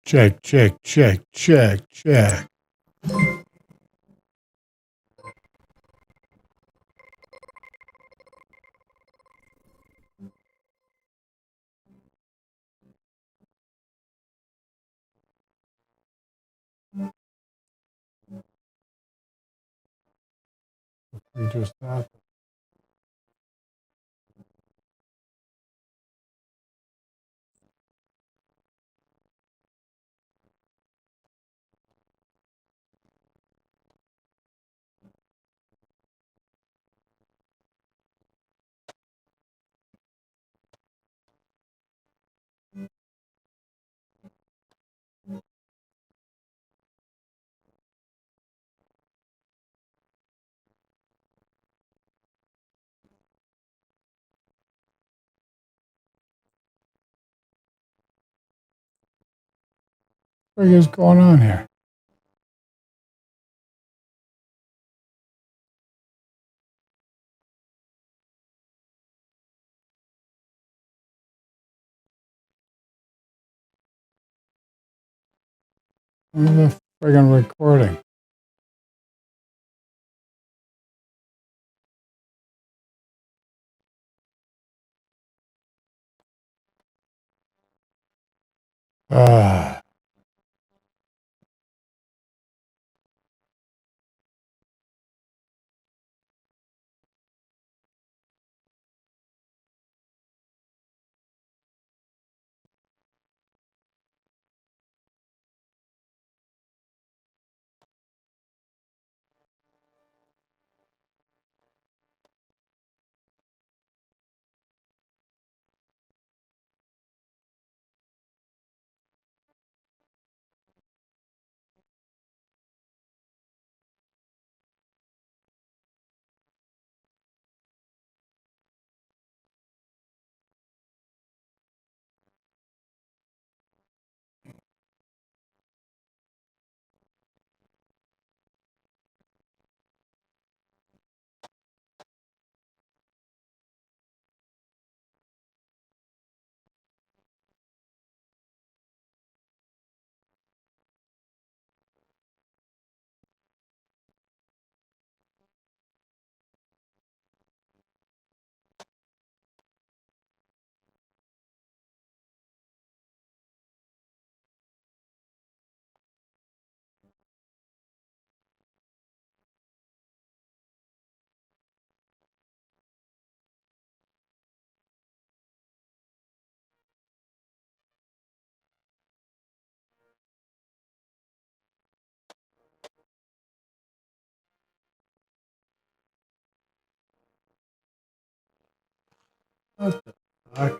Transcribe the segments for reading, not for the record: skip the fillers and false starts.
Check, check, check, check, check. We just happened. What is going on here? Where's the friggin' recording? Ah. What the fuck?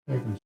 Taking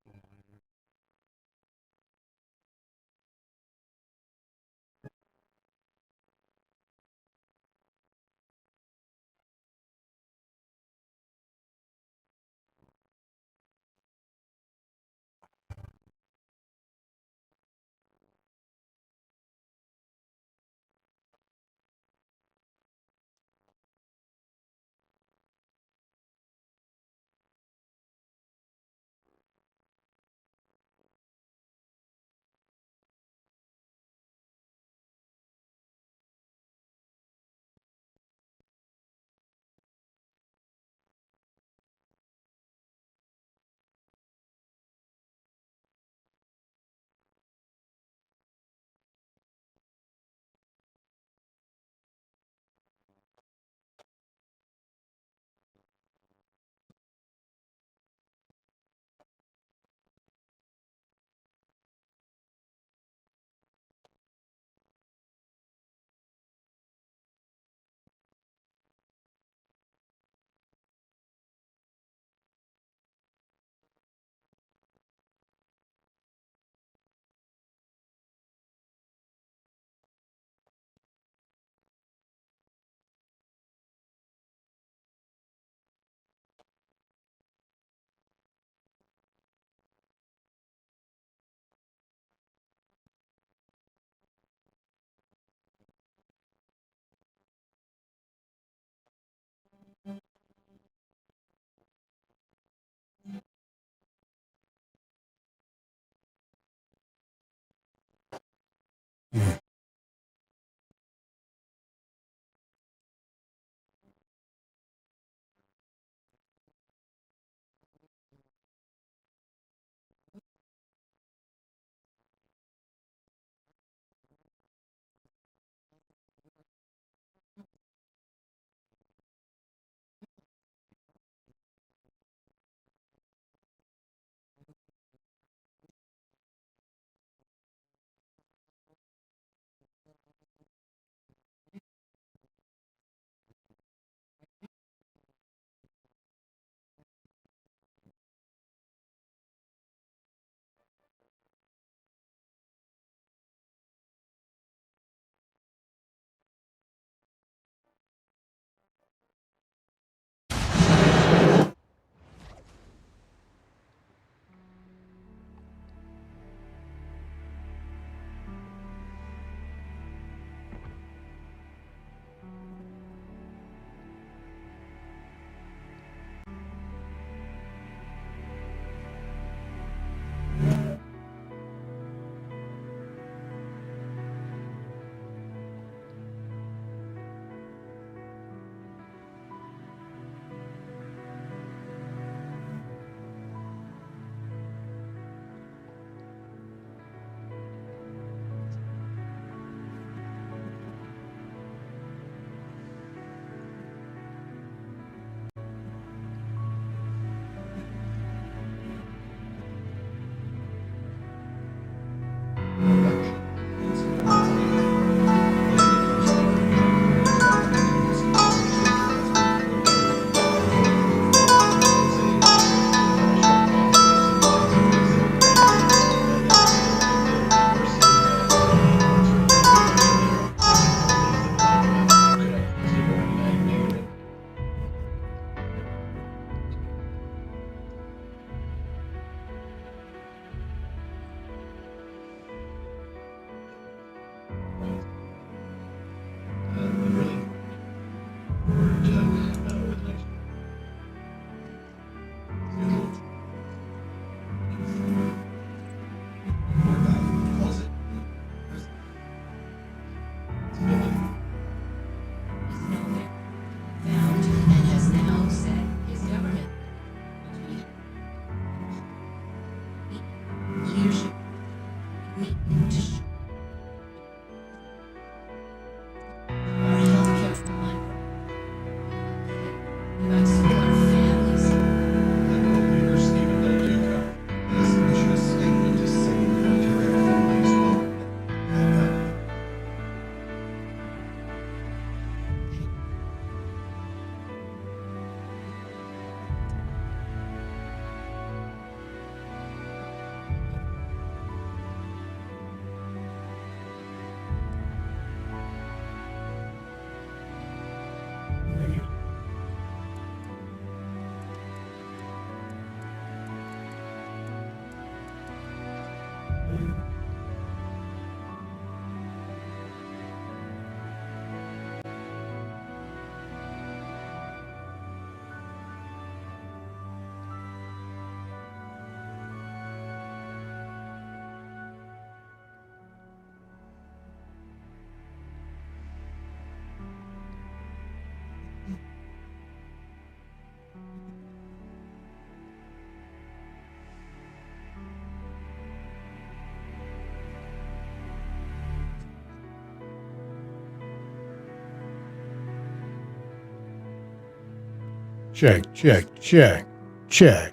check, check, check, check.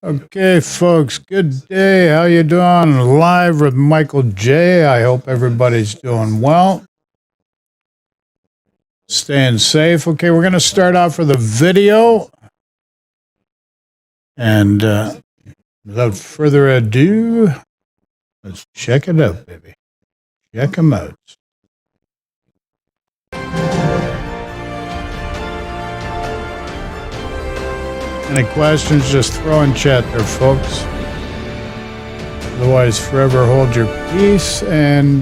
Okay, folks, good day. How you doing? Live with Michael J. I hope everybody's doing well. Staying safe. Okay, we're going to start off with a video. And without further ado, let's check it out, baby. Check them out. Any questions, just throw in chat there, folks. Otherwise, forever hold your peace. And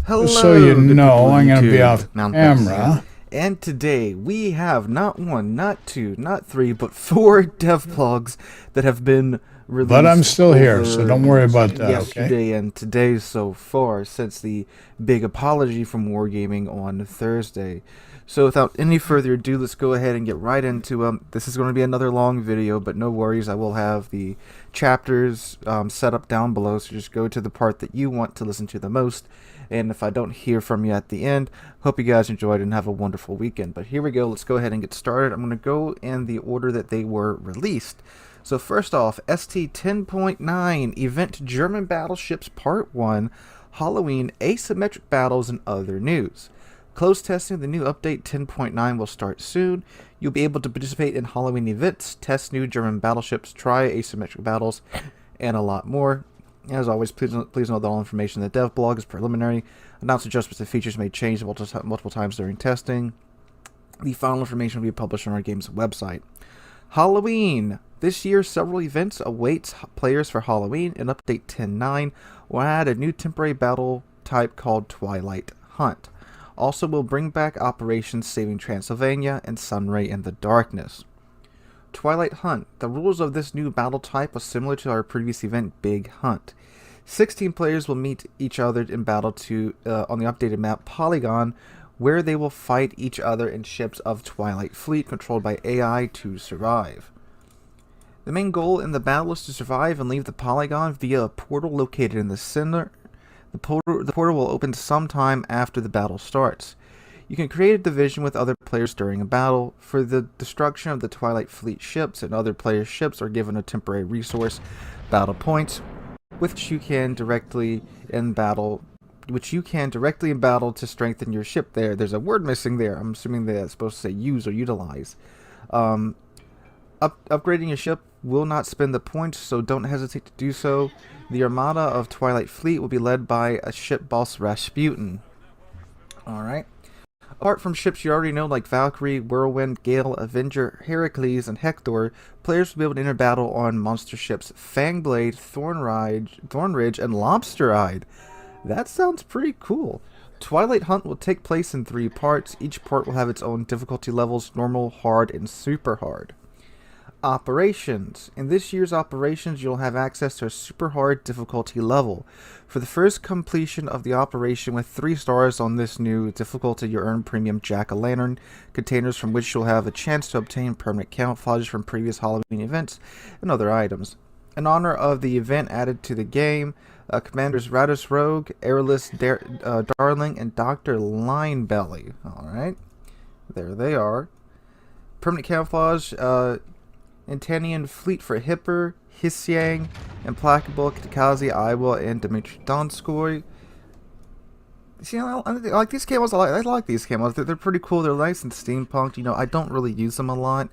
hello, just so you know, I'm going to be off camera. And today we have not one, not two, not three, but 4 devlogs that have been released. But I'm still here, so don't worry about that. Yesterday okay? And today so far, since the big apology from Wargaming on Thursday. So without any further ado, let's go ahead and get right into them. This is going to be another long video, but no worries. I will have the chapters set up down below, so just go to the part that you want to listen to the most. And if I don't hear from you at the end, hope you guys enjoyed and have a wonderful weekend. But here we go. Let's go ahead and get started. I'm going to go in the order that they were released. So first off, ST 10.9, Event German Battleships Part 1, Halloween, Asymmetric Battles, and Other News. Closed testing of the new update 10.9 will start soon. You'll be able to participate in Halloween events, test new German battleships, try asymmetric battles, and a lot more. As always, please note that all information in the dev blog is preliminary. Announced adjustments and features may change multiple times during testing. The final information will be published on our game's website. Halloween. This year, several events awaits players for Halloween. In Update 10.9 will add a new temporary battle type called Twilight Hunt. Also will bring back Operations Saving Transylvania and Sunray in the Darkness. Twilight Hunt. The rules of this new battle type are similar to our previous event, Big Hunt. 16 players will meet each other in battle on the updated map Polygon, where they will fight each other in ships of Twilight Fleet controlled by AI to survive. The main goal in the battle is to survive and leave the Polygon via a portal located in the center. The portal will open sometime after the battle starts. You can create a division with other players during a battle. For the destruction of the Twilight Fleet ships and other players' ships are given a temporary resource, battle points, which you can directly in battle to strengthen your ship. There's a word missing there. I'm assuming that's supposed to say use or utilize. Upgrading your ship will not spend the points, so don't hesitate to do so. The Armada of Twilight Fleet will be led by a ship boss Rasputin. Alright. Apart from ships you already know like Valkyrie, Whirlwind, Gale, Avenger, Heracles, and Hector, players will be able to enter battle on monster ships Fangblade, Thornridge, and Lobster-Eyed. That sounds pretty cool. Twilight Hunt will take place in 3 parts. Each part will have its own difficulty levels, normal, hard, and super hard. Operations. In this year's operations, you'll have access to a super hard difficulty level. For the first completion of the operation with 3 stars on this new difficulty, you earn premium jack-o'-lantern containers from which you'll have a chance to obtain permanent camouflage from previous Halloween events and other items. In honor of the event added to the game, Commanders Radus Rogue, Airless Darling, and Dr. Linebelly. Alright, there they are. Permanent camouflage, Antanian Fleet for Hipper, Hisyang, Implacable, Kitakazi, Iowa, and Dmitry Donskoy. See, I like these camos. I like these camos. They're pretty cool. They're nice and steampunked. You know, I don't really use them a lot.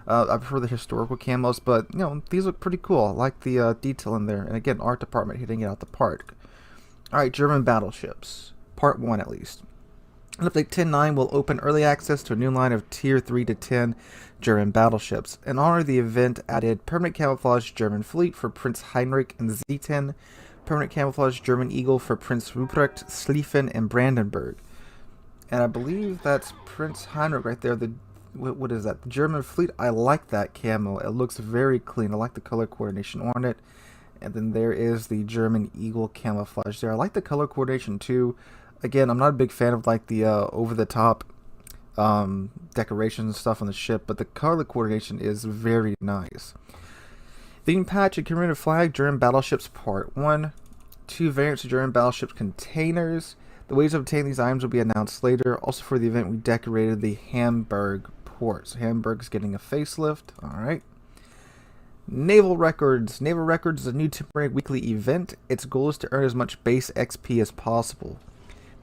I prefer the historical camos, but you know, these look pretty cool. I like the detail in there. And again, art department hitting it out the park. All right, German battleships, part 1 at least. And Update 10.9 will open early access to a new line of Tier 3 to 10 German battleships. In honor of the event, added permanent camouflage German fleet for Prince Heinrich and Z10, permanent camouflage German Eagle for Prince Ruprecht, Schlieffen, and Brandenburg. And I believe that's Prince Heinrich right there. What is that? The German fleet. I like that camo. It looks very clean. I like the color coordination on it. And then there is the German Eagle camouflage there. I like the color coordination too. Again, I'm not a big fan of like the over-the-top decorations and stuff on the ship, but the color coordination is very nice. Theme patch and commemorative flag German battleships part 1. 2 variants of German battleship containers. The ways of obtaining these items will be announced later. Also for the event, we decorated the Hamburg port. So Hamburg's getting a facelift. Alright. Naval Records. Naval Records is a new temporary weekly event. Its goal is to earn as much base XP as possible.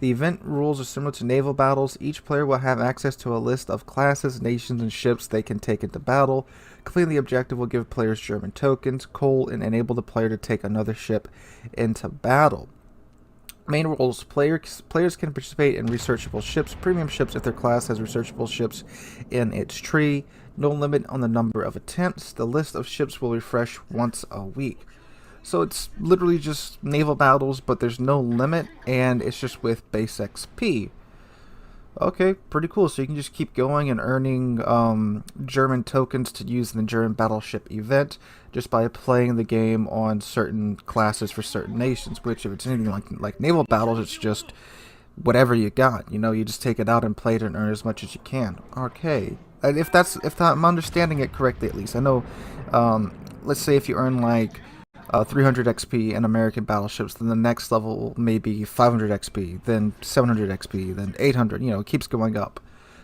The event rules are similar to naval battles. Each player will have access to a list of classes, nations, and ships they can take into battle. Completing the objective will give players German tokens, coal, and enable the player to take another ship into battle. Main roles. Players can participate in researchable ships, premium ships if their class has researchable ships in its tree. No limit on the number of attempts. The list of ships will refresh once a week. So it's literally just naval battles, but there's no limit, and it's just with base XP. Okay, pretty cool. So you can just keep going and earning German tokens to use in the German battleship event just by playing the game on certain classes for certain nations, which if it's anything like naval battles, it's just whatever you got. You know, you just take it out and play it and earn as much as you can. Okay. And if I'm understanding it correctly, at least. I know, let's say if you earn like 300 XP in American battleships, then the next level may be 500 XP, then 700 XP, then 800, you know, it keeps going up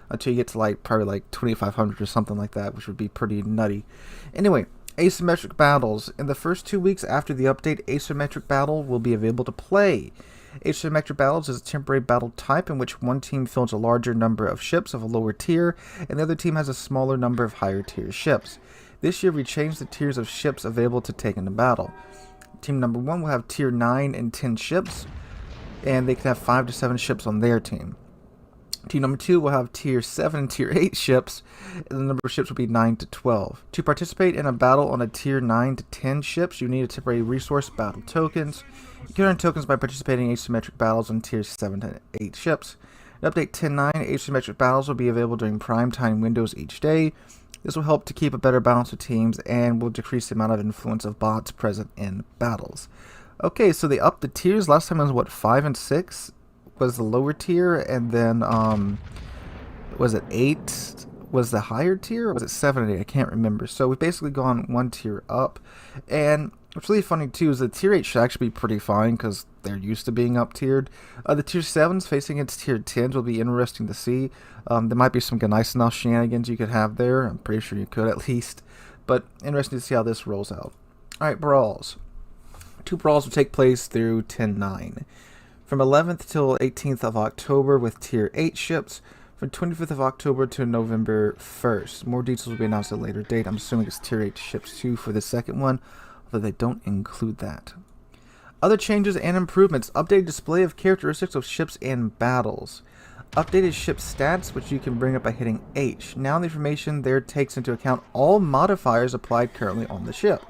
until you get to like probably like 2500 or something like that, which would be pretty nutty. Anyway, Asymmetric Battles. In the first 2 weeks after the update, Asymmetric Battle will be available to play. Asymmetric Battles is a temporary battle type in which one team fields a larger number of ships of a lower tier, and the other team has a smaller number of higher tier ships. This year we changed the tiers of ships available to take into battle. Team number 1 will have tier 9 and 10 ships, and they can have 5 to 7 ships on their team. Team number 2 will have tier 7 and tier 8 ships, and the number of ships will be 9 to 12. To participate in a battle on a tier 9 to 10 ships, you need a temporary resource battle tokens. You can earn tokens by participating in asymmetric battles on tier 7 to 8 ships. In Update 10.9, asymmetric battles will be available during prime time windows each day. This will help to keep a better balance of teams and will decrease the amount of influence of bots present in battles. Okay, so they upped the tiers. Last time it was, what, 5 and 6 was the lower tier, and then, was it 8 was the higher tier, or was it 7 and 8? I can't remember. So we've basically gone 1 tier up, and what's really funny too is the tier 8 should actually be pretty fine because they're used to being up tiered. The tier 7s facing its tier 10s will be interesting to see. There might be some nice enough shenanigans you could have there. I'm pretty sure you could at least. But interesting to see how this rolls out. Alright, brawls. 2 brawls will take place through 10.9. From 11th till 18th of October with tier 8 ships. From 25th of October to November 1st. More details will be announced at a later date. I'm assuming it's tier 8 ships too for the second one, although they don't include that. Other changes and improvements. Updated display of characteristics of ships and battles. Updated ship stats, which you can bring up by hitting H. Now the information there takes into account all modifiers applied currently on the ship.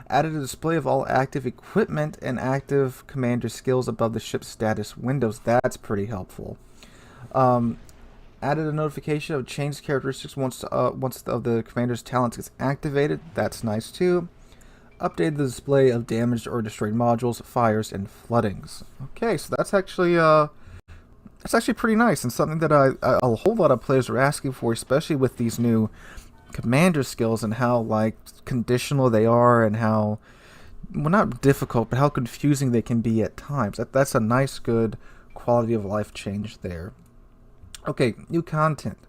Added a display of all active equipment and active commander skills above the ship's status windows. That's pretty helpful. Added a notification of changed characteristics once of the commander's talents gets activated. That's nice too. Updated the display of damaged or destroyed modules, fires, and floodings. Okay, so that's actually pretty nice and something that a whole lot of players are asking for, especially with these new commander skills and how like conditional they are and how, well, not difficult, but how confusing they can be at times. That's a nice, good quality of life change there. Okay, new content.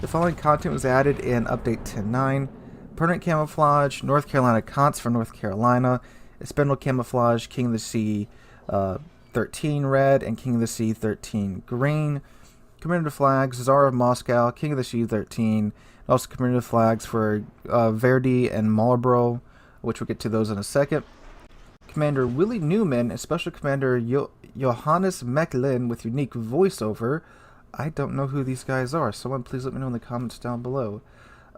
The following content was added in Update 10.9. Permanent camouflage, North Carolina Conts for North Carolina, Spindle camouflage, King of the Sea 13 red, and King of the Sea 13 green. Commemorative flags, Tsar of Moscow, King of the Sea 13, and also commemorative flags for Verdi and Marlborough, which we'll get to those in a second. Commander Willie Newman and Special Commander Johannes Mechlin with unique voiceover I don't know who these guys are. Someone please let me know in the comments down below.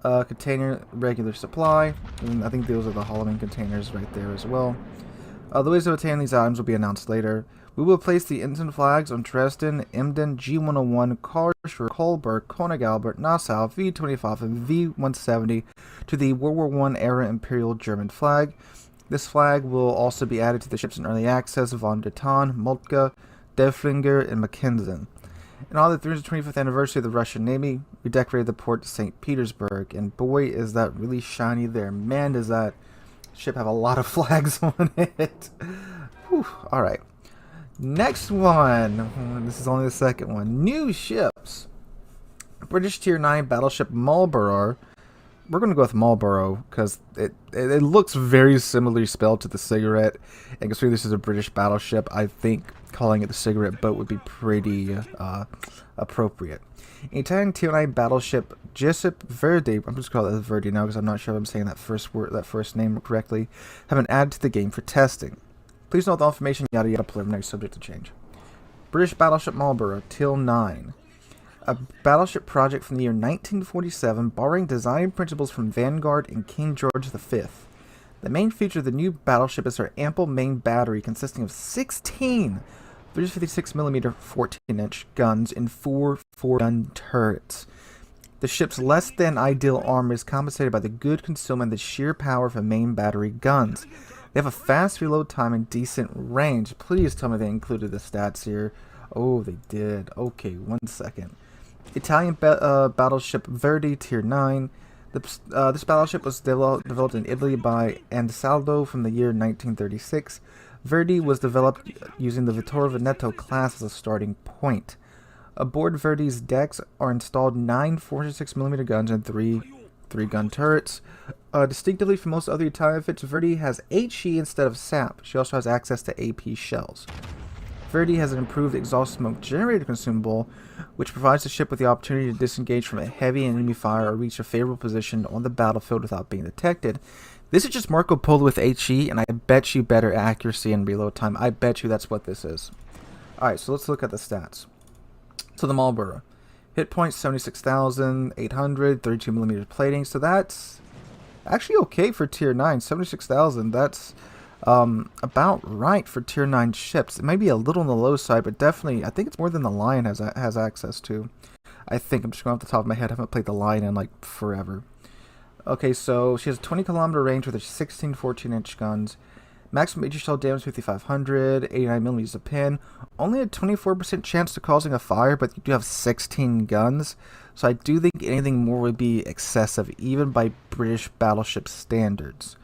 Container, regular supply. And I think those are the Holloman containers right there as well. The ways to obtain these items will be announced later. We will place the ensign flags on Dresden, Emden, G101, Karlsruhe, Kolberg, Königalbert, Nassau, V25, and V170 to the World War I era Imperial German flag. This flag will also be added to the ships in early access von der Tann, Moltke, Deflinger, and Mackensen. In honor of the 325th anniversary of the Russian Navy, we decorated the port to St. Petersburg, and boy is that really shiny there. Man, does that ship have a lot of flags on it. Whew, alright. Next one. This is only the second one. New ships. British Tier 9 Battleship Marlborough. We're going to go with Marlborough because it looks very similarly spelled to the cigarette. And considering this is a British battleship, I think calling it the cigarette boat would be pretty appropriate. Italian Tier 9 Battleship Giuseppe Verdi, I'm just calling it Verdi now because I'm not sure if I'm saying that first name correctly, have been added to the game for testing. Please note the information yada yada preliminary subject to change. British Battleship Marlborough Till 9. A battleship project from the year 1947 borrowing design principles from Vanguard and King George V. The main feature of the new battleship is her ample main battery consisting of 16 356mm 14-inch guns and 4 4-gun turrets. The ship's less than ideal armor is compensated by the good concealment and the sheer power of her main battery guns. They have a fast reload time and decent range. Please tell me they included the stats here. Oh, they did. Okay, 1 second. Italian battleship Verdi Tier 9. This battleship was developed in Italy by Ansaldo from the year 1936. Verdi was developed using the Vittorio Veneto class as a starting point. Aboard Verdi's decks are installed 9 406mm guns and 3 3-gun turrets. Distinctively from most other Italian ships, Verdi has HE instead of SAP. She also has access to AP shells. Verdi has an improved exhaust smoke generator consumable, which provides the ship with the opportunity to disengage from a heavy enemy fire or reach a favorable position on the battlefield without being detected. This is just Marco Polo with HE, and I bet you better accuracy and reload time. I bet you that's what this is. Alright, so let's look at the stats. So the Marlborough. Hit points 76,800, 32mm plating, so that's actually okay for Tier 9. 76,000, that's about right for Tier 9 ships. It may be a little on the low side, but definitely, I think it's more than the Lion has access to. I think, I'm just going off the top of my head, I haven't played the Lion in like forever. Okay, so she has a 20km range with her 16 14-inch guns. Maximum HE shell damage 5,500, 89mm a pin. Only a 24% chance to causing a fire, but you do have 16 guns. So I do think anything more would be excessive, even by British battleship standards.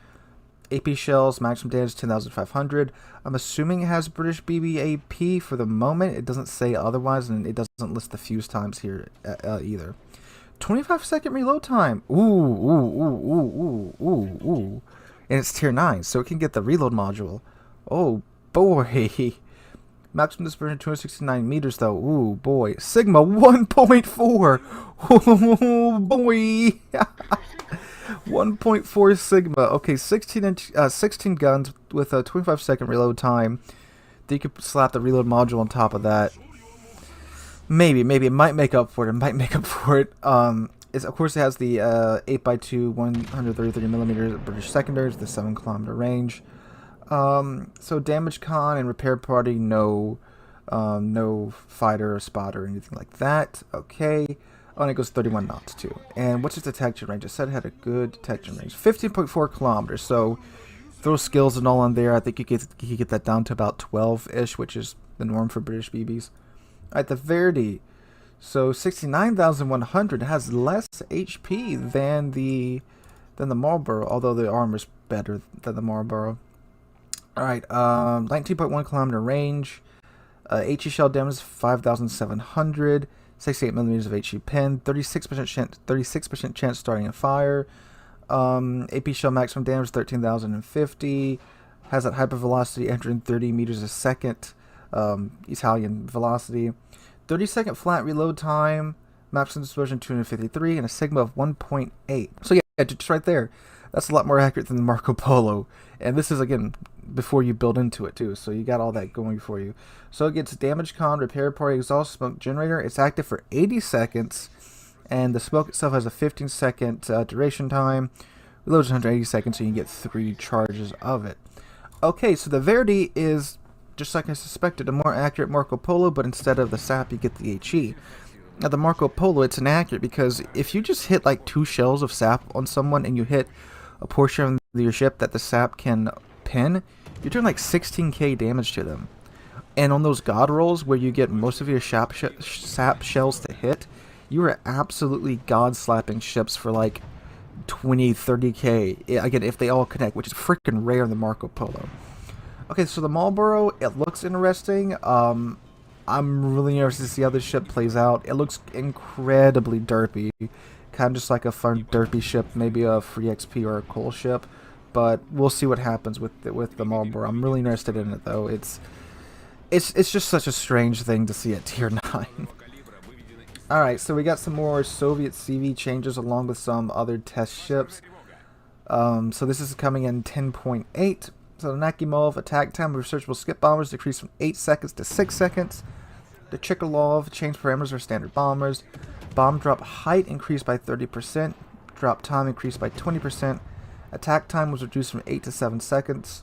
AP shells, maximum damage 10,500. I'm assuming it has British BB AP for the moment. It doesn't say otherwise, and it doesn't list the fuse times here either. 25-second reload time. Ooh. And it's Tier 9, so it can get the reload module. Oh, boy. Maximum dispersion 269 meters, though. Ooh, boy. Sigma 1.4. Oh, boy. 1.4 Sigma. Okay, 16 guns with a 25-second reload time. Then you could slap the reload module on top of that. Maybe it might make up for it. Of course, it has the 8x2 133mm British secondaries, the 7km range. So damage con and repair party, no fighter or spotter or anything like that. Okay. Oh, and it goes 31 knots too. And what's its detection range? I said it had a good detection range, 15.4 kilometers. So throw skills and all on there. I think you could get that down to about 12-ish, which is the norm for British BBs. All right, the Verdi. So 69,100 has less HP than the Marlborough, although the armor's better than the Marlborough. All right, 19.1 kilometer range. HE shell damage 5,700. 68mm of HE pin. 36% chance starting a fire. AP shell maximum damage 13,050. Has that hypervelocity 130 meters a second. Italian velocity. 30-second flat reload time. maximum dispersion 253, and a sigma of 1.8. So yeah, just right there. That's a lot more accurate than the Marco Polo. And this is, again, before you build into it, too. So you got all that going for you. So it gets damage con, repair party, exhaust smoke generator. It's active for 80 seconds. And the smoke itself has a 15-second duration time. Reloads 180 seconds, so you can get 3 charges of it. Okay, so the Verdi is, just like I suspected, a more accurate Marco Polo, but instead of the sap, you get the HE. Now, the Marco Polo, it's inaccurate because if you just hit like 2 shells of sap on someone and you hit a portion of your ship that the sap can pin, you're doing like 16k damage to them. And on those god rolls where you get most of your sap shells to hit, you are absolutely god slapping ships for like 20, 30k, again, if they all connect, which is freaking rare in the Marco Polo. Okay, so the Marlboro, it looks interesting. I'm really interested to see how this ship plays out. It looks incredibly derpy, kind of just like a fun derpy ship, maybe a free XP or a coal ship, but we'll see what happens with the Marlboro. I'm really interested in it, though. It's just such a strange thing to see at tier 9. Alright, so we got some more Soviet CV changes along with some other test ships. So this is coming in 10.8. So the Nakhimov attack time of researchable skip bombers decreased from 8 seconds to 6 seconds. The Chikhalov changed parameters for standard bombers. Bomb drop height increased by 30%. Drop time increased by 20%. Attack time was reduced from 8 to 7 seconds.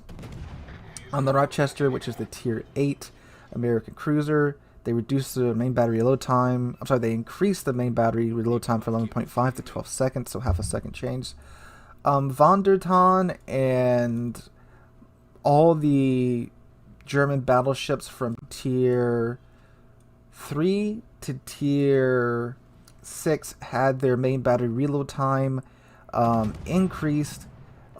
On the Rochester, which is the tier 8 American cruiser, they reduced the main battery reload time. I'm sorry, they increased the main battery reload time from 11.5 to 12 seconds, so half a second change. Von der Tann and all the German battleships from tier 3 to tier 6 had their main battery reload time increased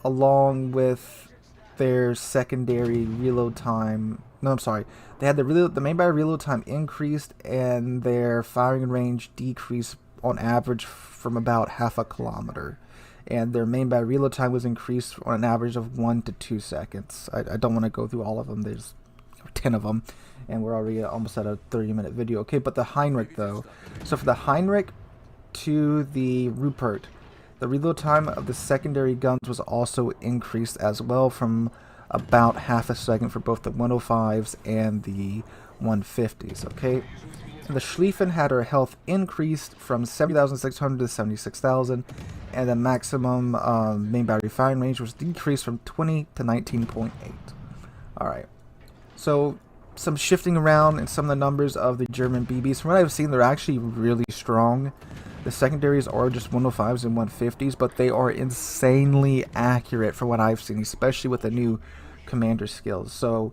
along with their secondary reload time. No, I'm sorry. They had the main battery reload time increased and their firing range decreased on average from about half a kilometer. And their main battery reload time was increased on an average of 1 to 2 seconds. I don't want to go through all of them. There's 10 of them. And we're already almost at a 30-minute video. Okay, but the Heinrich, though. So for the Heinrich to the Rupert, the reload time of the secondary guns was also increased as well from about half a second for both the 105s and the 150s, okay? And the Schlieffen had her health increased from 70,600 to 76,000, and the maximum main battery firing range was decreased from 20 to 19.8. Alright, so some shifting around in some of the numbers of the German BBs. From what I've seen, they're actually really strong. The secondaries are just 105s and 150s, but they are insanely accurate for what I've seen, especially with the new commander skills. So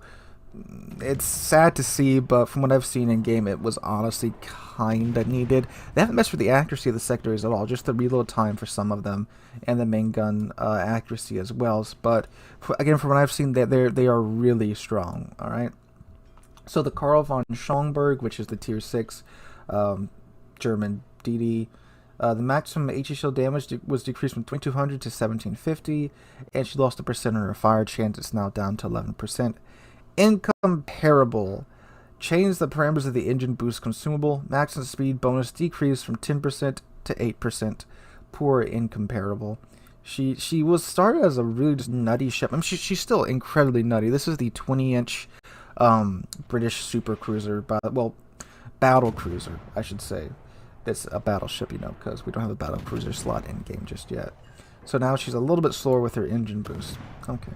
it's sad to see, but from what I've seen in game, it was honestly kinda needed. They haven't messed with the accuracy of the secondaries at all, just the reload time for some of them, and the main gun accuracy as well. But again, from what I've seen, they are really strong. All right. So the Karl von Schoenberg, which is the tier 6 German DD, the maximum HE shield damage was decreased from 2200 to 1750, and she lost a percent on her fire chance. It's now down to 11%. Incomparable. Changed the parameters of the engine boost consumable. Maximum speed bonus decreased from 10% to 8%. Poor incomparable. She was started as a really just nutty ship. I mean, she's still incredibly nutty. This is the 20-inch British super cruiser, well, battle cruiser, I should say. It's a battleship, you know, because we don't have a battle cruiser slot in game just yet. So now she's a little bit slower with her engine boost. Okay.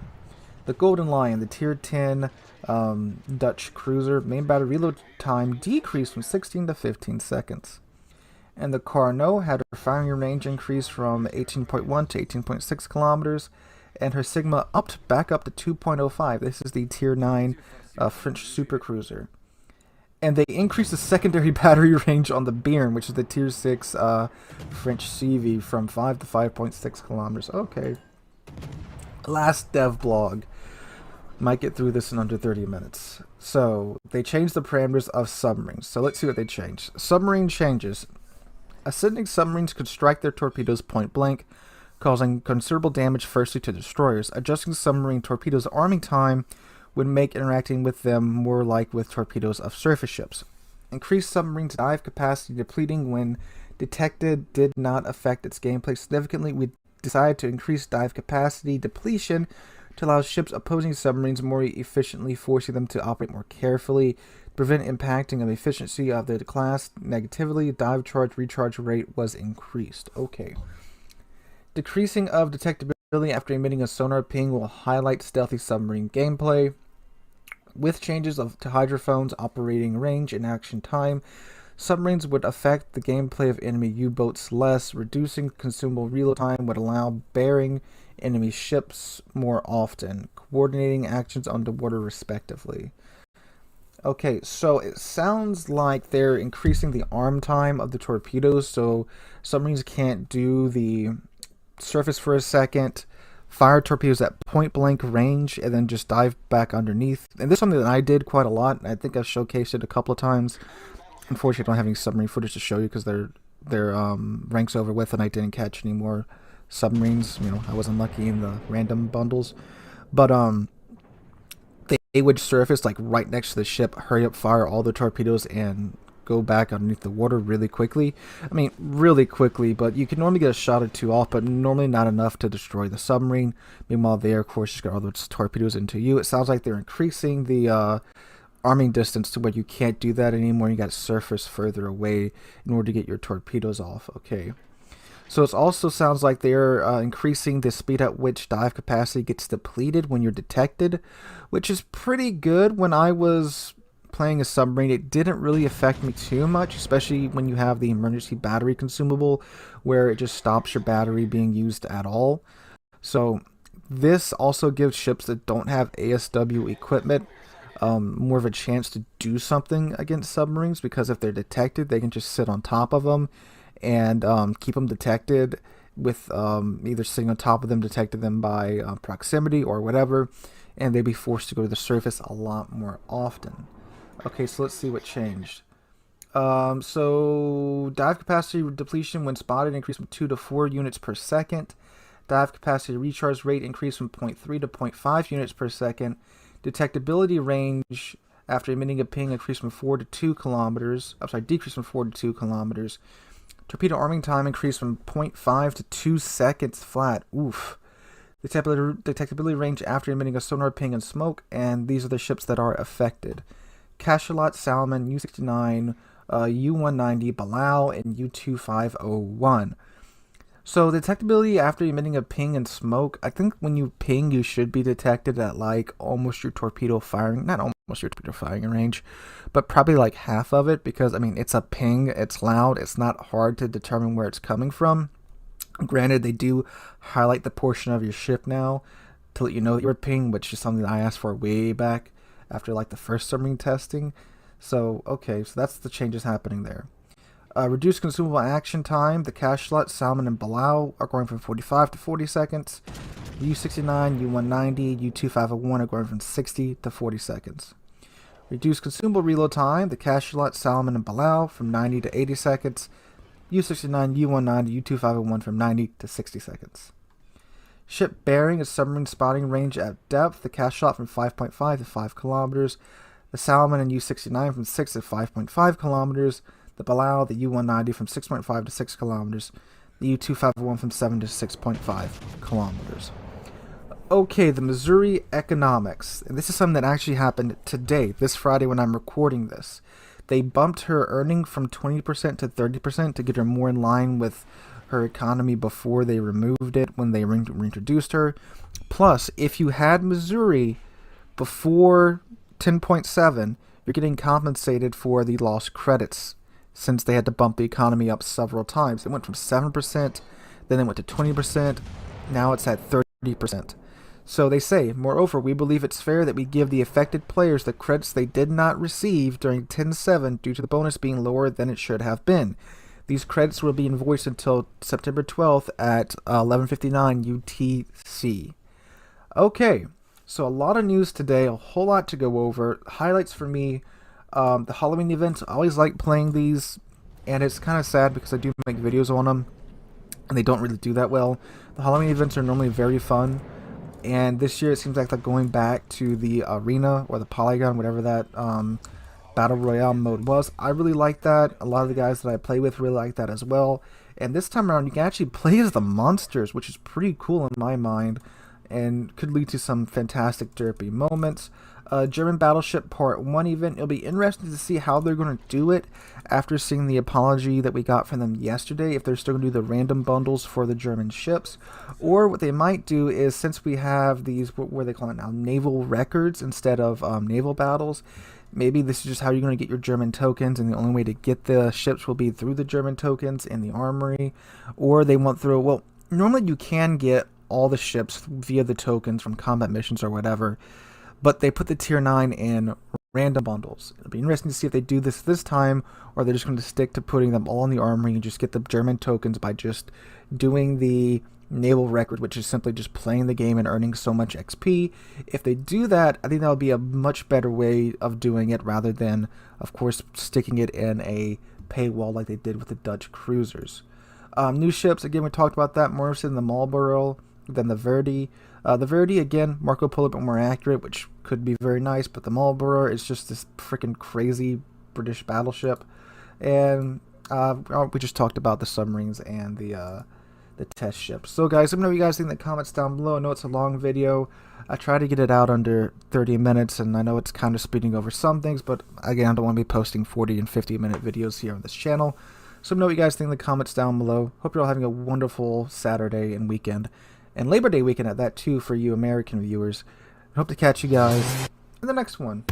The Golden Lion, the tier 10 Dutch cruiser, main battery reload time decreased from 16 to 15 seconds. And the Carnot had her firing range increased from 18.1 to 18.6 kilometers, and her Sigma back up to 2.05. This is the tier 9 French super cruiser. And they increased the secondary battery range on the Bearn, which is the tier 6 French CV, from 5 to 5.6 kilometers. Okay. Last dev blog. Might get through this in under 30 minutes. So, they changed the parameters of submarines. So, let's see what they changed. Submarine Changes. Ascending submarines could strike their torpedoes point blank, causing considerable damage firstly to destroyers. Adjusting submarine torpedoes' arming time would make interacting with them more like with torpedoes of surface ships. Increased submarine dive capacity depleting when detected did not affect its gameplay significantly. We decided to increase dive capacity depletion to allow ships opposing submarines more efficiently, forcing them to operate more carefully, prevent impacting of efficiency of the class negatively. Dive charge recharge rate was increased. Okay. Decreasing of detectability after emitting a sonar ping will highlight stealthy submarine gameplay. With changes to hydrophones, operating range, and action time, submarines would affect the gameplay of enemy U-boats less. Reducing consumable reload time would allow bearing enemy ships more often, coordinating actions underwater respectively. Okay, so it sounds like they're increasing the arm time of the torpedoes, so submarines can't do the surface for a second, fire torpedoes at point blank range, and then just dive back underneath. And this is something that I did quite a lot. I think I've showcased it a couple of times. Unfortunately, I don't have any submarine footage to show you because their ranks over with, and I didn't catch any more submarines. You know, I was unlucky in the random bundles, but they would surface like right next to the ship, hurry up, fire all the torpedoes, and go back underneath the water really quickly. I mean, really quickly, but you can normally get a shot or two off, but normally not enough to destroy the submarine. Meanwhile, they, of course, just got all those torpedoes into you. It sounds like they're increasing the arming distance to where you can't do that anymore. You got to surface further away in order to get your torpedoes off. Okay. So it also sounds like they're increasing the speed at which dive capacity gets depleted when you're detected, which is pretty good. When I was playing a submarine, it didn't really affect me too much, especially when you have the emergency battery consumable where it just stops your battery being used at all. So this also gives ships that don't have ASW equipment more of a chance to do something against submarines, because if they're detected, they can just sit on top of them and keep them detected with either sitting on top of them, detected them by proximity or whatever, and they'd be forced to go to the surface a lot more often. Okay, so let's see what changed. So dive capacity depletion when spotted increased from 2 to 4 units per second. Dive capacity recharge rate increased from 0.3 to 0.5 units per second. Detectability range after emitting a ping increased from 4 to 2 kilometers. Decreased from 4 to 2 kilometers. Torpedo arming time increased from 0.5 to 2 seconds flat. Oof. Detectability range after emitting a sonar ping and smoke, and these are the ships that are affected: Cachalot, Salmon, U-69, U-190, Balau, and U-2501. So detectability after emitting a ping and smoke, I think when you ping, you should be detected at like almost your torpedo firing, not almost your torpedo firing range, but probably like half of it, because I mean, it's a ping, it's loud, it's not hard to determine where it's coming from. Granted, they do highlight the portion of your ship now to let you know that you're ping, which is something that I asked for way back after like the first submarine testing. So okay, so that's the changes happening there. Reduced consumable action time. The Cachalot, Salmon, and Balau are going from 45 to 40 seconds. U-69, U-190, U-2501 are going from 60 to 40 seconds. Reduced consumable reload time. The Cachalot, Salmon, and Balau from 90 to 80 seconds. U-69, U-190, U-2501 from 90 to 60 seconds. Ship bearing and submarine spotting range at depth. The Cachalot from 5.5 to 5 kilometers. The Salmon and U-69 from 6 to 5.5 kilometers. The Balau, the U-190 from 6.5 to 6 kilometers. The U-2501 from 7 to 6.5 kilometers. Okay, the Missouri economics. And this is something that actually happened today, this Friday when I'm recording this. They bumped her earning from 20% to 30% to get her more in line with her economy before they removed it when they reintroduced her. Plus, if you had Missouri before 10.7, you're getting compensated for the lost credits, since they had to bump the economy up several times. It went from 7%, then it went to 20%, now it's at 30%. So they say, moreover, we believe it's fair that we give the affected players the credits they did not receive during 10.7 due to the bonus being lower than it should have been. These credits will be invoiced until September 12th at 11:59 UTC. Okay, so a lot of news today, a whole lot to go over. Highlights for me. The Halloween events, I always like playing these, and it's kind of sad because I do make videos on them, and they don't really do that well. The Halloween events are normally very fun, and this year it seems like they're going back to the arena, or the polygon, whatever that Battle Royale mode was. I really like that. A lot of the guys that I play with really like that as well. And this time around, you can actually play as the monsters, which is pretty cool in my mind, and could lead to some fantastic derpy moments. German Battleship Part 1 event. It'll be interesting to see how they're going to do it after seeing the apology that we got from them yesterday, if they're still going to do the random bundles for the German ships. Or what they might do is, since we have these, what are they calling it now, Naval Records instead of Naval Battles, maybe this is just how you're going to get your German tokens, and the only way to get the ships will be through the German tokens in the armory. Or they went through, well, normally you can get all the ships via the tokens from combat missions or whatever, but they put the tier 9 in random bundles. It'll be interesting to see if they do this time, or they're just going to stick to putting them all in the armory and just get the German tokens by just doing the Naval Record, which is simply just playing the game and earning so much XP. If they do that, I think that would be a much better way of doing it, rather than, of course, sticking it in a paywall like they did with the Dutch cruisers. New ships, again, we talked about that. More interested in the Marlborough than the Verdi. The Verdi, again, Marco Polo, but more accurate, which could be very nice, but the Marlborough is just this freaking crazy British battleship. And we just talked about the submarines and the test ships. So guys, let me know what you guys think in the comments down below. I know it's a long video. I try to get it out under 30 minutes, and I know it's kind of speeding over some things, but again, I don't want to be posting 40 and 50-minute videos here on this channel. So let me know what you guys think in the comments down below. Hope you're all having a wonderful Saturday and weekend, and Labor Day weekend at that too for you American viewers. I hope to catch you guys in the next one.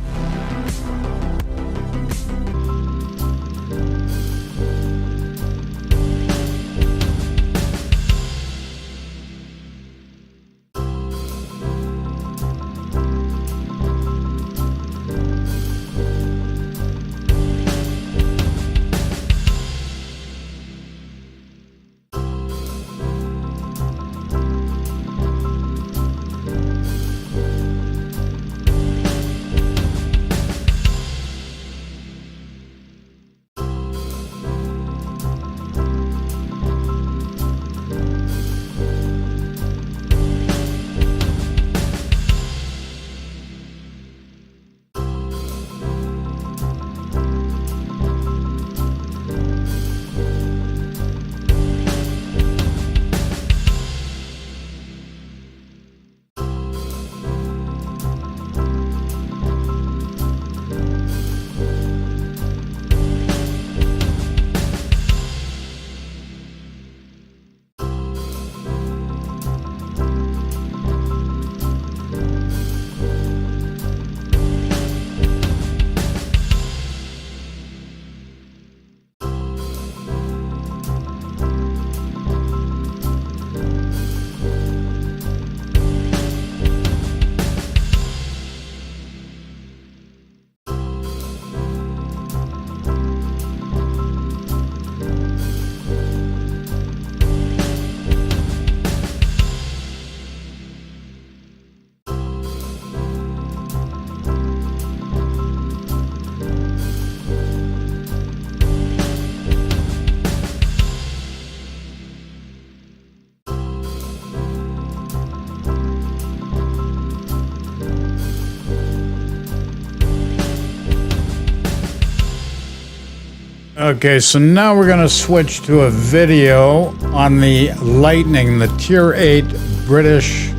Okay, so now we're going to switch to a video on the Lightning, the Tier 8 British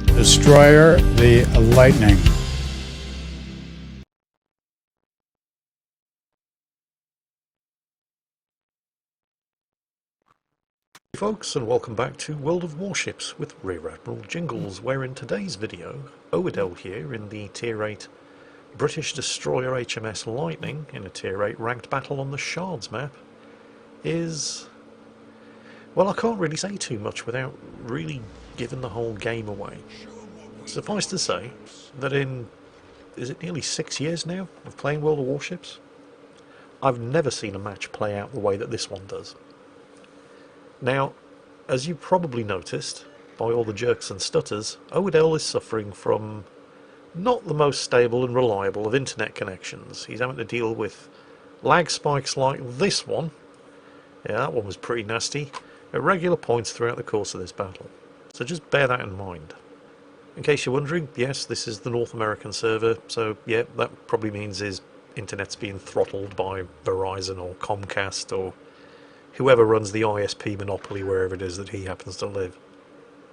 destroyer, the Lightning. Folks, and welcome back to World of Warships with Rear Admiral Jingles, where in today's video, Owedell here in the Tier 8 British destroyer HMS Lightning in a Tier 8 ranked battle on the Shards map is... well, I can't really say too much without really giving the whole game away. Suffice to say that in, is it nearly 6 years now of playing World of Warships? I've never seen a match play out the way that this one does. Now, as you probably noticed by all the jerks and stutters, Owedell is suffering from not the most stable and reliable of internet connections. He's having to deal with lag spikes like this one. Yeah, that one was pretty nasty, at regular points throughout the course of this battle. So just bear that in mind. In case you're wondering, yes, this is the North American server, so yeah, that probably means his internet's being throttled by Verizon or Comcast or whoever runs the ISP monopoly wherever it is that he happens to live.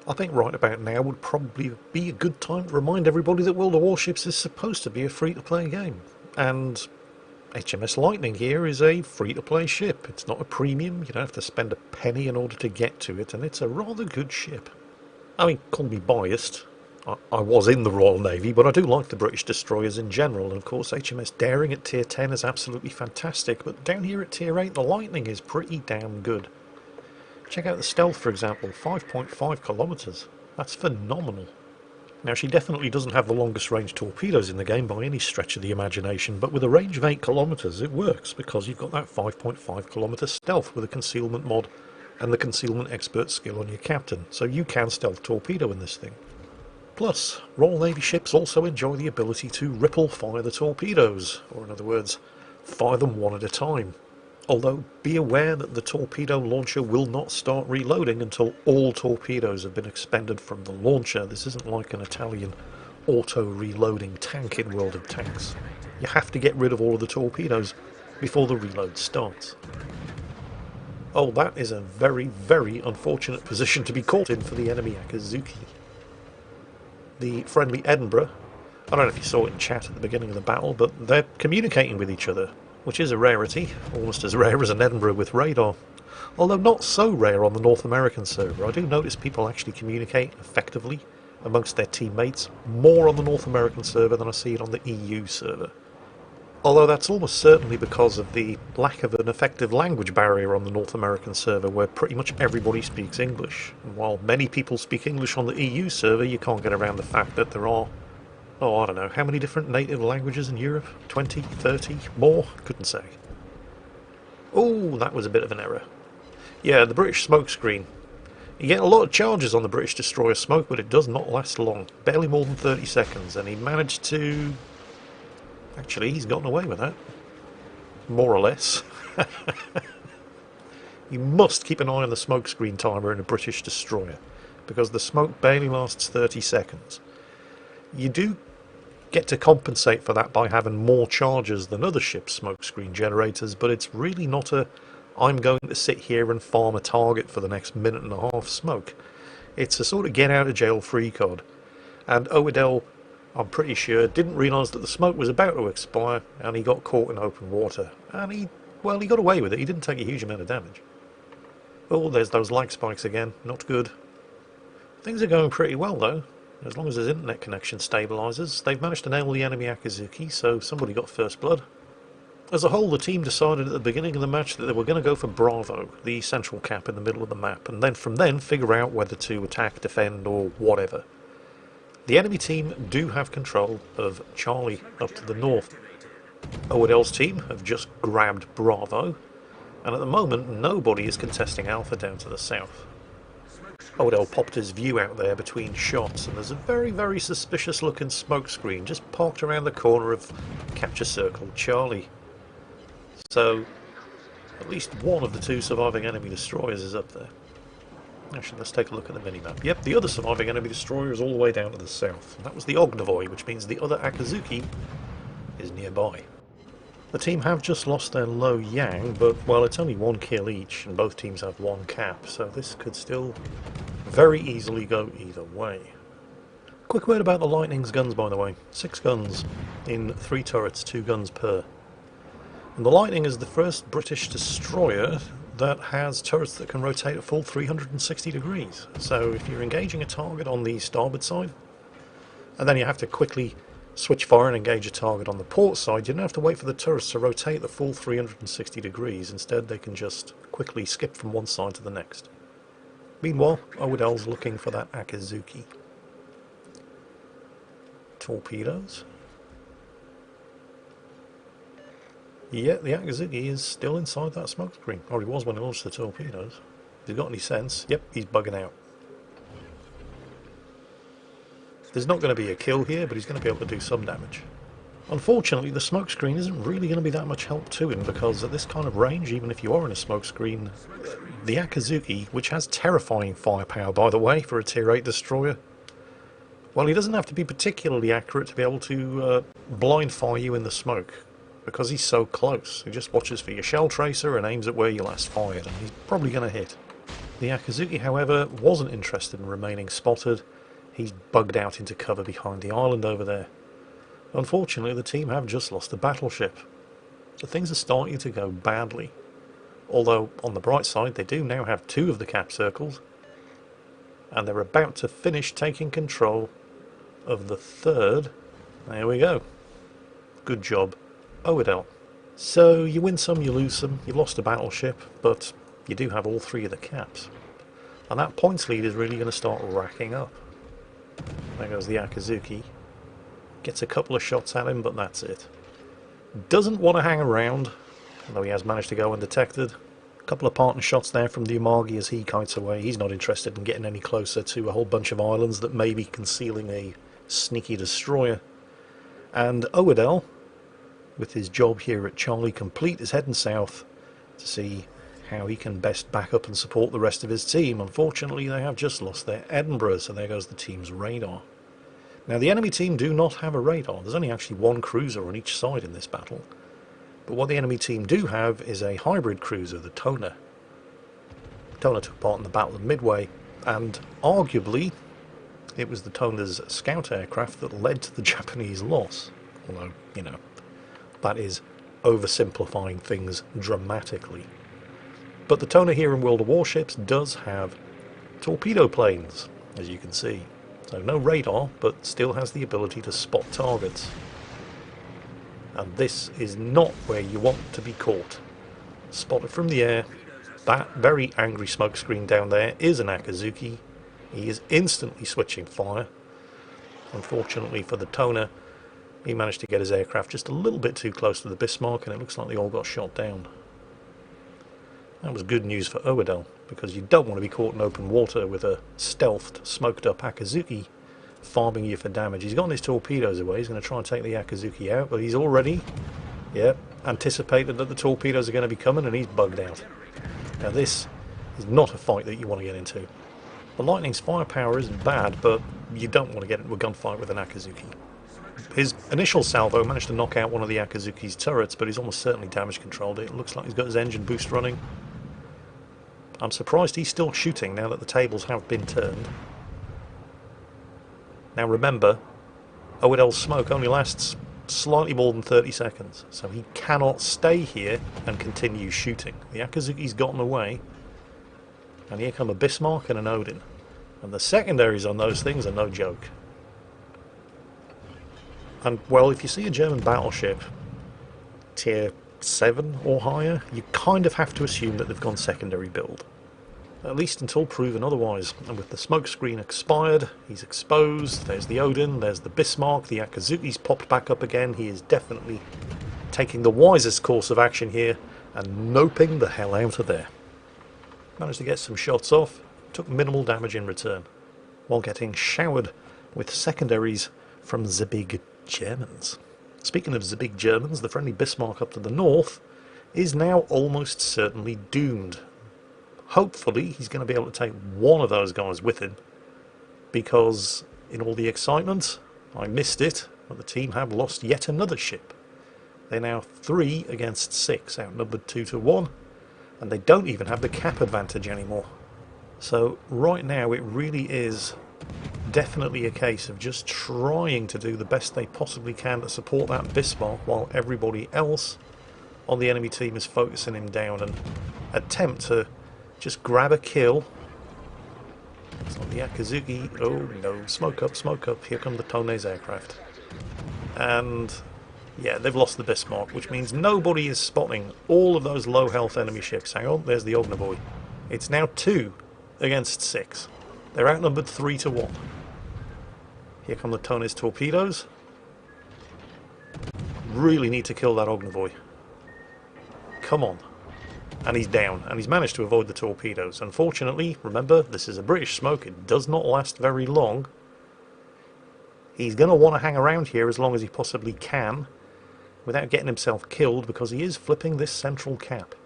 I think right about now would probably be a good time to remind everybody that World of Warships is supposed to be a free-to-play game. And HMS Lightning here is a free-to-play ship. It's not a premium, you don't have to spend a penny in order to get to it, and it's a rather good ship. I mean, call me biased. I was in the Royal Navy, but I do like the British destroyers in general, and of course HMS Daring at Tier 10 is absolutely fantastic, but down here at Tier 8 the Lightning is pretty damn good. Check out the Stealth, for example, 5.5 kilometres. That's phenomenal. Now, she definitely doesn't have the longest range torpedoes in the game by any stretch of the imagination, but with a range of 8 kilometres it works, because you've got that 5.5 kilometre stealth with a concealment mod and the concealment expert skill on your captain, so you can stealth torpedo in this thing. Plus, Royal Navy ships also enjoy the ability to ripple fire the torpedoes, or in other words, fire them one at a time. Although, be aware that the torpedo launcher will not start reloading until all torpedoes have been expended from the launcher. This isn't like an Italian auto-reloading tank in World of Tanks. You have to get rid of all of the torpedoes before the reload starts. Oh, that is a very, very unfortunate position to be caught in for the enemy Akazuki. The friendly Edinburgh, I don't know if you saw it in chat at the beginning of the battle, but they're communicating with each other, which is a rarity, almost as rare as an Edinburgh with radar. Although not so rare on the North American server. I do notice people actually communicate effectively amongst their teammates more on the North American server than I see it on the EU server. Although that's almost certainly because of the lack of an effective language barrier on the North American server, where pretty much everybody speaks English. And while many people speak English on the EU server, you can't get around the fact that there are, I don't know, how many different native languages in Europe? 20, 30, more? Couldn't say. Oh, that was a bit of an error. Yeah, the British smoke screen. You get a lot of charges on the British destroyer smoke, but it does not last long. Barely more than 30 seconds, and he managed to... Actually, he's gotten away with that. More or less. You must keep an eye on the smoke screen timer in a British destroyer, because the smoke barely lasts 30 seconds. You do get to compensate for that by having more charges than other ships' smoke screen generators, but it's really not a I'm going to sit here and farm a target for the next minute and a half smoke. It's a sort of get out of jail free card. And Oedel, I'm pretty sure, didn't realise that the smoke was about to expire, and he got caught in open water. And he got away with it. He didn't take a huge amount of damage. Oh, there's those lag spikes again. Not good. Things are going pretty well, though. As long as his internet connection stabilises. They've managed to nail the enemy Akazuki, so somebody got first blood. As a whole, the team decided at the beginning of the match that they were going to go for Bravo, the central cap in the middle of the map, and then from then figure out whether to attack, defend, or whatever. The enemy team do have control of Charlie up to the north. Oedel's team have just grabbed Bravo, and at the moment nobody is contesting Alpha down to the south. Oedel popped his view out there between shots, and there's a very, very suspicious looking smoke screen just parked around the corner of Capture Circle Charlie. So, at least one of the two surviving enemy destroyers is up there. Actually, let's take a look at the minimap. Yep, the other surviving enemy destroyer is all the way down to the south. And that was the Ognavoy, which means the other Akazuki is nearby. The team have just lost their Lo Yang, but, well, it's only one kill each, and both teams have one cap, so this could still very easily go either way. Quick word about the Lightning's guns, by the way. 6 guns in 3 turrets, 2 guns per. And the Lightning is the first British destroyer that has turrets that can rotate a full 360 degrees. So if you're engaging a target on the starboard side, and then you have to quickly switch fire and engage a target on the port side, you don't have to wait for the turrets to rotate the full 360 degrees. Instead, they can just quickly skip from one side to the next. Meanwhile, Oedel's looking for that Akazuki. Torpedoes. Yeah, the Akazuki is still inside that smoke screen. Or he was when he launched the torpedoes. If he's got any sense, yep, he's bugging out. There's not going to be a kill here, but he's going to be able to do some damage. Unfortunately, the smoke screen isn't really going to be that much help to him, because at this kind of range, even if you are in a smoke screen, the Akazuki, which has terrifying firepower, by the way, for a Tier 8 destroyer, well, he doesn't have to be particularly accurate to be able to blind fire you in the smoke. because he's so close. He just watches for your shell tracer and aims at where you last fired, and he's probably going to hit. The Akazuki, however, wasn't interested in remaining spotted. He's bugged out into cover behind the island over there. Unfortunately, the team have just lost a battleship. So things are starting to go badly. Although, on the bright side, they do now have 2 of the cap circles, and they're about to finish taking control of the 3rd. There we go. Good job, OWS. So you win some, you lose some. You've lost a battleship, but you do have all 3 of the caps. And that points lead is really going to start racking up. There goes the Akazuki. Gets a couple of shots at him, but that's it. Doesn't want to hang around, although he has managed to go undetected. A couple of partner shots there from the Umagi as he kites away. He's not interested in getting any closer to a whole bunch of islands that may be concealing a sneaky destroyer. And OWS, with his job here at Charlie complete, is heading south to see how he can best back up and support the rest of his team. Unfortunately, they have just lost their Edinburgh, so there goes the team's radar. Now, the enemy team do not have a radar. There's only actually 1 cruiser on each side in this battle. But what the enemy team do have is a hybrid cruiser, the Toner. Toner took part in the Battle of Midway, and arguably it was the Toner's scout aircraft that led to the Japanese loss. Although, you know, that is oversimplifying things dramatically. But the Toner here in World of Warships does have torpedo planes, as you can see. So no radar, but still has the ability to spot targets. And this is not where you want to be caught. Spotted from the air. That very angry smokescreen down there is an Akazuki. He is instantly switching fire. Unfortunately for the Toner, he managed to get his aircraft just a little bit too close to the Bismarck, and it looks like they all got shot down. That was good news for OWS, because you don't want to be caught in open water with a stealthed, smoked-up Akazuki farming you for damage. He's gotten his torpedoes away. He's going to try and take the Akazuki out, but he's already, anticipated that the torpedoes are going to be coming, and he's bugged out. Now this is not a fight that you want to get into. The Lightning's firepower isn't bad, but you don't want to get into a gunfight with an Akazuki. His initial salvo managed to knock out one of the Akazuki's turrets, but he's almost certainly damage controlled it. It looks like he's got his engine boost running. I'm surprised he's still shooting now that the tables have been turned. Now remember, OWS smoke only lasts slightly more than 30 seconds, so he cannot stay here and continue shooting. The Akazuki's gotten away, and here come a Bismarck and an Odin. And the secondaries on those things are no joke. And, well, if you see a German battleship, tier 7 or higher, you kind of have to assume that they've gone secondary build. At least until proven otherwise. And with the smokescreen expired, he's exposed, there's the Odin, there's the Bismarck, the Akazuki's popped back up again. He is definitely taking the wisest course of action here and noping the hell out of there. Managed to get some shots off, took minimal damage in return, while getting showered with secondaries from the big Germans. Speaking of the big Germans, the friendly Bismarck up to the north is now almost certainly doomed. Hopefully he's going to be able to take one of those guys with him, because in all the excitement, I missed it, but the team have lost yet another ship. They're now 3 against 6, outnumbered 2 to 1, and they don't even have the cap advantage anymore. So right now it really is definitely a case of just trying to do the best they possibly can to support that Bismarck, while everybody else on the enemy team is focusing him down and attempt to just grab a kill. It's on the Akazuki. Oh no, smoke up, here come the Tone's aircraft. And yeah, they've lost the Bismarck, which means nobody is spotting all of those low health enemy ships. Hang on, there's the Ognovoy. It's now 2 against 6. They're outnumbered 3 to 1. Here come the Tone's torpedoes. Really need to kill that Ognovoy. Come on. And he's down, and he's managed to avoid the torpedoes. Unfortunately, remember, this is a British smoke, it does not last very long. He's going to want to hang around here as long as he possibly can, without getting himself killed, because he is flipping this central cap.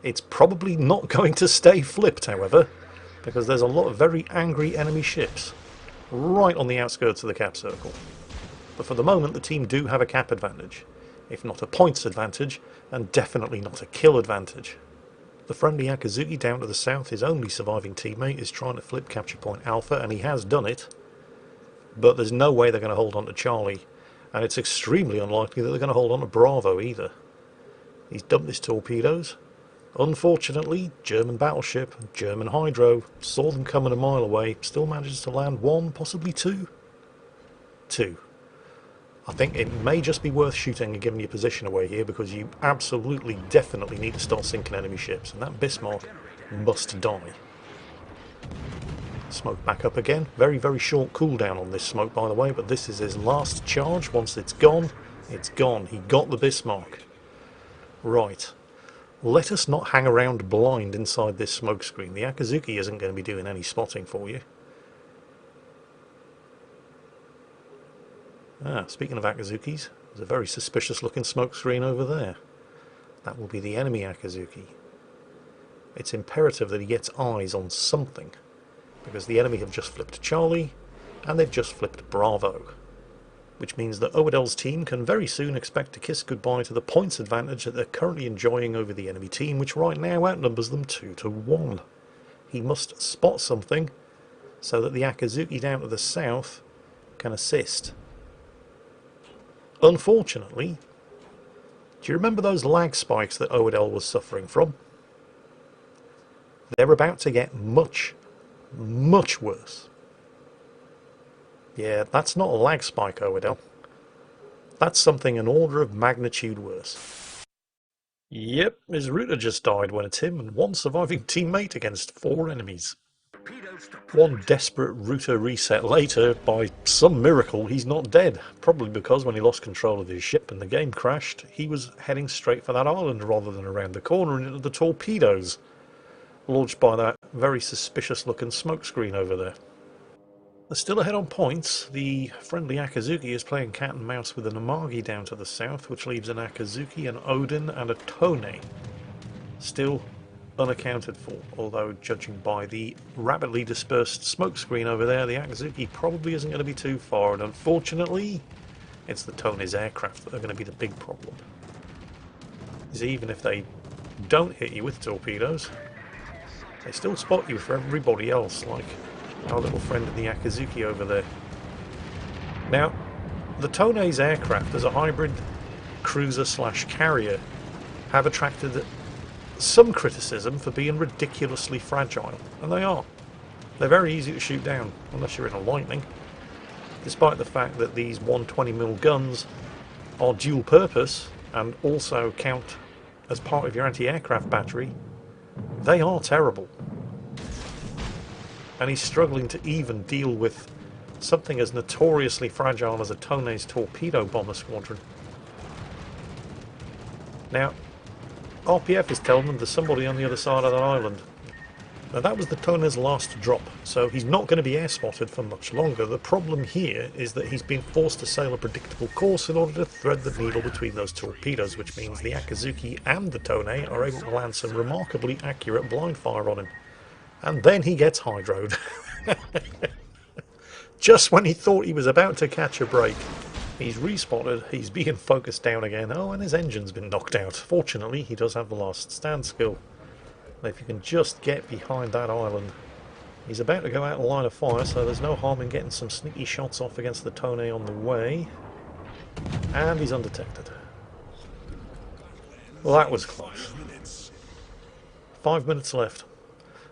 It's probably not going to stay flipped, however, because there's a lot of very angry enemy ships right on the outskirts of the cap circle. But for the moment, the team do have a cap advantage. if not a points advantage, and definitely not a kill advantage. The friendly Akazuki down to the south, his only surviving teammate, is trying to flip capture point Alpha, and he has done it, but there's no way they're going to hold on to Charlie, and it's extremely unlikely that they're going to hold on to Bravo either. He's dumped his torpedoes. Unfortunately, German battleship, German hydro, saw them coming a mile away, still manages to land one, possibly two. Two. I think it may just be worth shooting and giving your position away here, because you absolutely, definitely need to start sinking enemy ships, and that Bismarck must die. Smoke back up again. Very, very short cooldown on this smoke, by the way, but this is his last charge. Once it's gone, it's gone. He got the Bismarck. Right. Let us not hang around blind inside this smoke screen. The Akazuki isn't going to be doing any spotting for you. Speaking of Akazukis, there's a very suspicious looking smoke screen over there. That will be the enemy Akazuki. It's imperative that he gets eyes on something, because the enemy have just flipped Charlie, and they've just flipped Bravo. Which means that Owedel's team can very soon expect to kiss goodbye to the points advantage that they're currently enjoying over the enemy team, which right now outnumbers them 2-1. He must spot something so that the Akazuki down to the south can assist. Unfortunately, do you remember those lag spikes that Owedel was suffering from? They're about to get much, much worse. Yeah, that's not a lag spike, Owedel. That's something an order of magnitude worse. Yep, his router just died when it's him and one surviving teammate against 4 enemies. One desperate router reset later, by some miracle, he's not dead. Probably because when he lost control of his ship and the game crashed, he was heading straight for that island rather than around the corner and into the torpedoes launched by that very suspicious looking smoke screen over there. They're still ahead on points. The friendly Akazuki is playing cat and mouse with an Amagi down to the south, which leaves an Akazuki, an Odin and a Tone still unaccounted for, although judging by the rapidly dispersed smoke screen over there, the Akazuki probably isn't going to be too far, and unfortunately it's the Tone's aircraft that are going to be the big problem. Because even if they don't hit you with torpedoes, they still spot you for everybody else, like our little friend in the Akazuki over there. Now, the Tone's aircraft as a hybrid cruiser/carrier have attracted some criticism for being ridiculously fragile, and they are. They're very easy to shoot down, unless you're in a lightning, despite the fact that these 120mm guns are dual purpose and also count as part of your anti-aircraft battery. They are terrible. And he's struggling to even deal with something as notoriously fragile as a Tone's torpedo bomber squadron. Now, RPF is telling them there's somebody on the other side of that island. Now that was the Tone's last drop, so he's not going to be air spotted for much longer. The problem here is that he's been forced to sail a predictable course in order to thread the needle between those torpedoes, which means the Akazuki and the Tone are able to land some remarkably accurate blind fire on him. And then he gets hydroed. Just when he thought he was about to catch a break. He's respotted, he's being focused down again. Oh, and his engine's been knocked out. Fortunately, he does have the last stand skill. If you can just get behind that island. He's about to go out of line of fire, so there's no harm in getting some sneaky shots off against the Tone on the way. And he's undetected. Well, that was close. 5 minutes left.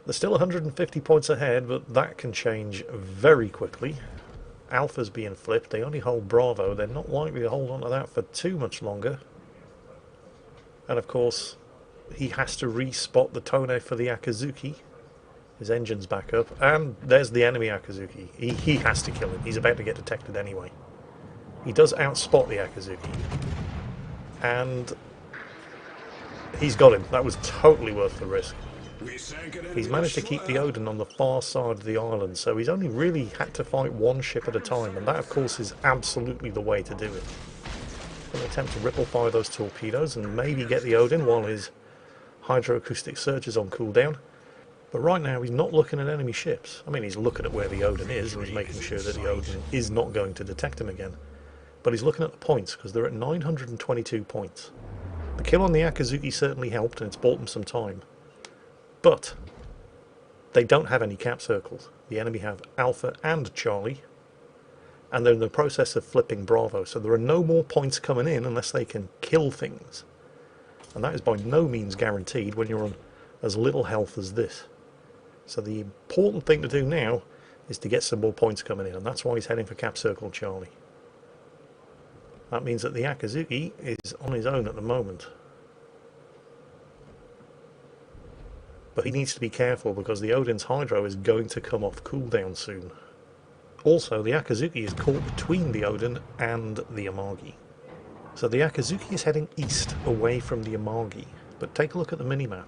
They're still 150 points ahead, but that can change very quickly. Alpha's being flipped. They only hold Bravo. They're not likely to hold on to that for too much longer. And of course, he has to re-spot the Tone for the Akazuki. His engine's back up. And there's the enemy Akazuki. He has to kill him. He's about to get detected anyway. He does outspot the Akazuki. And he's got him. That was totally worth the risk. He's managed to keep the Odin on the far side of the island, so he's only really had to fight one ship at a time, and that of course is absolutely the way to do it. Going to attempt to ripple fire those torpedoes and maybe get the Odin while his hydroacoustic surge is on cooldown. But right now he's not looking at enemy ships. I mean, he's looking at where the Odin is and he's making sure that the Odin is not going to detect him again. but he's looking at the points because they're at 922 points. The kill on the Akazuki certainly helped, and it's bought them some time. But they don't have any cap circles. The enemy have Alpha and Charlie, and they're in the process of flipping Bravo, so there are no more points coming in unless they can kill things. And that is by no means guaranteed when you're on as little health as this. So the important thing to do now is to get some more points coming in, and that's why he's heading for Cap Circle Charlie. That means that the Akazuki is on his own at the moment. But he needs to be careful because the Odin's Hydro is going to come off cooldown soon. Also, the Akazuki is caught between the Odin and the Amagi. So the Akazuki is heading east away from the Amagi. But take a look at the minimap.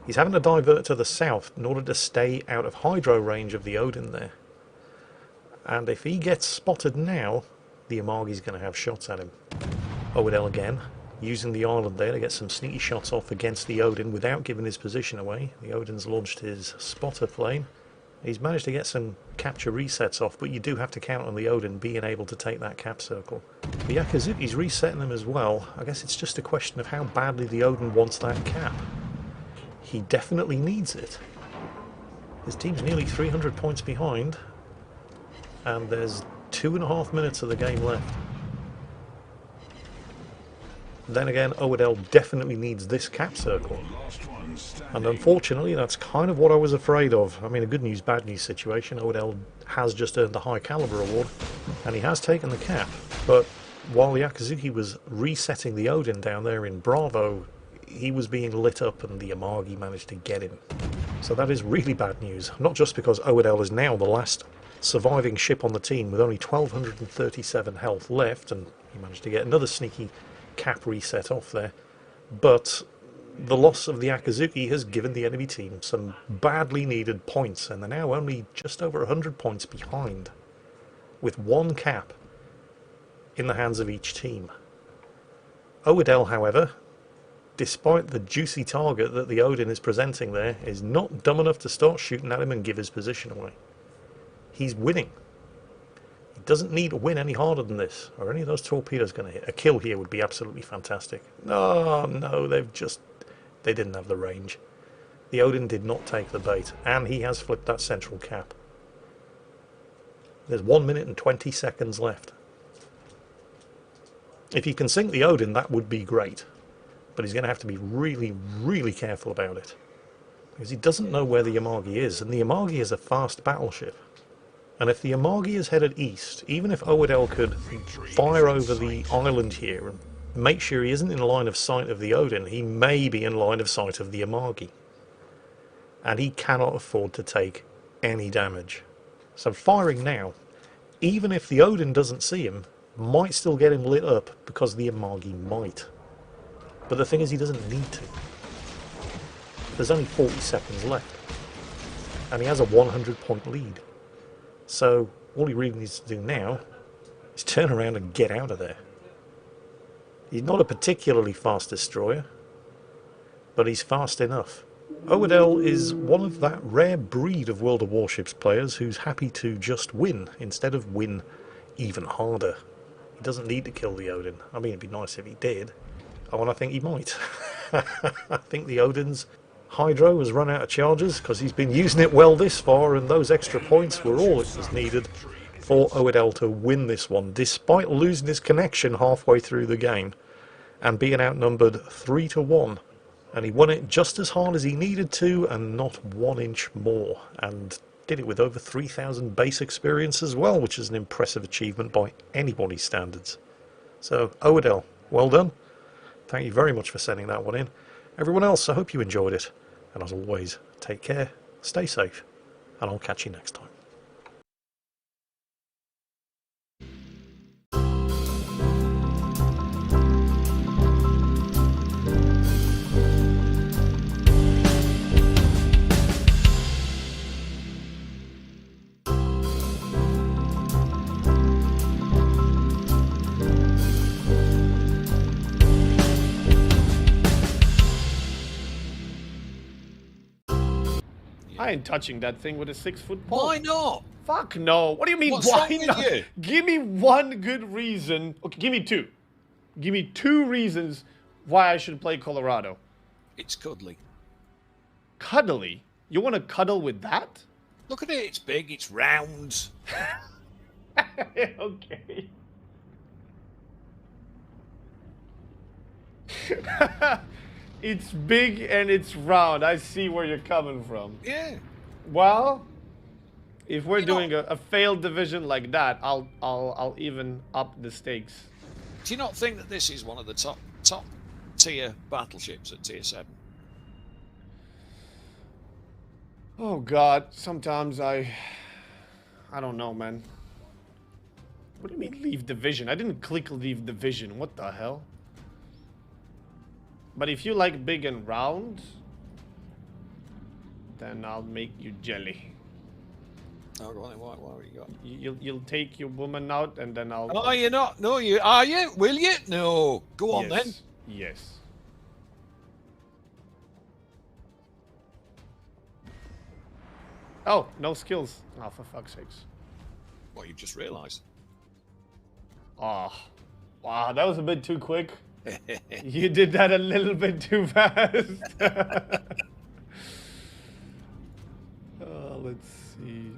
He's having to divert to the south in order to stay out of hydro range of the Odin there. And if he gets spotted now, the Amagi's going to have shots at him. Oedel again, using the island there to get some sneaky shots off against the Odin without giving his position away. The Odin's launched his spotter plane. He's managed to get some capture resets off, but you do have to count on the Odin being able to take that cap circle. The Akazuki's resetting them as well. I guess it's just a question of how badly the Odin wants that cap. He definitely needs it. His team's nearly 300 points behind, and there's 2.5 minutes of the game left. Then again, Oedel definitely needs this cap circle. And unfortunately, that's kind of what I was afraid of. I mean, a good news, bad news situation. Oedel has just earned the High Caliber Award, and he has taken the cap. But while the Akazuki was resetting the Odin down there in Bravo, he was being lit up and the Amagi managed to get him. So that is really bad news. Not just because Oedel is now the last surviving ship on the team with only 1,237 health left, and he managed to get another sneaky cap reset off there, but the loss of the Akazuki has given the enemy team some badly needed points, and they're now only just over 100 points behind, with one cap in the hands of each team. Oedel, however, despite the juicy target that the Odin is presenting there, is not dumb enough to start shooting at him and give his position away. He's winning. He doesn't need to win any harder than this. Are any of those torpedoes going to hit? A kill here would be absolutely fantastic. Oh, no, they didn't have the range. The Odin did not take the bait, and he has flipped that central cap. There's 1 minute and 20 seconds left. If you can sink the Odin, that would be great. But he's going to have to be really, really careful about it. Because he doesn't know where the Amagi is, and the Amagi is a fast battleship. And if the Amagi is headed east, even if Oedel could fire over the island here and make sure he isn't in line of sight of the Odin, he may be in line of sight of the Amagi. And he cannot afford to take any damage. So firing now, even if the Odin doesn't see him, might still get him lit up because the Amagi might. But the thing is, he doesn't need to. There's only 40 seconds left. And he has a 100-point lead. So all he really needs to do now is turn around and get out of there. He's not a particularly fast destroyer, but he's fast enough. Oedel is one of that rare breed of World of Warships players who's happy to just win instead of win even harder. He doesn't need to kill the Odin. I mean, it'd be nice if he did. Oh, and I think he might. I think the Odin's Hydro has run out of charges because he's been using it well this far, and those extra points were all it was needed for Oedel to win this one, despite losing his connection halfway through the game and being outnumbered 3-1. And he won it just as hard as he needed to, and not 1 inch more, and did it with over 3,000 base experience as well, which is an impressive achievement by anybody's standards. So, Oedel, well done. Thank you very much for sending that one in. Everyone else, I hope you enjoyed it. And as always, take care, stay safe, and I'll catch you next time. I ain't touching that thing with a 6-foot pole. Why not? Fuck no. What do you mean, What's why wrong with not? you? Give me one good reason. Okay, give me two. Give me 2 reasons why I should play Colorado. It's cuddly. Cuddly? You want to cuddle with that? Look at it. It's big. It's round. Okay. It's big and it's round. I see where you're coming from. Yeah. Well, if we're You know- doing a failed division like that, I'll even up the stakes. Do you not think that this is one of the top tier battleships at tier 7? Oh God, sometimes I don't know, man. What do you mean leave division? I didn't click leave division. What the hell? But if you like big and round, then I'll make you jelly. Oh, go on then. What have you got? You'll take your woman out, and then I'll. Oh, you're not. No, you are you? Will you? No. Go on Yes. then. Yes. Oh, no skills. Oh, for fuck's sakes. What you've just realised. Oh, wow, that was a bit too quick. You did that a little bit too fast. Let's see.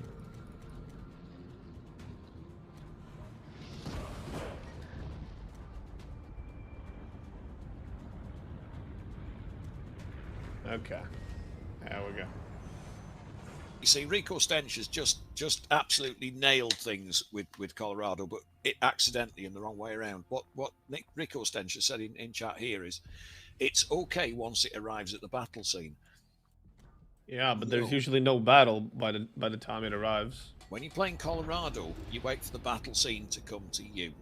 Okay. There we go. You see, Rico Stench has just absolutely nailed things with Colorado, but it accidentally in the wrong way around. What Rico Stench has said in chat here is, it's okay once it arrives at the battle scene. Yeah, but there's No. usually no battle by the time it arrives. When you're playing Colorado, you wait for the battle scene to come to you.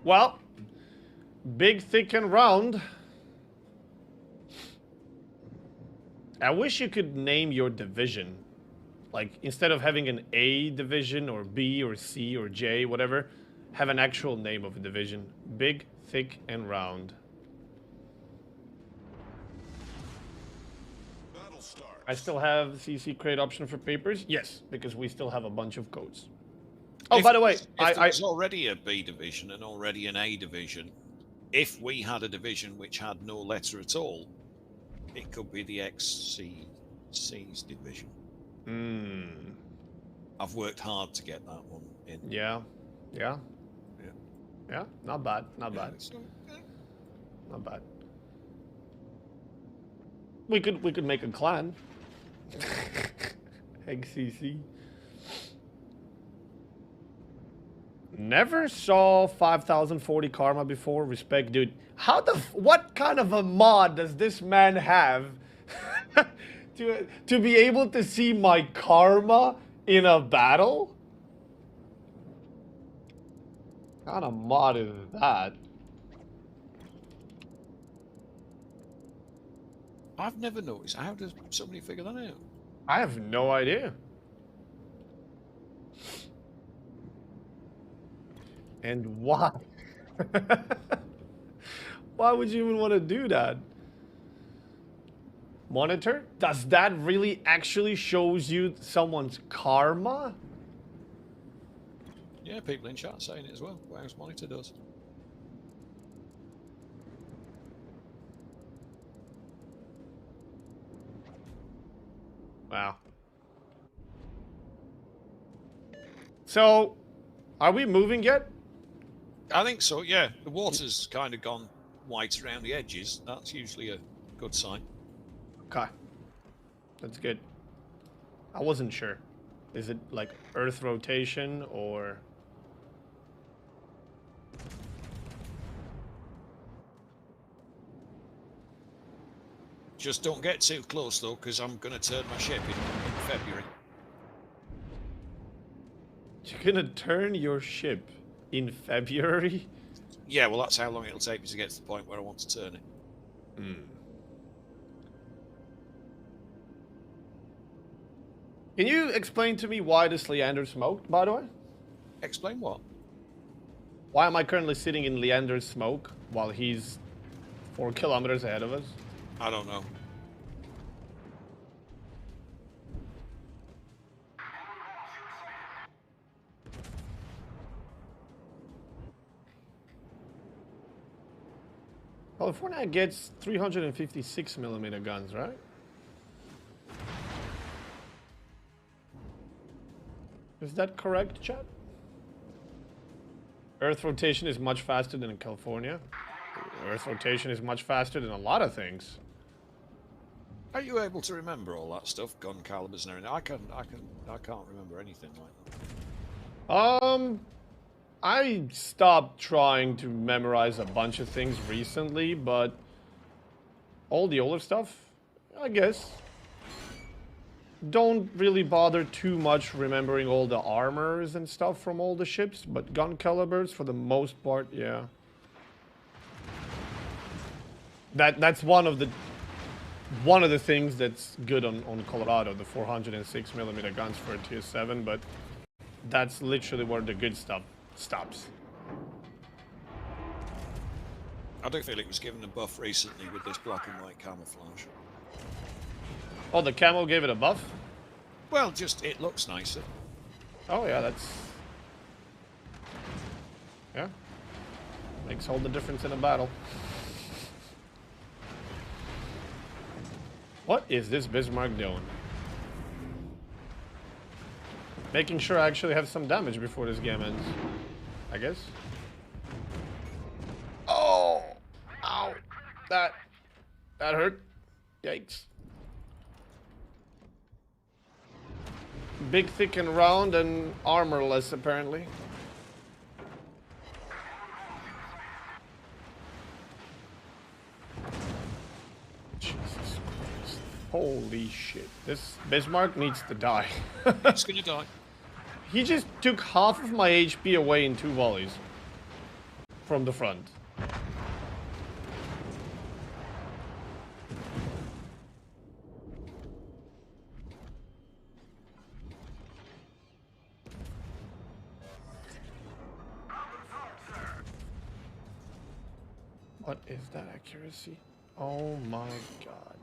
Well, big, thick, and round. I wish you could name your division. Like, instead of having an A division or B or C or J, whatever, have an actual name of a division. Big, thick, and round. I still have CC create option for papers? Yes, because we still have a bunch of codes. Oh, by the way, if there's already a B division and already an A division, if we had a division which had no letter at all, it could be the XCC's division. I've worked hard to get that one in. Yeah. Not bad. Not bad. Not bad. We could make a clan. XCC. Never saw 5040 karma before. Respect, dude. How what kind of a mod does this man have to be able to see my karma in a battle? What kind of mod is that? I've never noticed. How does somebody figure that out? I have no idea. And why? Why would you even want to do that? Monitor? Does that really actually shows you someone's karma? Yeah, people in chat saying it as well. WOWS Monitor does. Wow. So, are we moving yet? I think so, yeah. The water's kind of gone white around the edges. That's usually a good sign. Okay. That's good. I wasn't sure. Is it like Earth rotation or... Just don't get too close, though, because I'm going to turn my ship in February. You're gonna turn your ship in February? Yeah, well, that's how long it'll take me to get to the point where I want to turn it. Can you explain to me why this Leander smoked, by the way? Explain what? Why am I currently sitting in Leander's smoke while he's 4 kilometers ahead of us? I don't know. California gets 356mm guns, right? Is that correct, chat? Earth rotation is much faster than in California. Earth rotation is much faster than a lot of things. Are you able to remember all that stuff, gun calibers and everything? I can't remember anything like that. I stopped trying to memorize a bunch of things recently, but all the older stuff, I guess. Don't really bother too much remembering all the armors and stuff from all the ships, but gun calibers for the most part, yeah. That's one of the things that's good on Colorado, the 406mm guns for a tier 7, but that's literally where the good stuff stops. I do feel it was given a buff recently with this black and white camouflage. Oh, the camo gave it a buff? Well, just it looks nicer. Oh yeah, that's... Yeah. Makes all the difference in a battle. What is this Bismarck doing? Making sure I actually have some damage before this game ends, I guess. Oh! Ow! That hurt. Yikes. Big, thick, and round, and armorless, apparently. Jesus Christ. Holy shit. This Bismarck needs to die. It's gonna die. He just took half of my HP away in 2 volleys. From the front. What is that accuracy? Oh my god.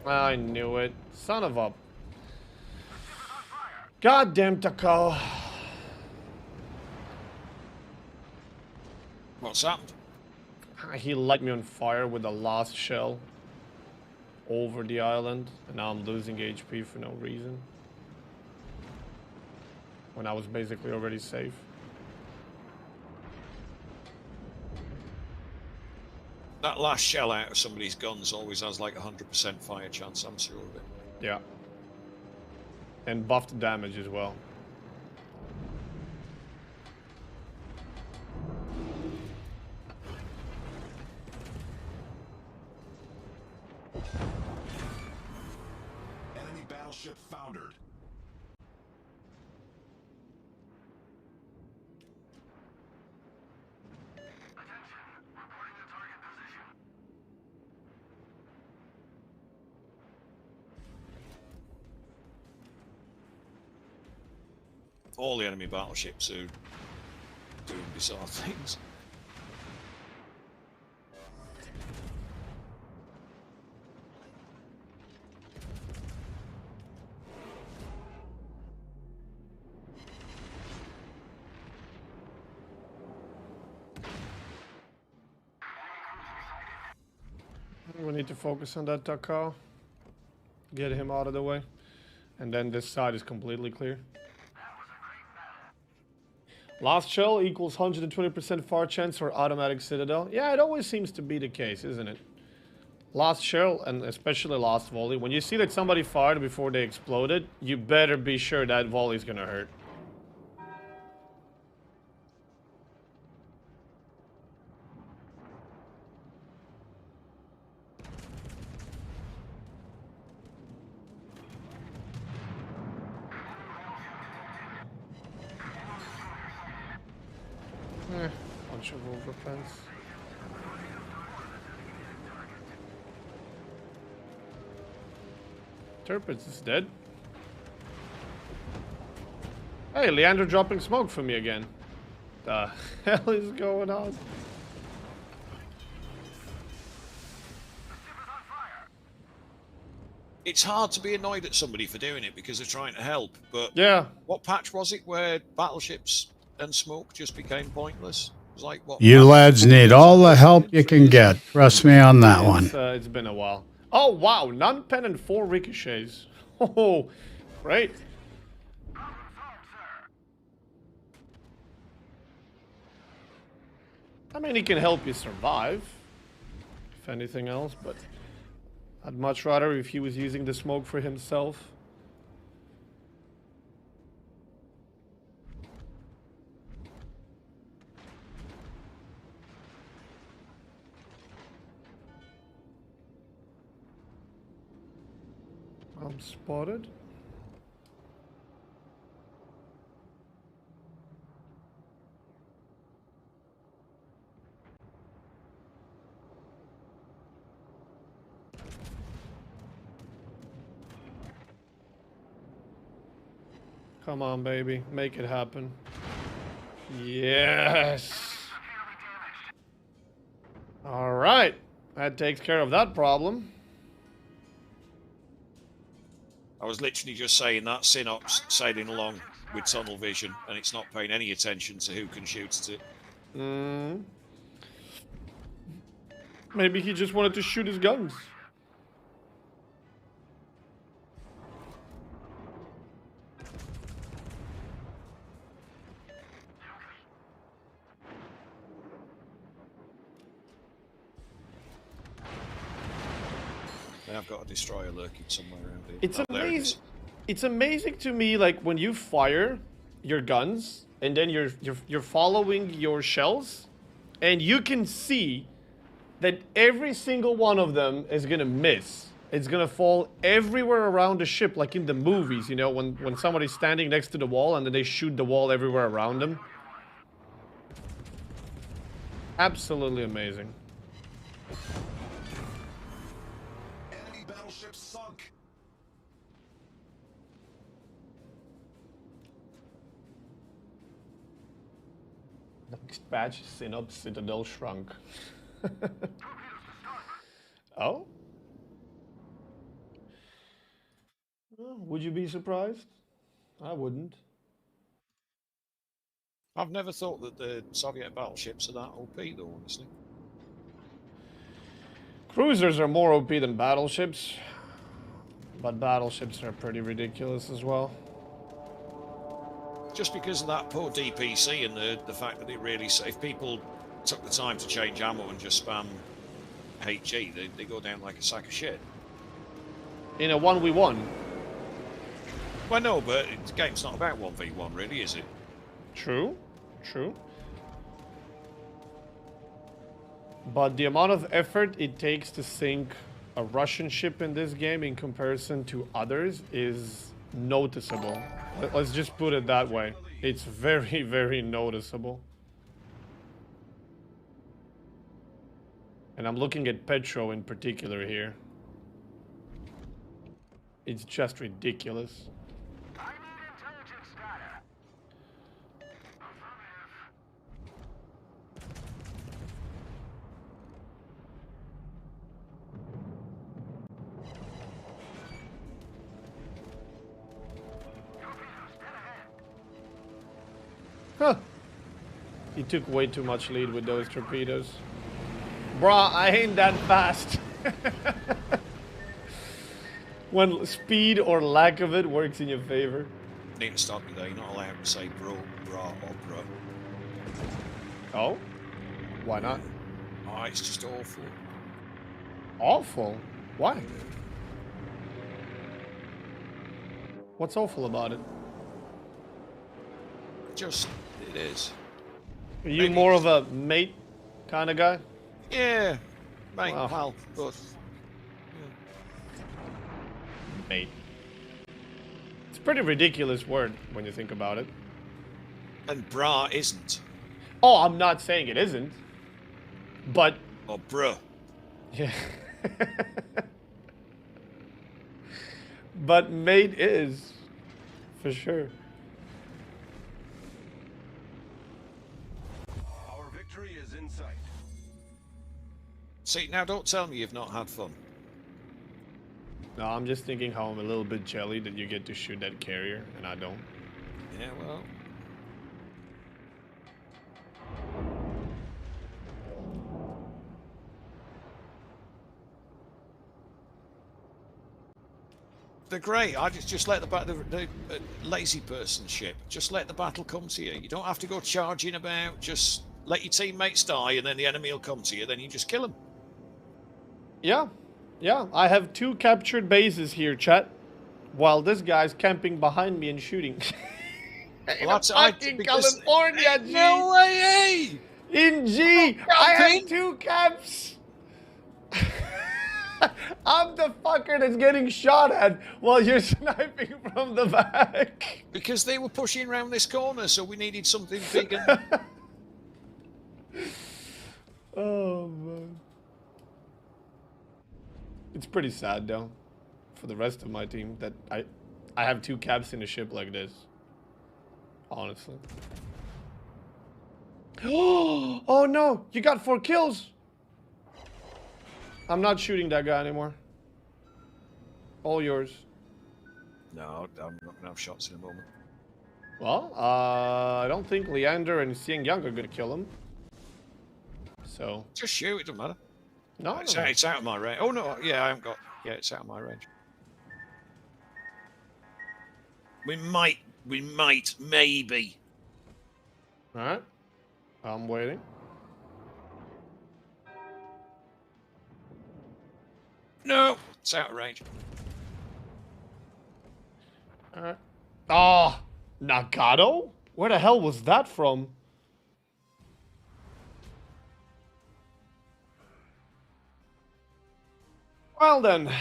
I knew it. Son of a... Goddamn Takal. What's happened? He light me on fire with the last shell over the island, and now I'm losing HP for no reason. When I was basically already safe. That last shell out of somebody's guns always has like 100% fire chance, I'm sure of it. Yeah. And buffed damage as well. Enemy battleship foundered. All the enemy battleships are doing bizarre things. We need to focus on that Takal. Get him out of the way. And then this side is completely clear. Last shell equals 120% fire chance for automatic citadel. Yeah, it always seems to be the case, isn't it? Last shell, and especially last volley. When you see that somebody fired before they exploded, you better be sure that volley is gonna hurt. Bunch of overfence. Turpitz is dead. Hey, Leander dropping smoke for me again. The hell is going on? It's hard to be annoyed at somebody for doing it because they're trying to help, but Yeah. what patch was it where battleships and smoke just became pointless. It was like what? You lads need all the help you can get. Trust me on that one. It's been a while. Oh wow, non-pen and 4 ricochets. Oh, great. I mean, he can help you survive, if anything else, but I'd much rather if he was using the smoke for himself. I'm spotted. Come on, baby. Make it happen. Yes! Alright. That takes care of that problem. I was literally just saying that Synops sailing along with tunnel vision, and it's not paying any attention to who can shoot at it. Maybe he just wanted to shoot his guns. I've got a destroyer lurking somewhere around here. It's Oh, there it is. amazing. It's amazing to me, like when you fire your guns and then you're following your shells, and you can see that every single one of them is gonna miss. It's gonna fall everywhere around the ship, like in the movies, you know, when somebody's standing next to the wall and then they shoot the wall everywhere around them. Absolutely amazing. Enemy battleship sunk. Next batch, Synops Citadel shrunk. Oh? Well, would you be surprised? I wouldn't. I've never thought that the Soviet battleships are that OP, though, honestly. Cruisers are more OP than battleships, but battleships are pretty ridiculous as well. Just because of that poor DPC and the fact that it really... If people took the time to change ammo and just spam HE, they go down like a sack of shit. In a 1v1. Well, no, but the game's not about 1v1, really, is it? True, true. But the amount of effort it takes to sink a Russian ship in this game in comparison to others is noticeable. Let's just put it that way. It's very, very noticeable. And I'm looking at Petro in particular here. It's just ridiculous. I need intelligence data. Affirmative. Torpedoes, dead ahead. Huh. He took way too much lead with those torpedoes. Bruh, I ain't that fast. When speed or lack of it works in your favor. Need to stop you there. You're not allowed to say bro, bra, or bro. Oh? Why not? Oh, it's just awful. Awful? Why? What's awful about it? Just, it is. Are you Maybe more it's- of a mate kind of guy? Yeah, mate, Wow. well, but... Mate. It's a pretty ridiculous word when you think about it. And bra isn't. Oh, I'm not saying it isn't. But, Or bruh. yeah. But mate is. For sure. Our victory is in sight. See, now don't tell me you've not had fun. No, I'm just thinking how I'm a little bit jelly that you get to shoot that carrier and I don't. Yeah, well... They're great. I just let the lazy person ship. Just let the battle come to you. You don't have to go charging about. Just let your teammates die, and then the enemy will come to you. Then you just kill them. Yeah. Yeah. I have 2 captured bases here, chat. While this guy's camping behind me and shooting. Well, that's fucking California, G. No way! In G. I have 2 caps. I'm the fucker that's getting shot at while you're sniping from the back. Because they were pushing around this corner, so we needed something big and... Oh, man. It's pretty sad, though, for the rest of my team that I have 2 caps in a ship like this. Honestly. Oh, no. You got 4 kills. I'm not shooting that guy anymore. All yours. No, I'm not going to have shots in a moment. Well, I don't think Leander and Xiang Yang are going to kill him. So... Just shoot, it doesn't matter. No, It's out of my range. Oh, no, yeah, I haven't got... Yeah, it's out of my range. We might, maybe. Alright. I'm waiting. No, it's out of range. Alright. Oh, Nagato? Where the hell was that from? Well then.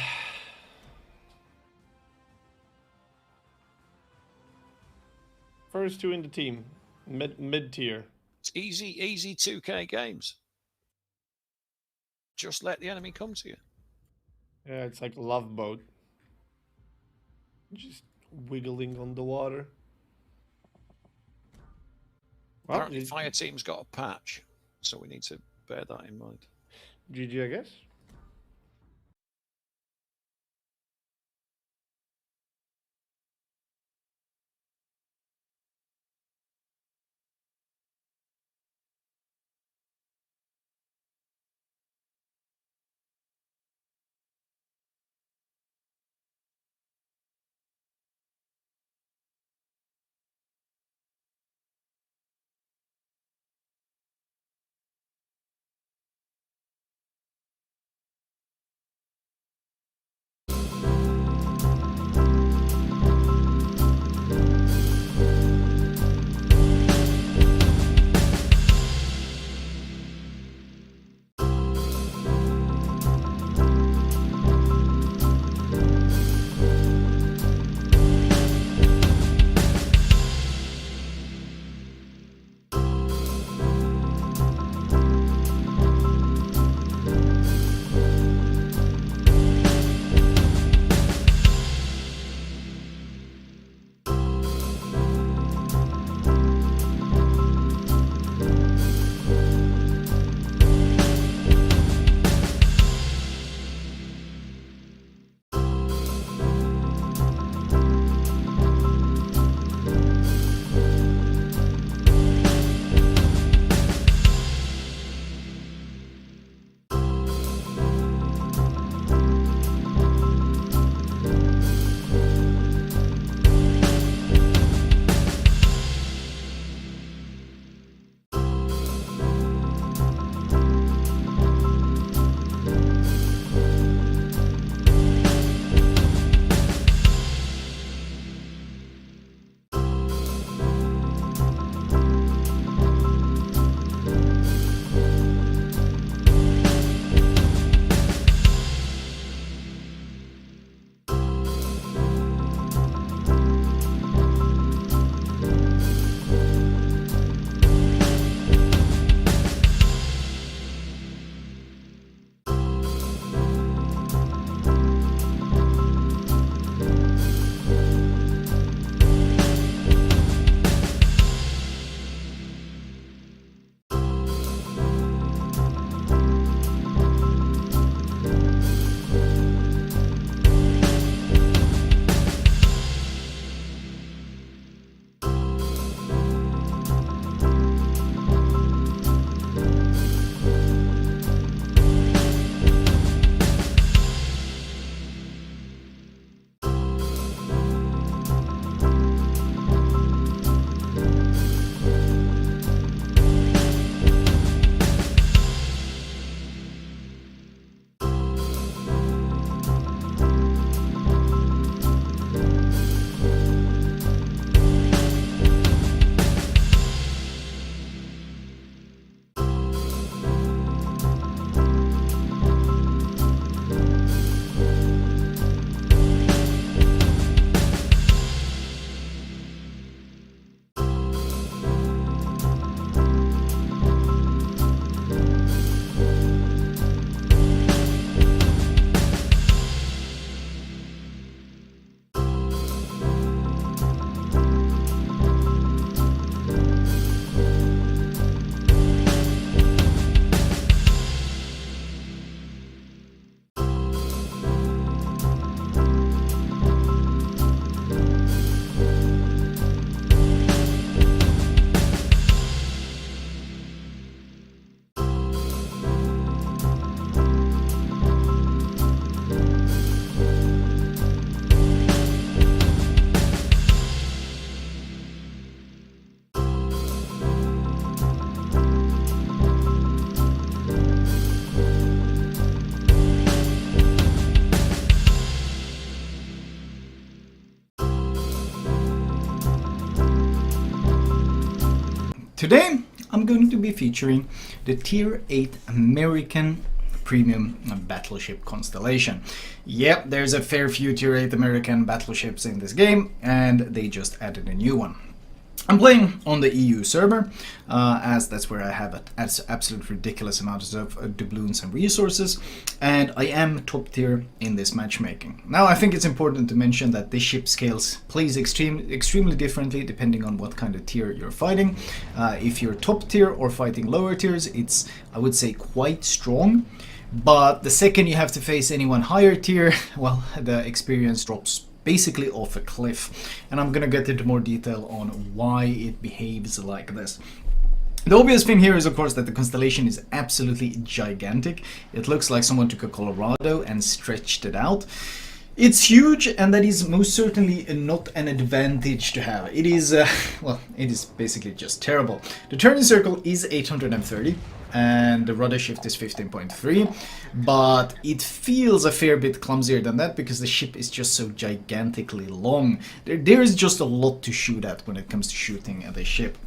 First 2 in the team. Mid tier. It's easy 2K games. Just let the enemy come to you. Yeah, it's like a love boat. Just wiggling on the water. Well, Apparently, fire team's got a patch, so we need to bear that in mind. GG, I guess. Today I'm going to be featuring the Tier 8 American Premium Battleship Constellation. Yep, there's a fair few Tier 8 American battleships in this game, and they just added a new one. I'm playing on the EU server, as that's where I have an absolute ridiculous amounts of doubloons and resources, and I am top tier in this matchmaking. Now, I think it's important to mention that this ship scales plays extremely differently depending on what kind of tier you're fighting. If you're top tier or fighting lower tiers, it's, I would say, quite strong. But the second you have to face anyone higher tier, well, the experience drops basically off a cliff, and I'm gonna get into more detail on why it behaves like this. The obvious thing here is, of course, that the constellation is absolutely gigantic. It looks like someone took a Colorado and stretched it out. It's huge, and that is most certainly not an advantage to have. It is, well, it is basically just terrible. The turning circle is 830, and the rudder shift is 15.3, but it feels a fair bit clumsier than that because the ship is just so gigantically long. There is just a lot to shoot at when it comes to shooting at a ship.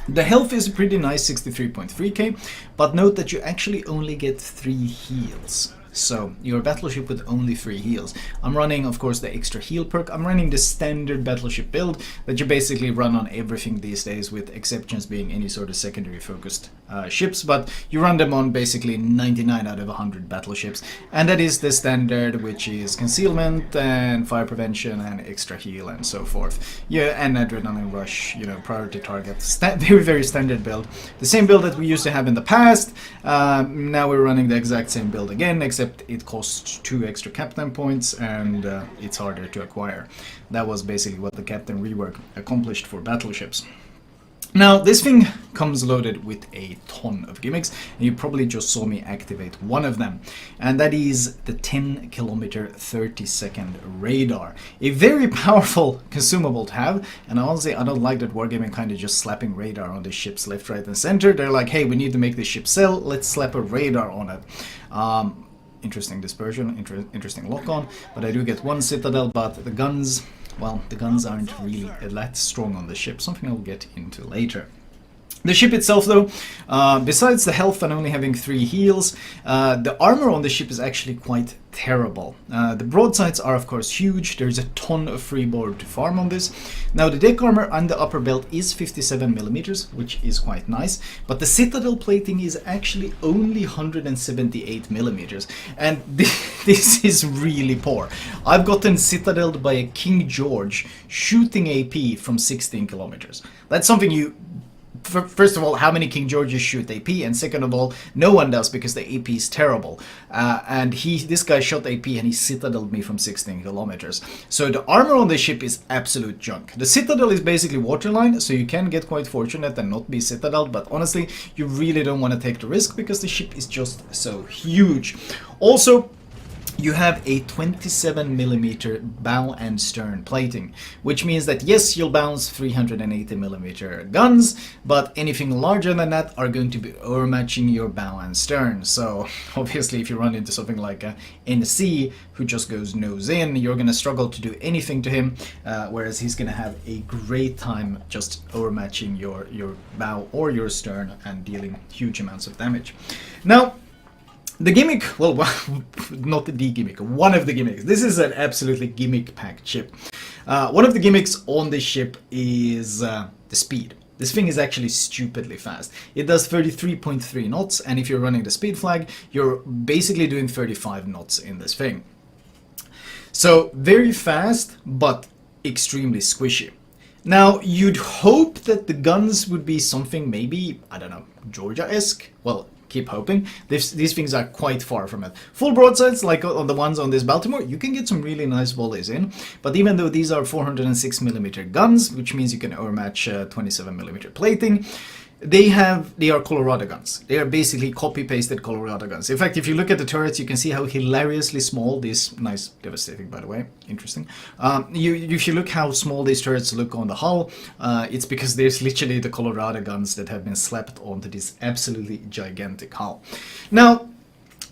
The health is a pretty nice 63.3k, but note that you actually only get 3 heals. So, your battleship with only 3 heals. I'm running, of course, the extra heal perk. I'm running the standard battleship build that you basically run on everything these days, with exceptions being any sort of secondary focused ships, but you run them on basically 99 out of 100 battleships, and that is the standard, which is concealment and fire prevention and extra heal and so forth. Yeah, and adrenaline rush, you know, priority target. Very standard build. The same build that we used to have in the past. Now we're running the exact same build again, except it costs 2 extra captain points, and it's harder to acquire. That was basically what the captain rework accomplished for battleships. Now, this thing comes loaded with a ton of gimmicks, and you probably just saw me activate one of them, and that is the 10 kilometer 30-second radar. A very powerful consumable to have, and honestly, I don't like that Wargaming kind of just slapping radar on the ships left, right, and center. They're like, hey, we need to make this ship sell, let's slap a radar on it. Interesting dispersion, interesting lock-on, but I do get 1 citadel, but the guns, well, the guns aren't really that strong on the ship, something I'll get into later. The ship itself, though, besides the health and only having 3 heals, the armor on the ship is actually quite terrible. The broadsides are, of course, huge. There's a ton of freeboard to farm on this. Now, the deck armor on the upper belt is 57mm, which is quite nice, but the citadel plating is actually only 178mm, and this is really poor. I've gotten citadeled by a King George shooting AP from 16 kilometers. That's something you... First of all, how many King Georges shoot AP? And second of all, no one does, because the AP is terrible. And this guy shot AP and he citadeled me from 16 kilometers. So the armor on the ship is absolute junk. The citadel is basically waterline, so you can get quite fortunate and not be citadeled, but honestly, you really don't want to take the risk because the ship is just so huge. Also, you have a 27mm bow and stern plating, which means that yes, you'll bounce 380mm guns, but anything larger than that are going to be overmatching your bow and stern. So obviously, if you run into something like a NC who just goes nose in, you're going to struggle to do anything to him, whereas he's going to have a great time just overmatching your bow or your stern and dealing huge amounts of damage. Now, the gimmick, well, not the gimmick, one of the gimmicks. This is an absolutely gimmick-packed ship. One of the gimmicks on this ship is the speed. This thing is actually stupidly fast. It does 33.3 knots, and if you're running the speed flag, you're basically doing 35 knots in this thing. So, very fast, but extremely squishy. Now, you'd hope that the guns would be something maybe, I don't know, Georgia-esque? Well, keep hoping. These things are quite far from it. Full broadsides, like on the ones on this Baltimore, you can get some really nice volleys in, but even though these are 406mm guns, which means you can overmatch 27mm plating, they are Colorado guns. They are basically copy-pasted Colorado guns. In fact, if you look at the turrets, you can see how hilariously small these... Nice, devastating, by the way. Interesting. If you look how small these turrets look on the hull, it's because there's literally the Colorado guns that have been slapped onto this absolutely gigantic hull. Now,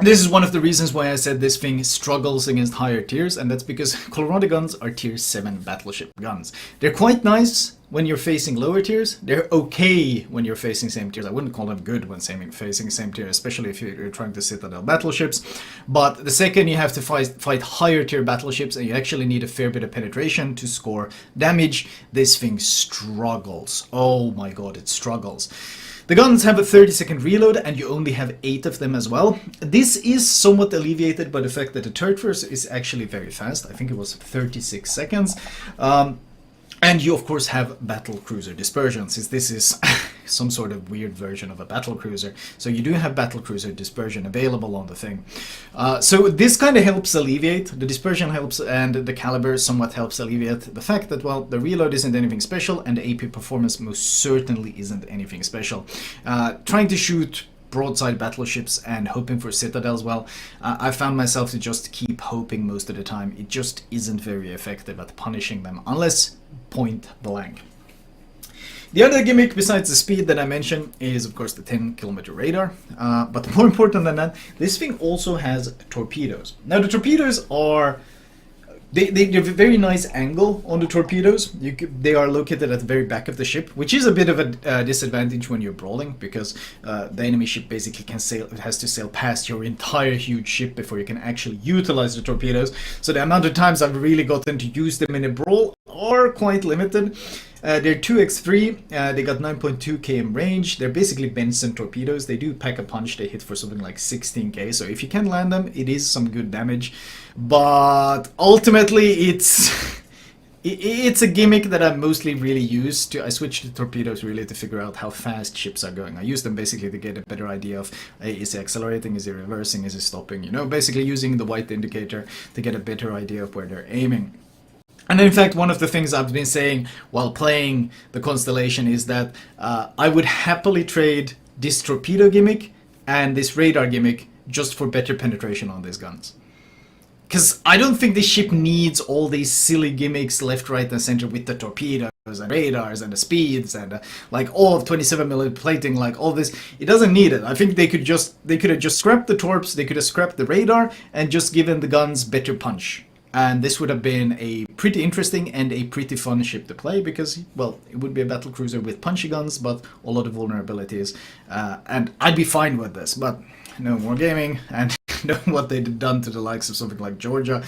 This is one of the reasons why I said this thing struggles against higher tiers, and that's because Colorado guns are tier 7 battleship guns. They're quite nice when you're facing lower tiers. They're okay when you're facing same tiers. I wouldn't call them good when facing same tier, especially if you're trying to Citadel battleships. But the second you have to fight higher tier battleships and you actually need a fair bit of penetration to score damage, this thing struggles. Oh my god, it struggles. The guns have a 30-second reload, and you only have 8 of them as well. This is somewhat alleviated by the fact that the turret force is actually very fast. I think it was 36 seconds. And you, of course, have battle cruiser dispersion, since this is some sort of weird version of a battle cruiser. So you do have battle cruiser dispersion available on the thing. So this kind of helps alleviate. The dispersion helps, and the caliber somewhat helps alleviate the fact that, well, the reload isn't anything special, and the AP performance most certainly isn't anything special. Trying to shoot broadside battleships and hoping for citadels, well, I found myself to just keep hoping most of the time. It just isn't very effective at punishing them, unless point blank. The other gimmick besides the speed that I mentioned is, of course, the 10-kilometer radar. But more important than that, this thing also has torpedoes. Now, the torpedoes are... They have a very nice angle on the torpedoes. They are located at the very back of the ship, which is a bit of a disadvantage when you're brawling, because the enemy ship basically has to sail past your entire huge ship before you can actually utilize the torpedoes. So the amount of times I've really gotten to use them in a brawl are quite limited. They're 2x3, they got 9.2 km range. They're basically Benson torpedoes. They do pack a punch. They hit for something like 16k, so if you can land them, it is some good damage. But ultimately, it's a gimmick that I mostly really use to... I switched to torpedoes really to figure out how fast ships are going. I use them basically to get a better idea of, is it accelerating, is it reversing, is it stopping, you know, basically using the white indicator to get a better idea of where they're aiming. And in fact, one of the things I've been saying while playing the Constellation is that I would happily trade this torpedo gimmick and this radar gimmick just for better penetration on these guns. Because I don't think the ship needs all these silly gimmicks left, right, and center with the torpedoes and radars and the speeds and like all of 27mm plating, like all this. It doesn't need it. I think they could have just scrapped the torps, they could have scrapped the radar, and just given the guns better punch. And this would have been a pretty interesting and a pretty fun ship to play because, well, it would be a battle cruiser with punchy guns, but a lot of vulnerabilities. And I'd be fine with this, but no more gaming. And know what they've done to the likes of something like Georgia.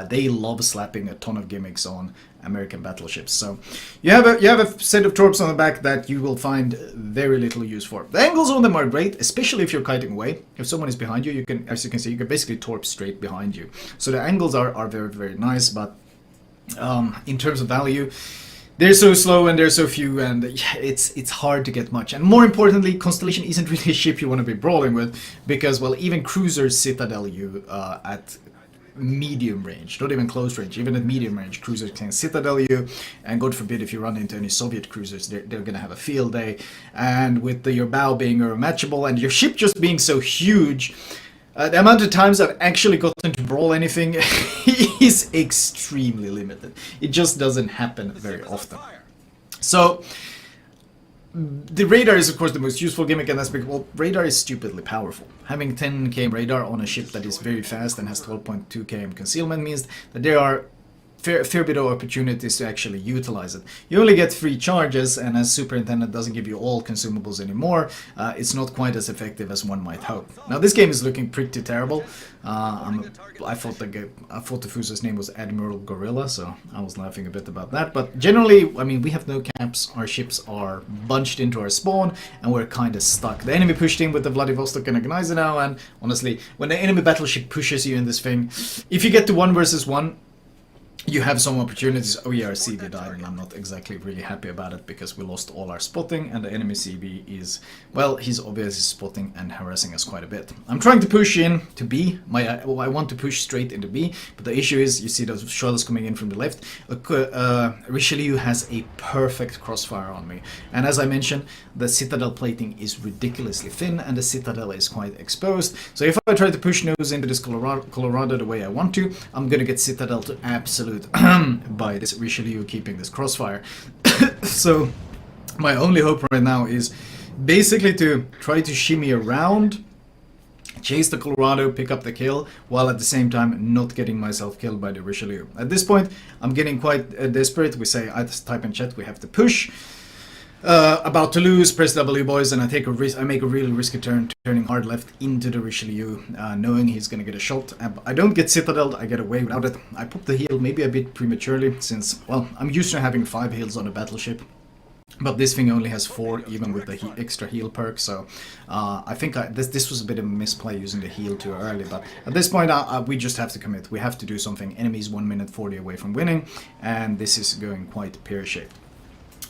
They love slapping a ton of gimmicks on American battleships. So you have a set of torps on the back that you will find very little use for. The angles on them are great, especially if you're kiting away. If someone is behind you, you can, as you can see, you can basically torp straight behind you. So the angles are very, very nice, but in terms of value, they're so slow and they're so few, and it's hard to get much. And more importantly, Constellation isn't really a ship you want to be brawling with, because, well, even cruisers citadel you at medium range, not even close range. Even at medium range, cruisers can citadel you, and God forbid if you run into any Soviet cruisers, they're going to have a field day. And with your bow being unmatchable and your ship just being so huge, the amount of times I've actually gotten to brawl anything is extremely limited. It just doesn't happen very often. So the radar is, of course, the most useful gimmick, and that's because, well, radar is stupidly powerful. Having 10 km radar on a ship that is very fast and has 12.2 km concealment means that there are fair bit of opportunities to actually utilize it. You only get 3 charges, and as Superintendent doesn't give you all consumables anymore, it's not quite as effective as one might hope. Now this game is looking pretty terrible. I thought the Fuso's name was Admiral Gorilla, so I was laughing a bit about that. But generally, I mean, we have no caps, our ships are bunched into our spawn, and we're kind of stuck. The enemy pushed in with the Vladivostok and Gneisenau, and honestly, when the enemy battleship pushes you in this thing, if you get to 1 versus 1, you have some opportunities. Oh yeah, our CB died, and I'm not exactly really happy about it because we lost all our spotting, and the enemy CB is, well, he's obviously spotting and harassing us quite a bit. I'm trying to push in to B. I want to push straight into B, but the issue is, you see those shells coming in from the left. Richelieu has a perfect crossfire on me, and as I mentioned, the citadel plating is ridiculously thin, and the citadel is quite exposed. So if I try to push nose into this Colorado the way I want to, I'm gonna get citadel to absolute by this Richelieu keeping this crossfire. So my only hope right now is basically to try to shimmy around chase the Colorado, pick up the kill, while at the same time not getting myself killed by the Richelieu. At this point, I'm getting quite desperate. We say, I just type in chat, we have to push. About to lose, press W, boys, and I take a risk. I make a really risky turn, turning hard left into the Richelieu, knowing he's gonna get a shot. I don't get citadeled, I get away without it. I pop the heal maybe a bit prematurely, since, well, I'm used to having 5 heals on a battleship. But this thing only has 4, even with the extra heal perk, so I think this was a bit of a misplay using the heal too early, but at this point we just have to commit. We have to do something. Enemies 1 minute 40 away from winning, and this is going quite pear-shaped.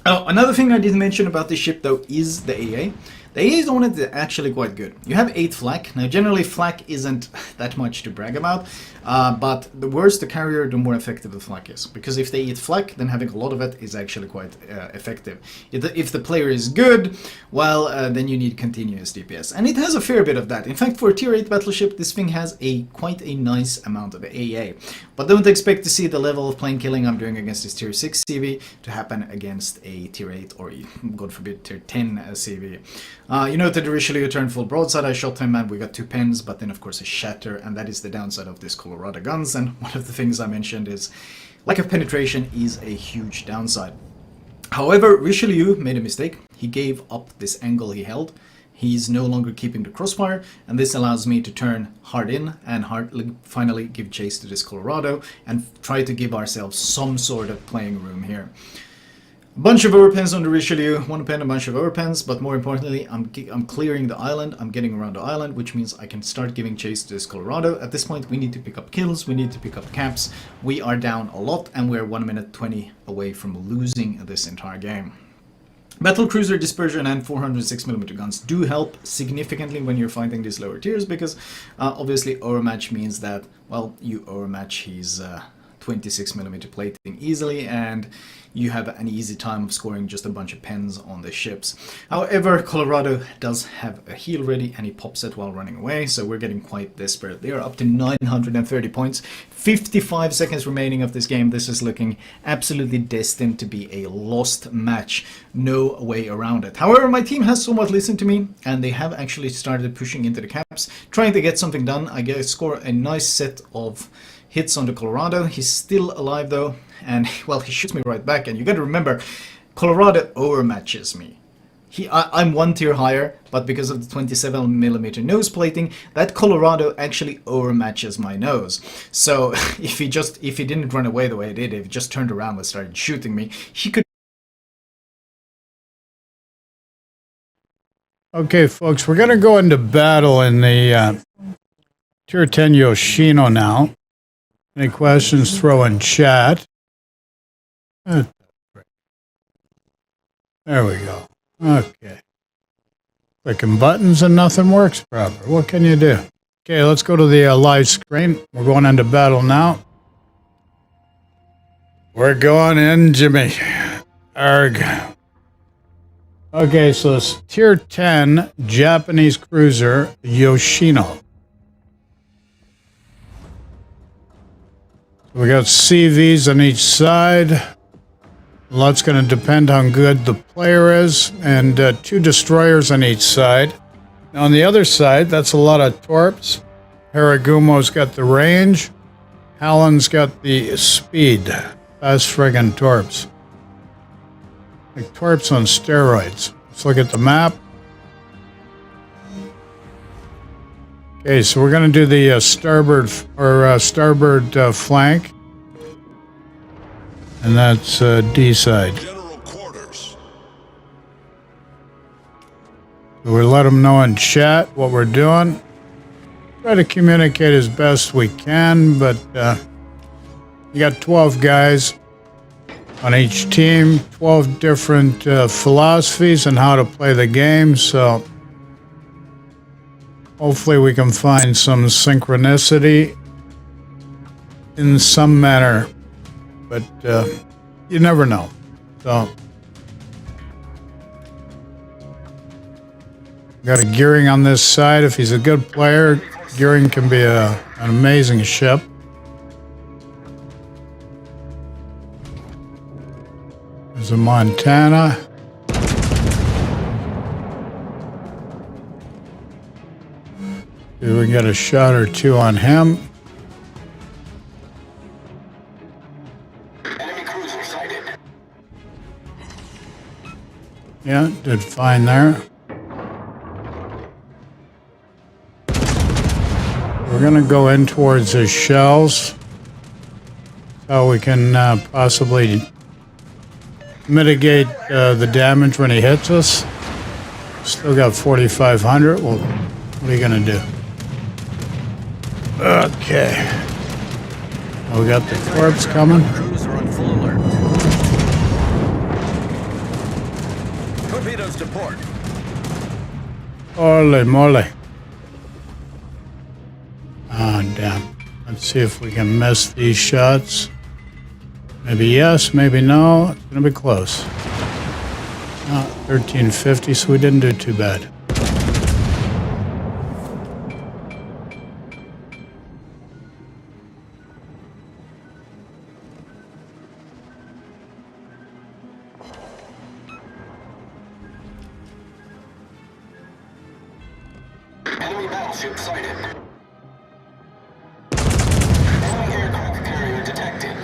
Oh, another thing I didn't mention about this ship though is the AA. The AA's on it is actually quite good. You have 8 flak. Now generally flak isn't that much to brag about, but the worse the carrier, the more effective the flak is. Because if they eat flak, then having a lot of it is actually quite effective. If the player is good, well, then you need continuous DPS. And it has a fair bit of that. In fact, for a tier 8 battleship, this thing has quite a nice amount of AA. But don't expect to see the level of plane killing I'm doing against this tier 6 CV to happen against a tier 8 or, God forbid, tier 10 CV. You noted the Richelieu turned full broadside. I shot him and we got 2 pens, but then of course a shatter, and that is the downside of this Colorado guns. And one of the things I mentioned is lack of penetration is a huge downside. However, Richelieu made a mistake. He gave up this angle he held. He's no longer keeping the crossfire, and this allows me to turn hard in and finally give chase to this Colorado and try to give ourselves some sort of playing room here. A bunch of overpens on the Richelieu, 1 pen, a bunch of overpens, but more importantly, I'm clearing the island, I'm getting around the island, which means I can start giving chase to this Colorado. At this point, we need to pick up kills, we need to pick up caps. We are down a lot, and we're 1 minute 20 away from losing this entire game. Battlecruiser dispersion and 406mm guns do help significantly when you're fighting these lower tiers, because obviously overmatch means that, well, you overmatch his 26mm plating easily, and you have an easy time of scoring just a bunch of pens on the ships. However, Colorado does have a heal ready, and he pops it while running away, so we're getting quite desperate. They are up to 930 points, 55 seconds remaining of this game. This is looking absolutely destined to be a lost match. No way around it. However, my team has somewhat listened to me, and they have actually started pushing into the caps, trying to get something done. I score a nice set of hits on the Colorado. He's still alive though, and well, he shoots me right back, and you gotta remember, Colorado overmatches me. I'm 1 tier higher, but because of the 27mm nose plating, that Colorado actually overmatches my nose. So if he didn't run away the way he did, if he just turned around and started shooting me, he could. Okay, folks, we're gonna go into battle in the tier 10 Yoshino now. Any questions, throw in chat. There we go. Okay. Clicking buttons and nothing works proper. What can you do? Okay, let's go to the live screen. We're going into battle now. We're going in, Jimmy. Arg. Okay, so it's tier 10 Japanese cruiser Yoshino. We got CVs on each side. A lot's going to depend on how good the player is, and 2 destroyers on each side. Now on the other side, that's a lot of torps. Haragumo's got the range. Hallen's got the speed. Fast friggin' torps. Like torps on steroids. Let's look at the map. Okay, so we're going to do the starboard flank, and that's D side. General quarters. We let them know in chat what we're doing. Try to communicate as best we can, but you got 12 guys on each team, 12 different philosophies on how to play the game, so hopefully we can find some synchronicity in some manner, but you never know. So, got a Gearing on this side. If he's a good player, Gearing can be an amazing ship. There's a Montana. See if we can get a shot or two on him. Enemy cruiser sighted. Yeah, did fine there. We're gonna go in towards his shells so we can possibly mitigate the damage when he hits us. Still got 4,500. Well, what are you gonna do? Okay. We got the corpse coming. Crews are on full alert. Torpedoes to port. Holy moly. Ah, damn. Let's see if we can miss these shots. Maybe yes, maybe no. It's gonna be close. 1350, so we didn't do too bad. Enemy battleship sighted. Enemy aircraft carrier detected.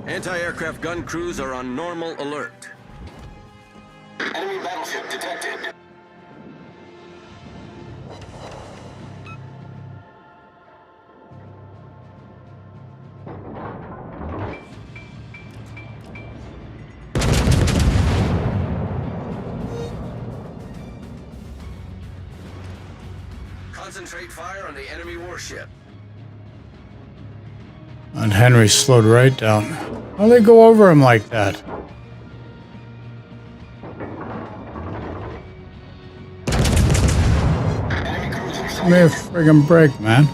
Anti-aircraft gun crews are on normal alert. Enemy battleship detected. Concentrate fire on the enemy warship. And Henry slowed right down. Why do they go over him like that? Enemy cruiser Give sighted. me a friggin' break, man.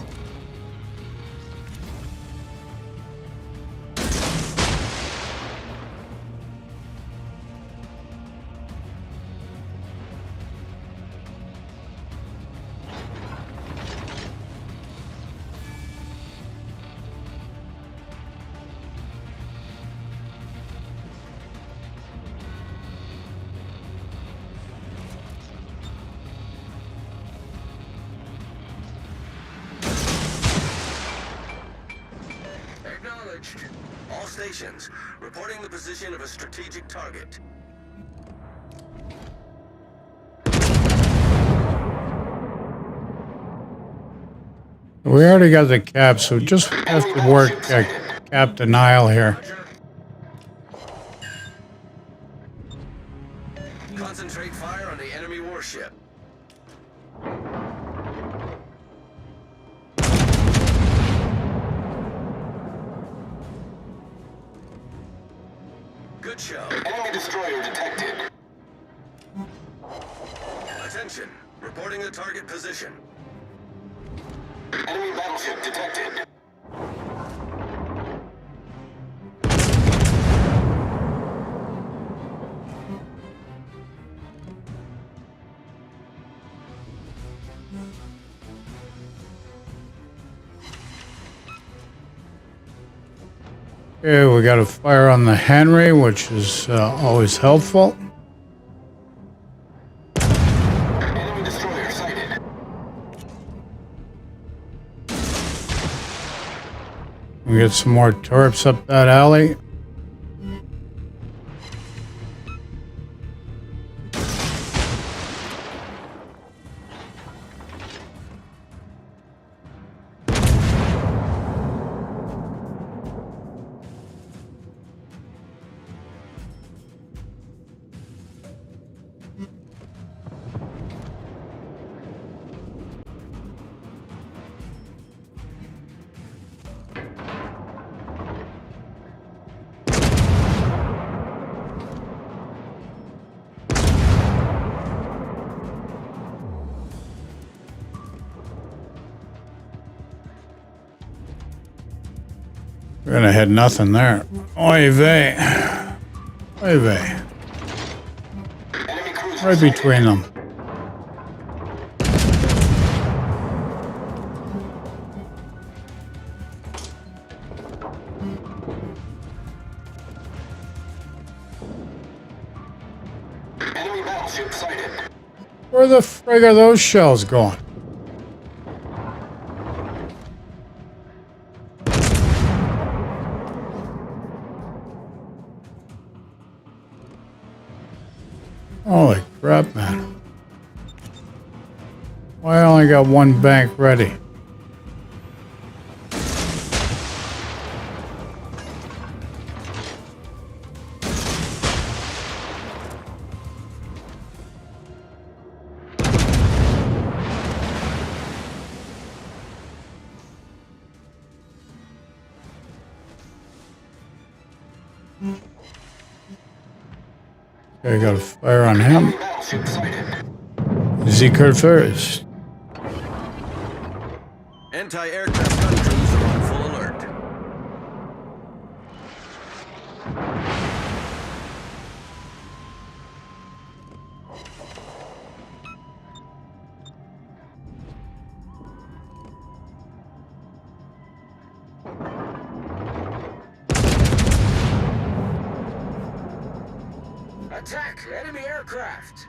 Acknowledged. All stations, reporting the position of a strategic target. We already got the cap, so just have to work cap denial here. Concentrate fire on the enemy warship. Good show. Enemy destroyer detected. Attention. Reporting the target position. Enemy battleship detected. Okay, we got a fire on the Henry, which is always helpful. Enemy destroyer sighted. We get some more turrets up that alley. We're gonna hit nothing there. Oy vey. Oy vey. Enemy cruiser Right sighted. between them. Enemy battleship sighted. Where the frig are those shells going? Holy crap, man. Why I only got one bank ready? Okay, I got a fire on him. Battleship sighted. Zeker first. Anti-aircraft gun crews are on full alert. Attack enemy aircraft!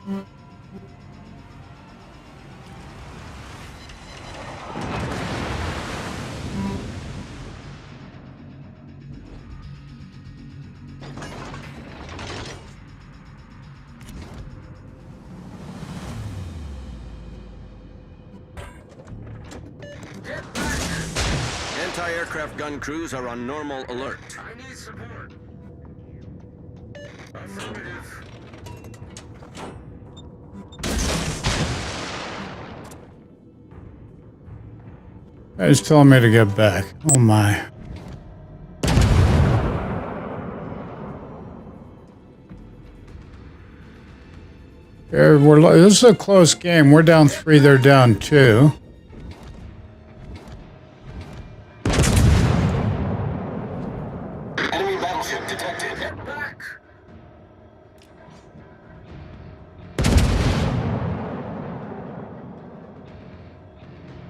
Get back! Anti-aircraft gun crews are on normal alert. I need support. Affirmative. He's telling me to get back. Oh my. Here, this is a close game. We're down 3, they're down 2. Enemy battleship detected. Get back!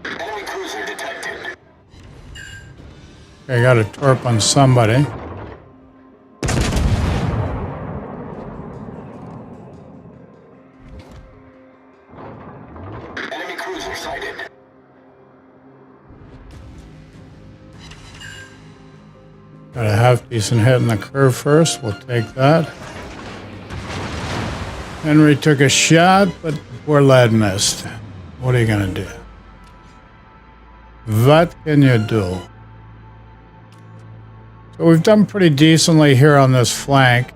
Enemy cruiser detected. I got a torp on somebody. Enemy cruiser sighted. Got a half decent hit in the curve first. We'll take that. Henry took a shot, but the poor lad missed. What are you gonna do? What can you do? So we've done pretty decently here on this flank.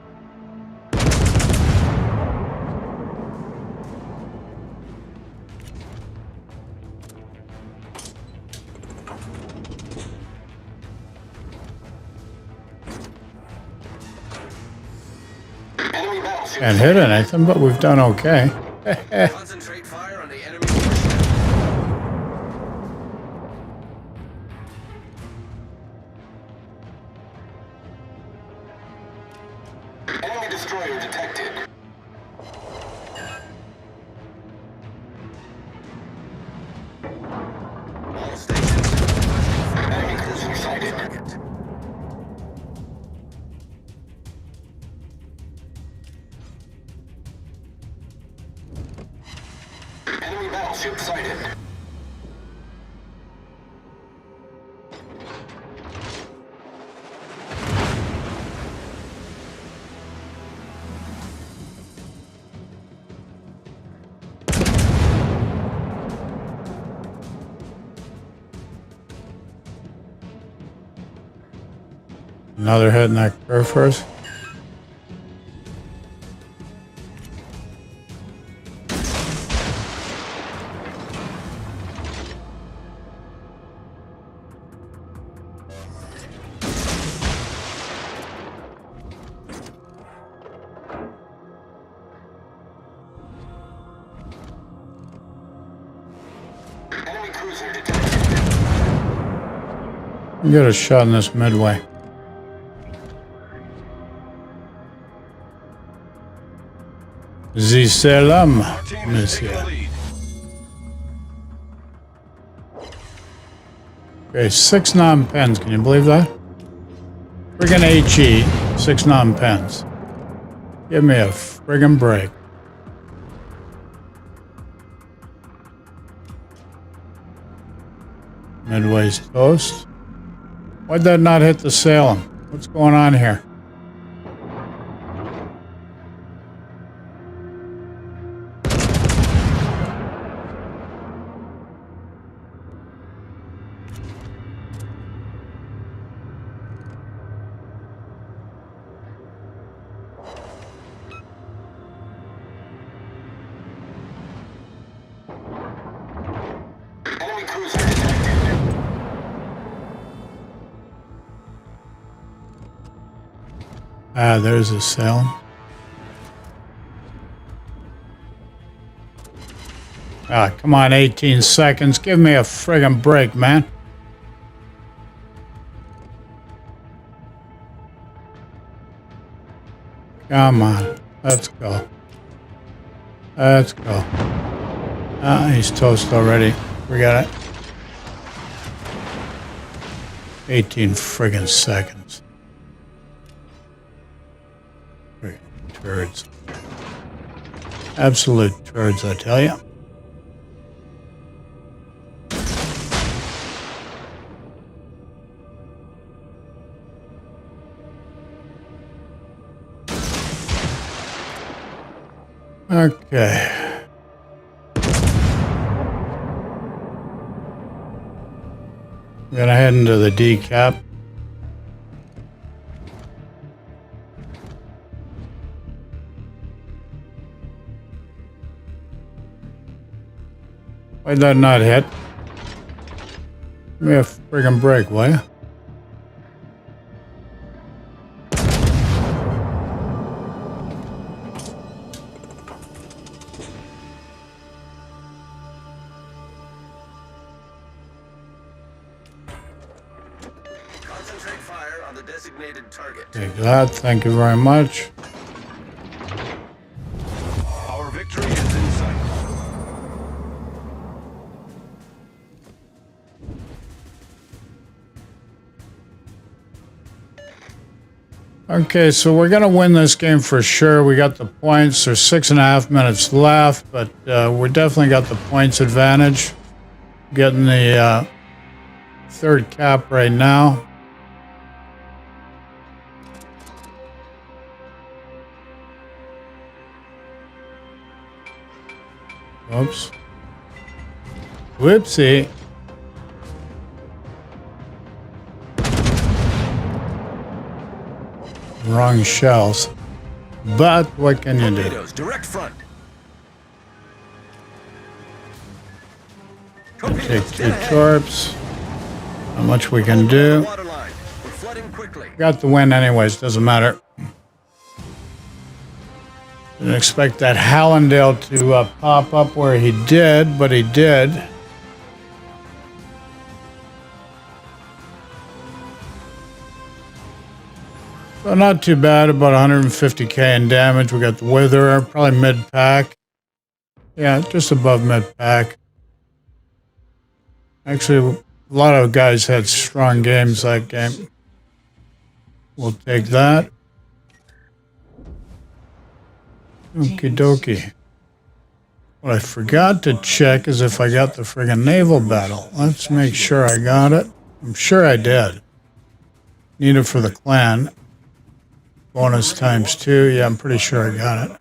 Enemy battleship Can't hit anything, but we've done okay. Concentrate fire on the enemy warship. Enemy destroyer detected. All stations. Enemy cruiser sighted. Target. Enemy battleship sighted. Another hit in that curve first. Enemy cruiser detected. Get a shot in this midway. The salam, monsieur. Okay, 6 non-pens. Can you believe that? Friggin' HE, 6 non-pens. Give me a friggin' break. Midway's toast. Why'd that not hit the Salem? What's going on here? Ah, there's a sail. Ah, come on, 18 seconds. Give me a friggin' break, man. Come on. Let's go. Let's go. Ah, he's toast already. We got it. 18 friggin' seconds. Friggin' turds. Absolute turds, I tell you. Okay. I'm gonna head into the decap. Why'd that not hit? Give me a friggin' break, will you? Concentrate fire on the designated target. Take that. Thank you very much. Our victory is in sight. Okay, so we're going to win this game for sure. We got the points. There's 6.5 minutes left, but we definitely got the points advantage. Getting the third cap right now. Oops. Whoopsie. Wrong shells. But what can you do? Torpedoes, direct front. Take 2 torps. How much we can do. Waterline. We're flooding quickly. Got the win anyways, doesn't matter. Didn't expect that Hallandale to pop up where he did, but he did. So not too bad, about 150k in damage. We got the Wither, probably mid-pack. Yeah, just above mid-pack. Actually, a lot of guys had strong games that game. We'll take that. Okie dokie. What I forgot to check is if I got the friggin' naval battle. Let's make sure I got it. I'm sure I did. Need it for the clan. Bonus ×2. Yeah, I'm pretty sure I got it.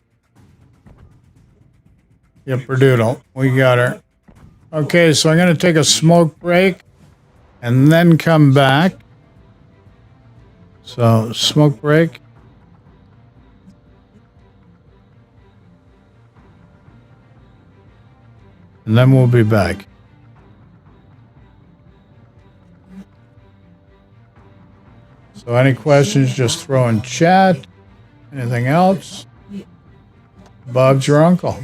Yipperdoodle. We got her. Okay, so I'm going to take a smoke break and then come back. So, smoke break. And then we'll be back. So any questions, just throw in chat. Anything else? Bob's your uncle.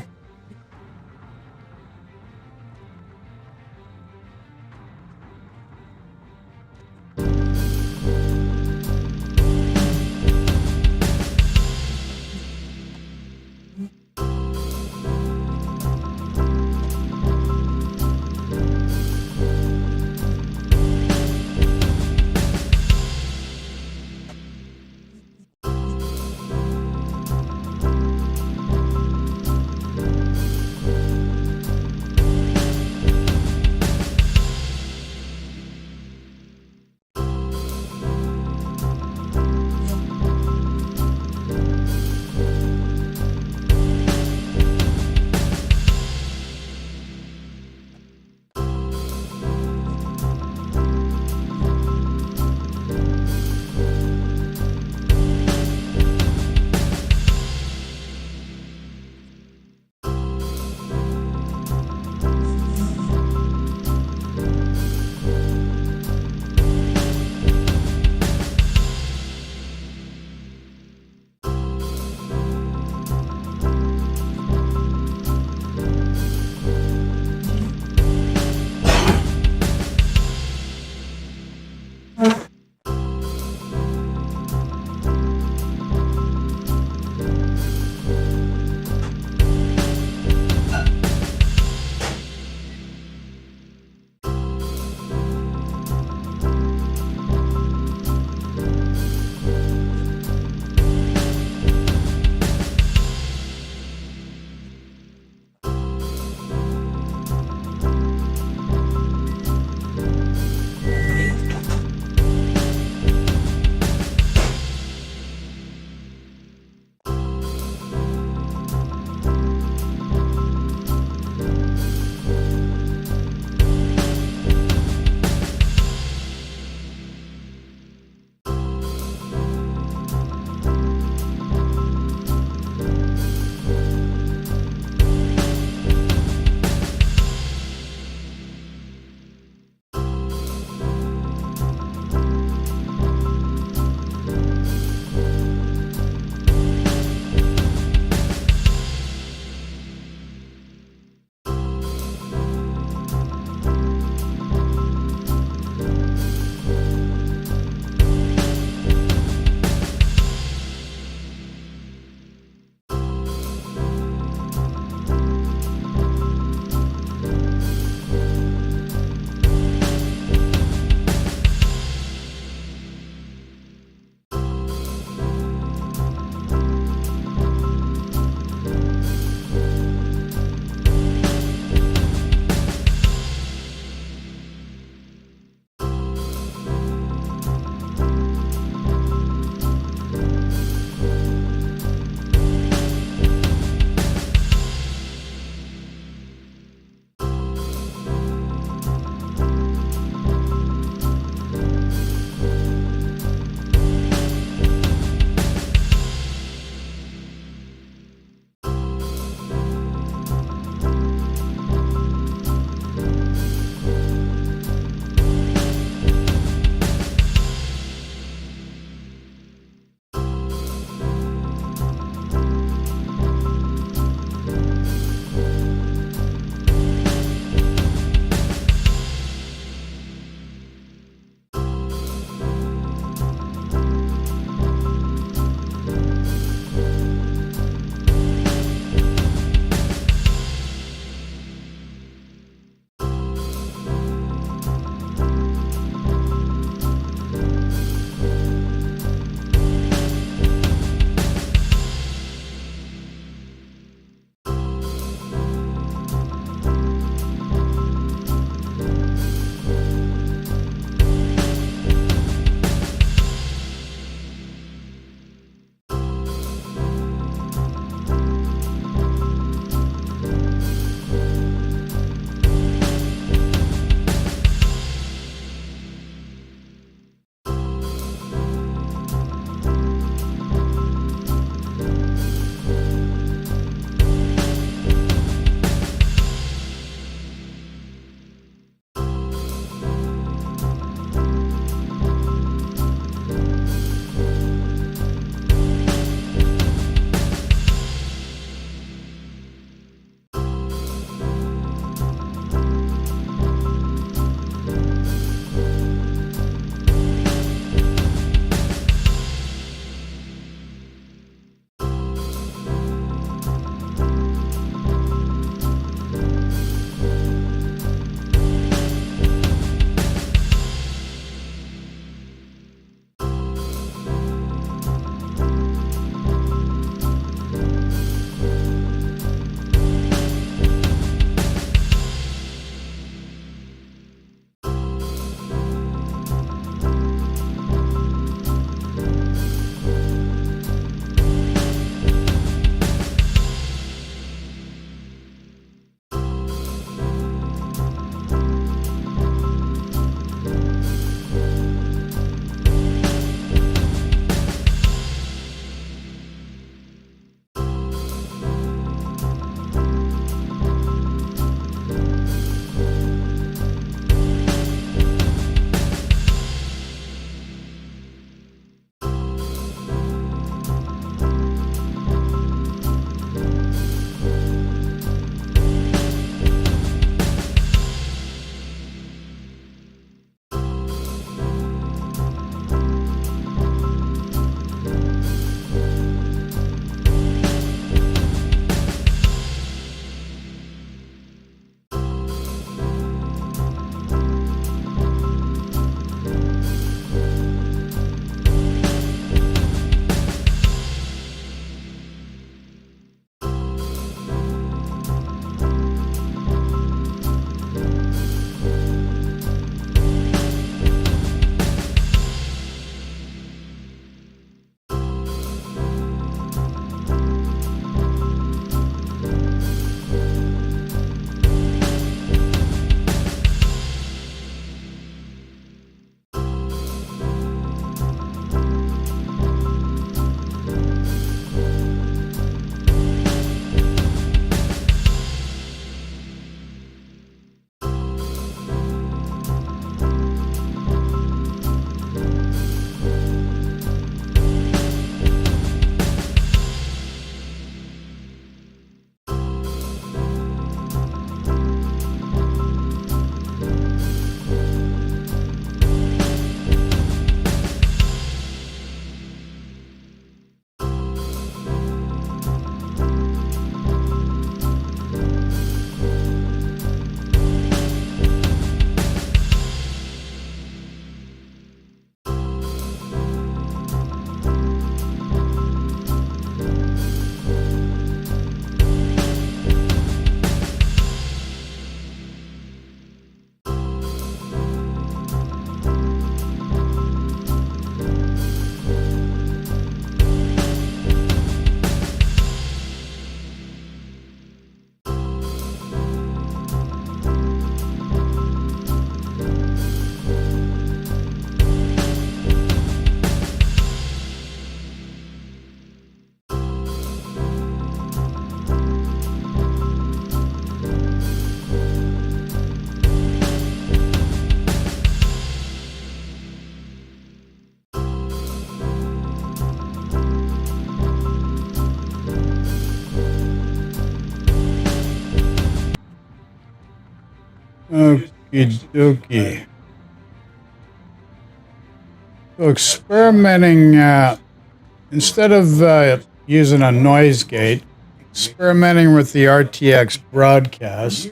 Okie dokie. So experimenting, instead of using a noise gate, experimenting with the RTX broadcast.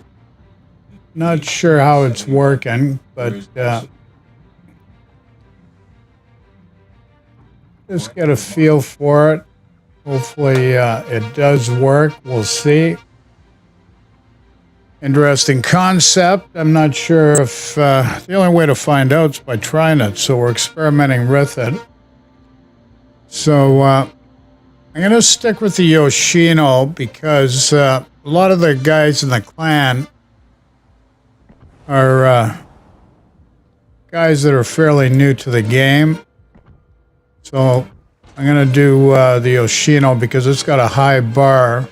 Not sure how it's working, but just get a feel for it. Hopefully it does work. We'll see. Interesting concept. I'm not sure if the only way to find out is by trying it, so we're experimenting with it. So I'm going to stick with the Yoshino because a lot of the guys in the clan are guys that are fairly new to the game. So I'm going to do the Yoshino because it's got a high bar.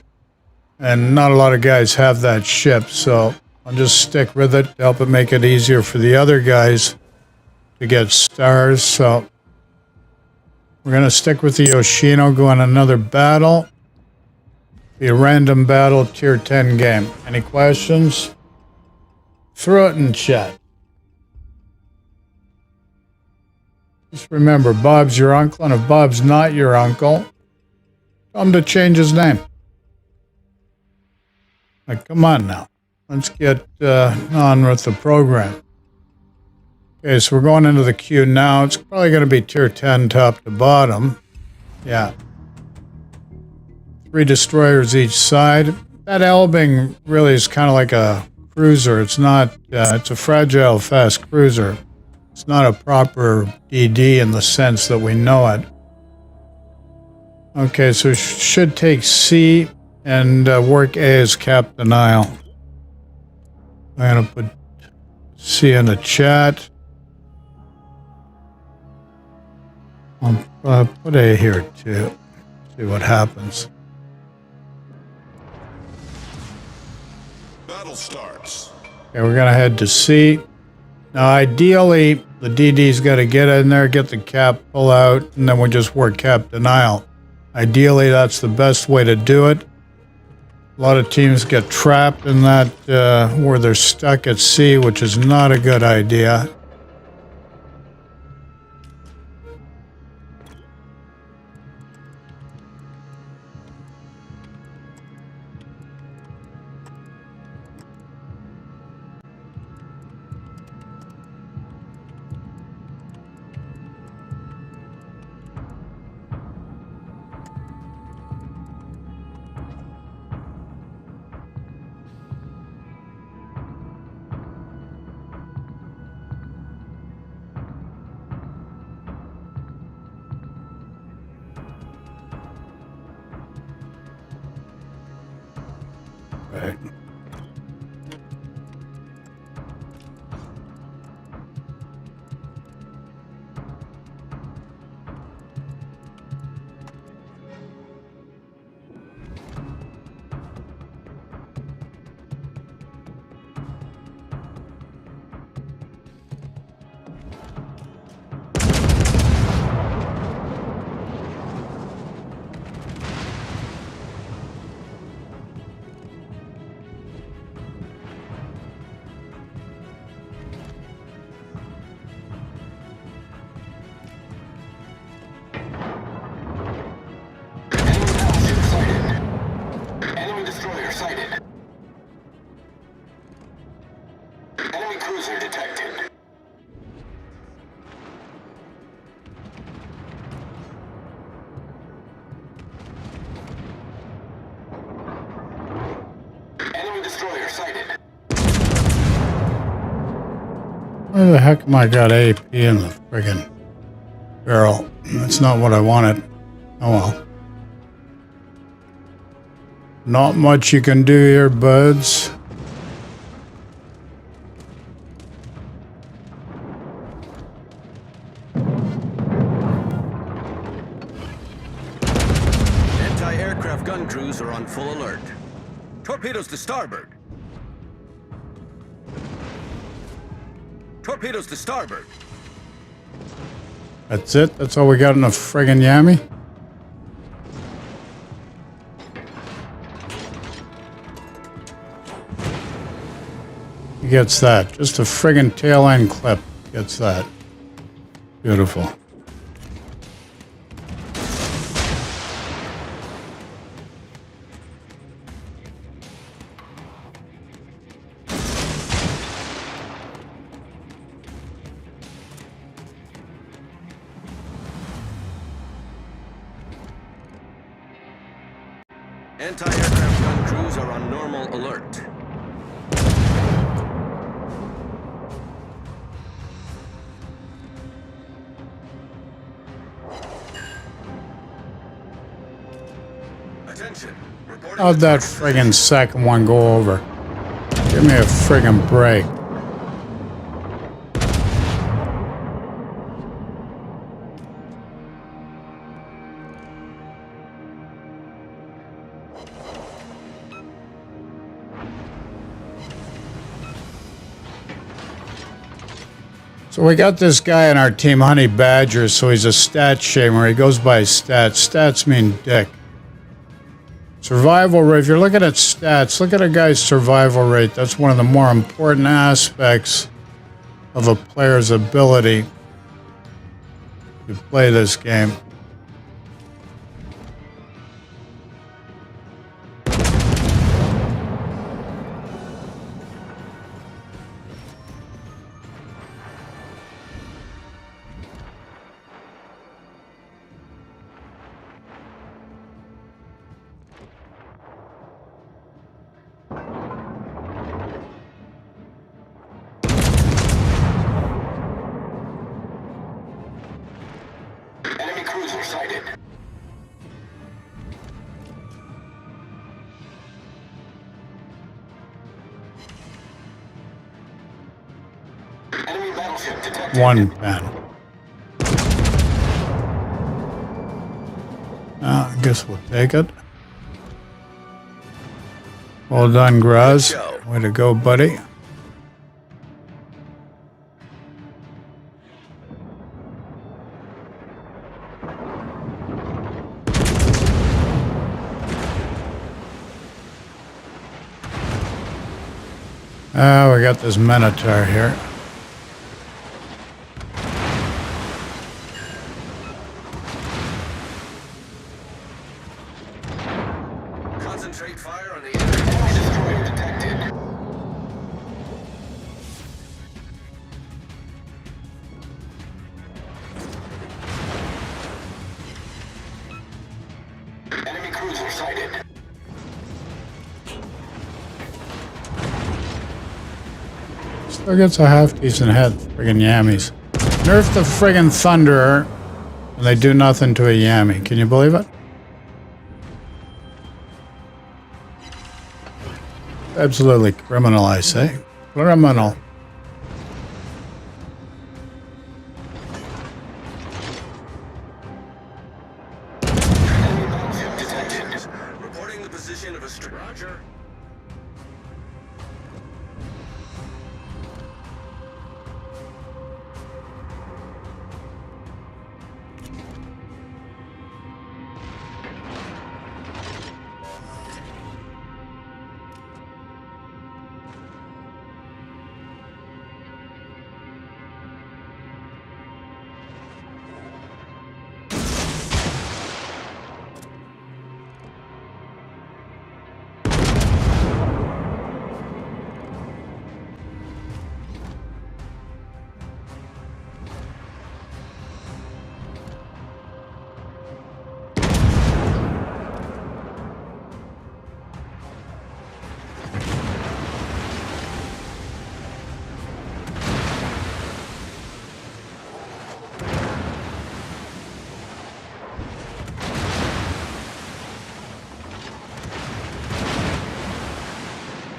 And not a lot of guys have that ship, so I'll just stick with it to help it make it easier for the other guys to get stars. So we're going to stick with the Yoshino, go on another battle. Be a random battle, tier 10 game. Any questions? Throw it in chat. Just remember, Bob's your uncle, and if Bob's not your uncle, tell him to change his name. Like, come on now. Let's get on with the program. Okay, so we're going into the queue now. It's probably going to be tier 10 top to bottom. Yeah. 3 destroyers each side. That Elbing really is kind of like a cruiser. It's not, it's a fragile, fast cruiser. It's not a proper DD in the sense that we know it. Okay, so should take C. And work A as cap denial. I'm going to put C in the chat. I'll put A here too. See what happens. Battle starts. Okay, we're going to head to C. Now, ideally, the DD's got to get in there, get the cap, pull out, and then we'll just work cap denial. Ideally, that's the best way to do it. A lot of teams get trapped in that where they're stuck at sea, which is not a good idea. Right. Where the heck am I got AP in the friggin' barrel? That's not what I wanted. Oh well. Not much you can do here, buds. Anti-aircraft gun crews are on full alert. Torpedoes to starboard. Torpedoes to starboard. That's it? That's all we got in a friggin' Yami? You gets that. Just a friggin' tail end clip gets that. Beautiful. Anti-aircraft gun crews are on normal alert. Attention. Reporting How'd that friggin' second one go over? Give me a friggin' break. So we got this guy in our team, Honey Badger, so he's a stat shamer. He goes by stats. Stats mean dick. Survival rate, if you're looking at stats, look at a guy's survival rate. That's one of the more important aspects of a player's ability to play this game. Enemy cruiser sighted. Enemy battleship detected. One pen. I guess we'll take it. Well done, Graz. Way to go, buddy. We got this Minotaur here. Concentrate fire on the enemy destroyer detected. Enemy cruiser sighted. Still gets a half decent head, friggin' yammies. Nerf the friggin' Thunderer, and they do nothing to a yammy. Can you believe it? Absolutely criminal, I say. Criminal. Enemy battleship detected. Reporting the position of a Roger.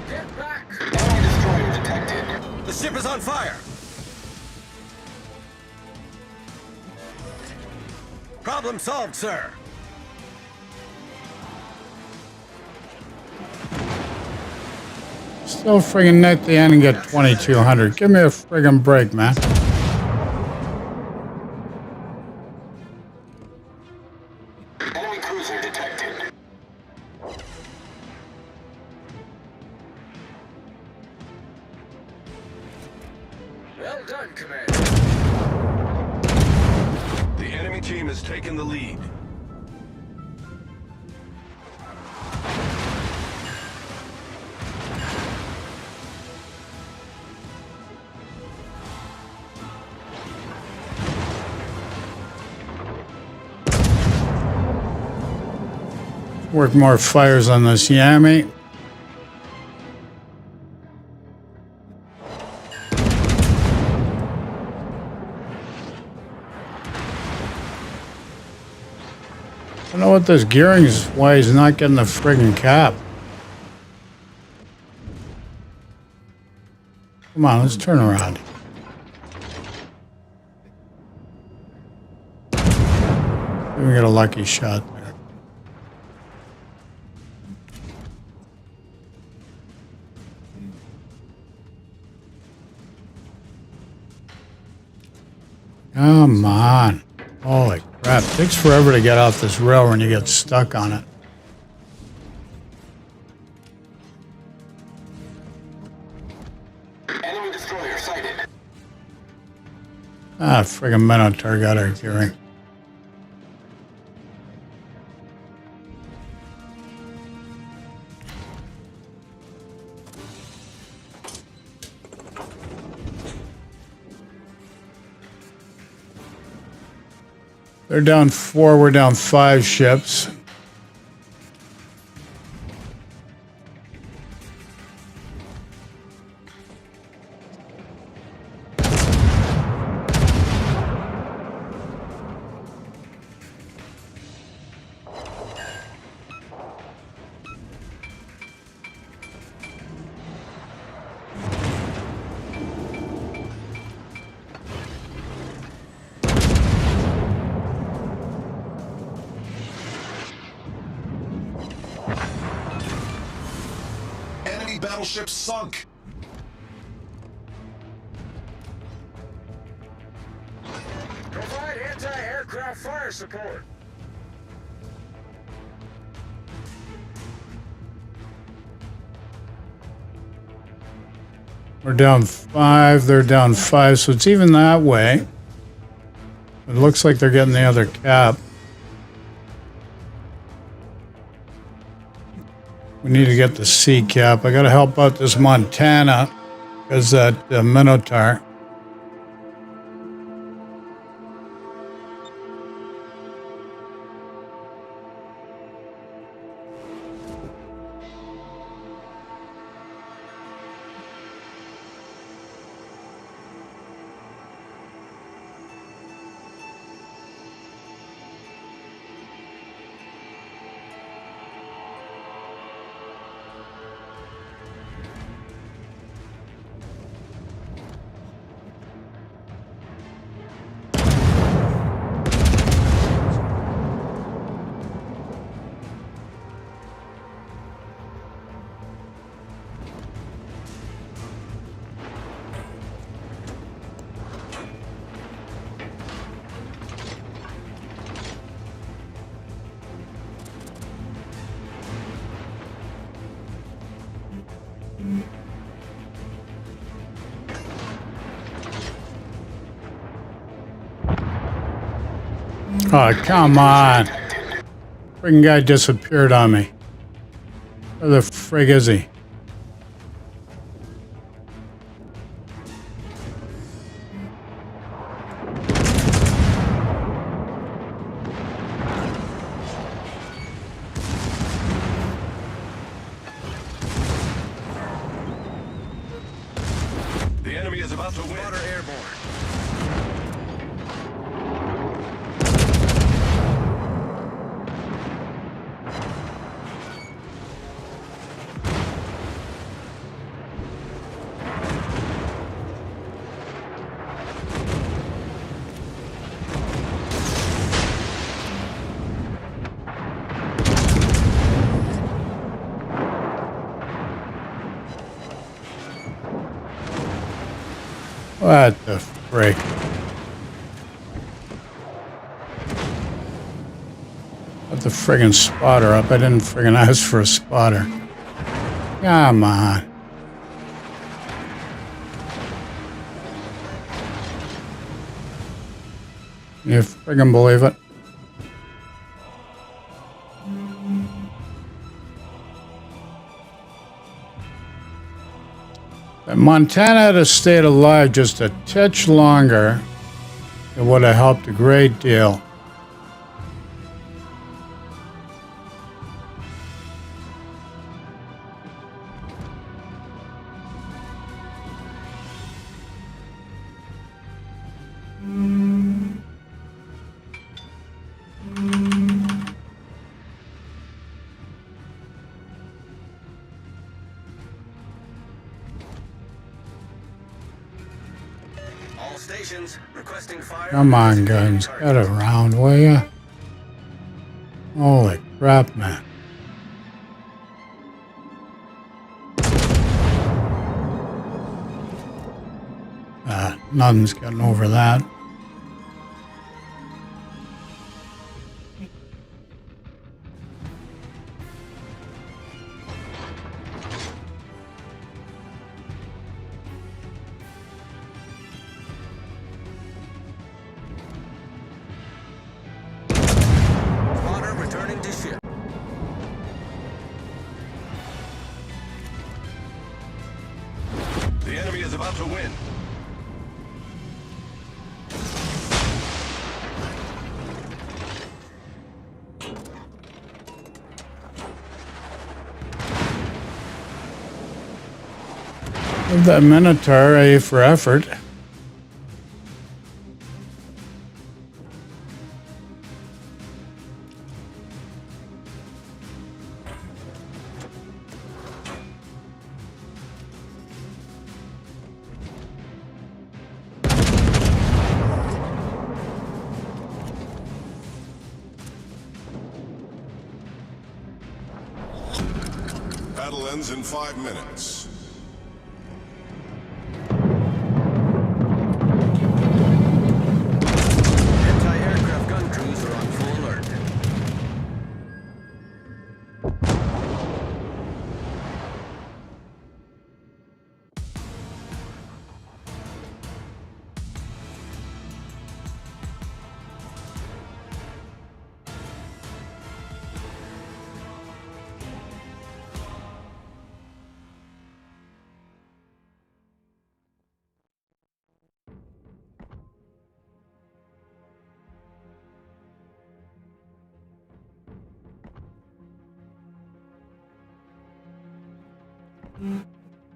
Get back! Enemy destroyer detected. The ship is on fire! Problem solved, sir. Still friggin' net the end and get 2,200. Give me a friggin' break, man. Enemy cruiser detected. taken the lead. Work more fires on this Yami. I don't know what this gearing is, why he's not getting the friggin' cap. Come on, let's turn around. Maybe we get a lucky shot there. Come on. Holy crap. It takes forever to get off this rail when you get stuck on it. Enemy destroyer sighted. Ah, friggin' Minotaur got our gearing. They're down 4, we're down 5 ships. Enemy battleship sunk. Provide anti-aircraft fire support. We're down 5, they're down 5, so it's even that way. It looks like they're getting the other cap. We need to get the C cap. I gotta help out this Montana, because that Minotaur. Oh, come on. Friggin' guy disappeared on me. Where the frig is he? The enemy is about to win. Water airborne. What the frick? Put the friggin' spotter up. I didn't friggin' ask for a spotter. Come on. You friggin' believe it? If Montana had have stayed alive just a titch longer, it would have helped a great deal. All stations requesting fire. Come on, guns. Get around, will ya? Holy crap, man. Nothing's getting over that. Spotter returning to ship. The enemy is about to win. Give that Minotaur A for effort. Battle ends in 5 minutes. Anti-aircraft gun crews are on full alert.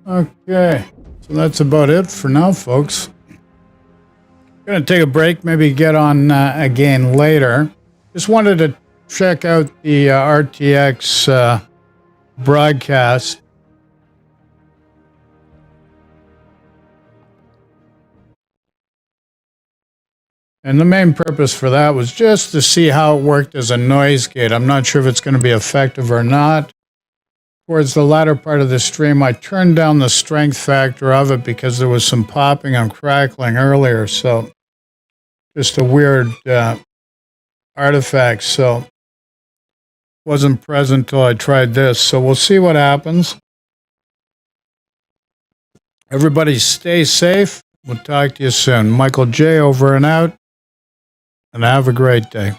Okay, so that's about it for now, folks. Gonna take a break, maybe get on again later. Just wanted to check out the RTX broadcast. And the main purpose for that was just to see how it worked as a noise gate. I'm not sure if it's going to be effective or not. Towards the latter part of the stream, I turned down the strength factor of it because there was some popping and crackling earlier. So just a weird artifact. So wasn't present till I tried this. So we'll see what happens. Everybody stay safe. We'll talk to you soon. Michael J. over and out. And have a great day.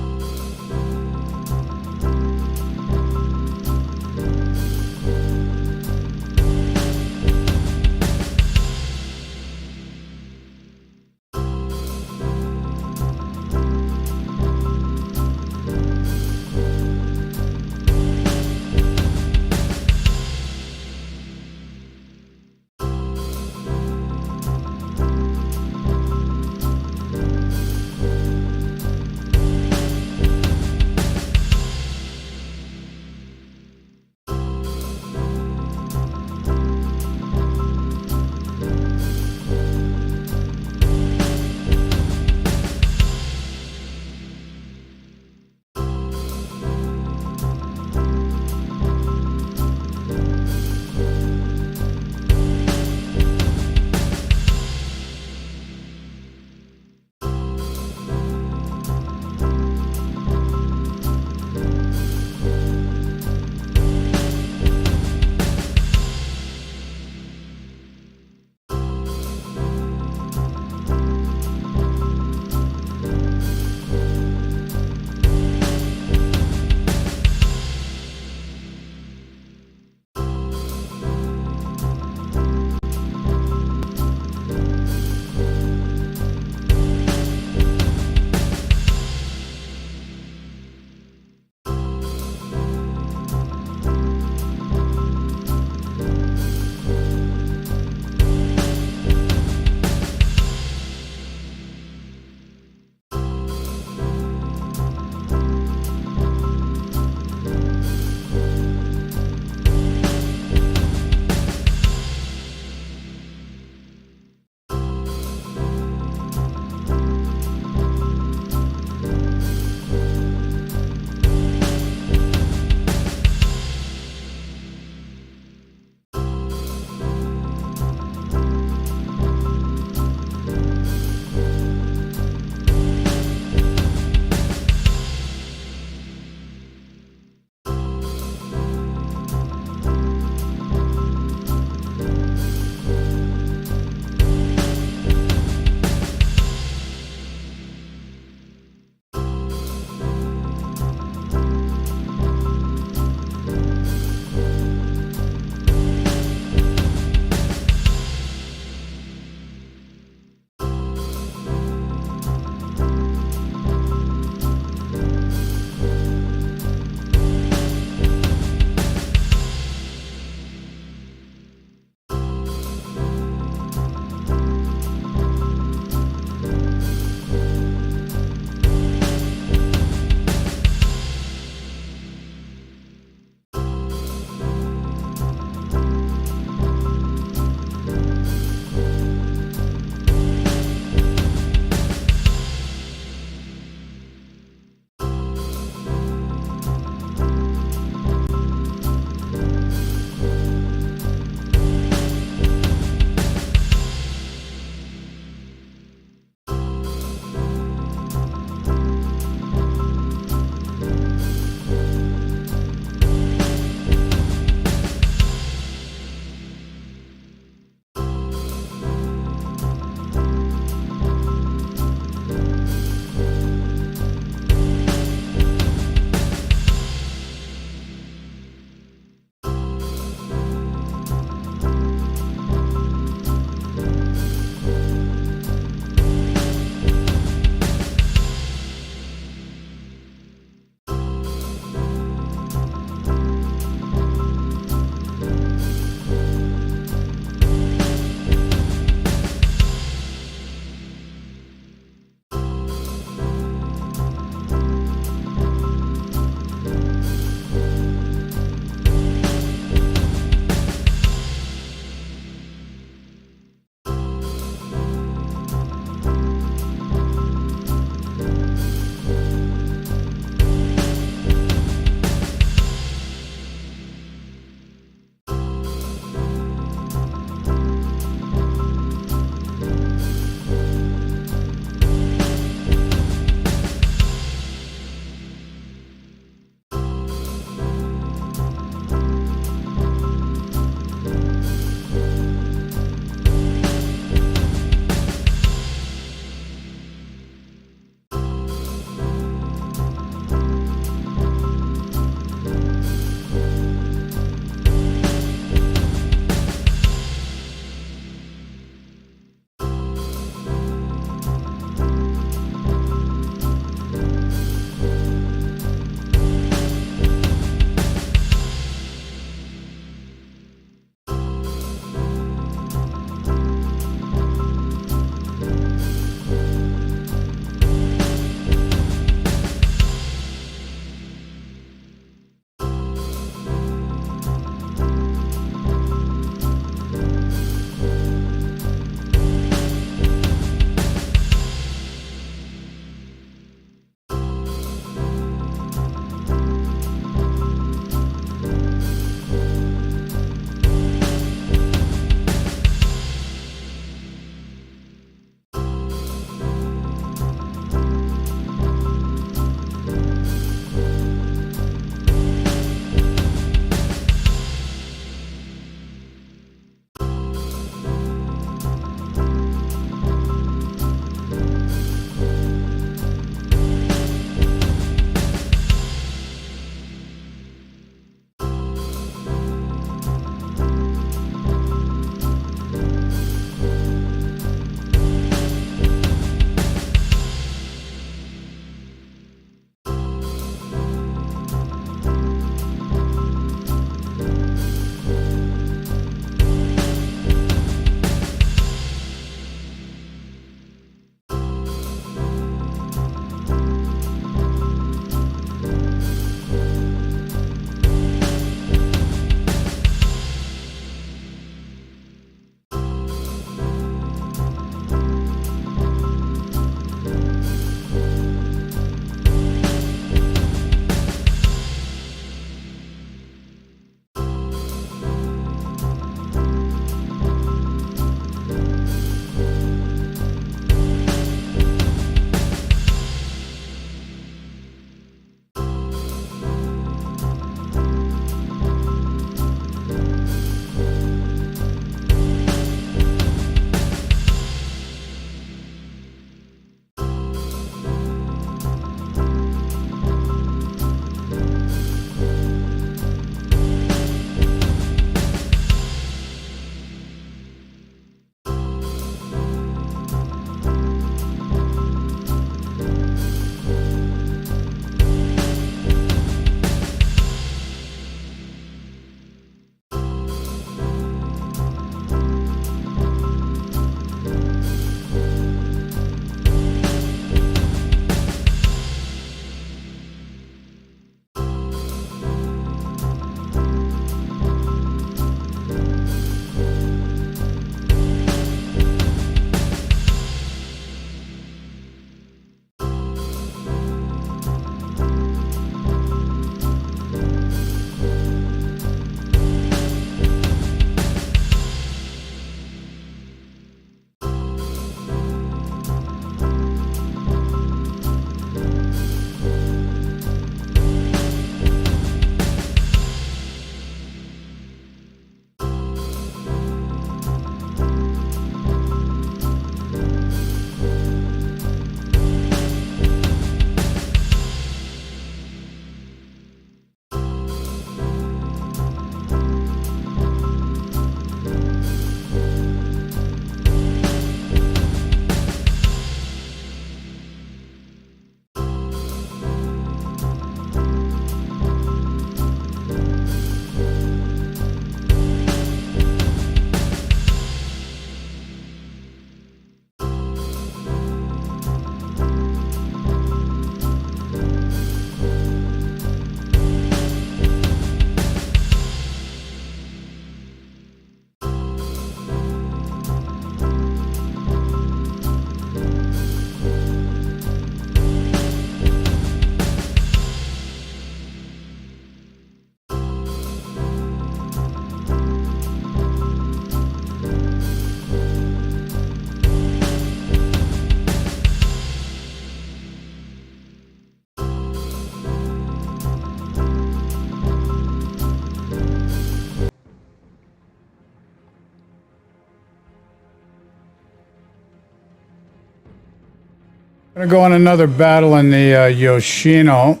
Gonna go on another battle in the Yoshino.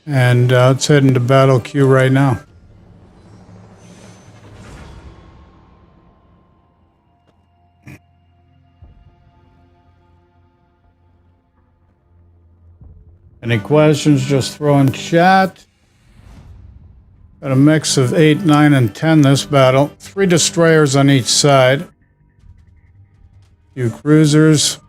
And let's head into battle queue right now. Any questions, just throw in chat. Got a mix of 8, 9, and 10 this battle. 3 destroyers on each side. Few cruisers.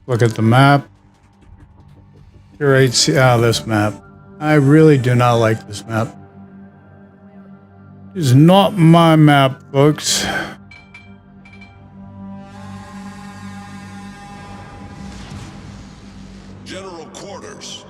Look at the map. Tier 8, this map. I really do not like this map. It's not my map, folks. General quarters.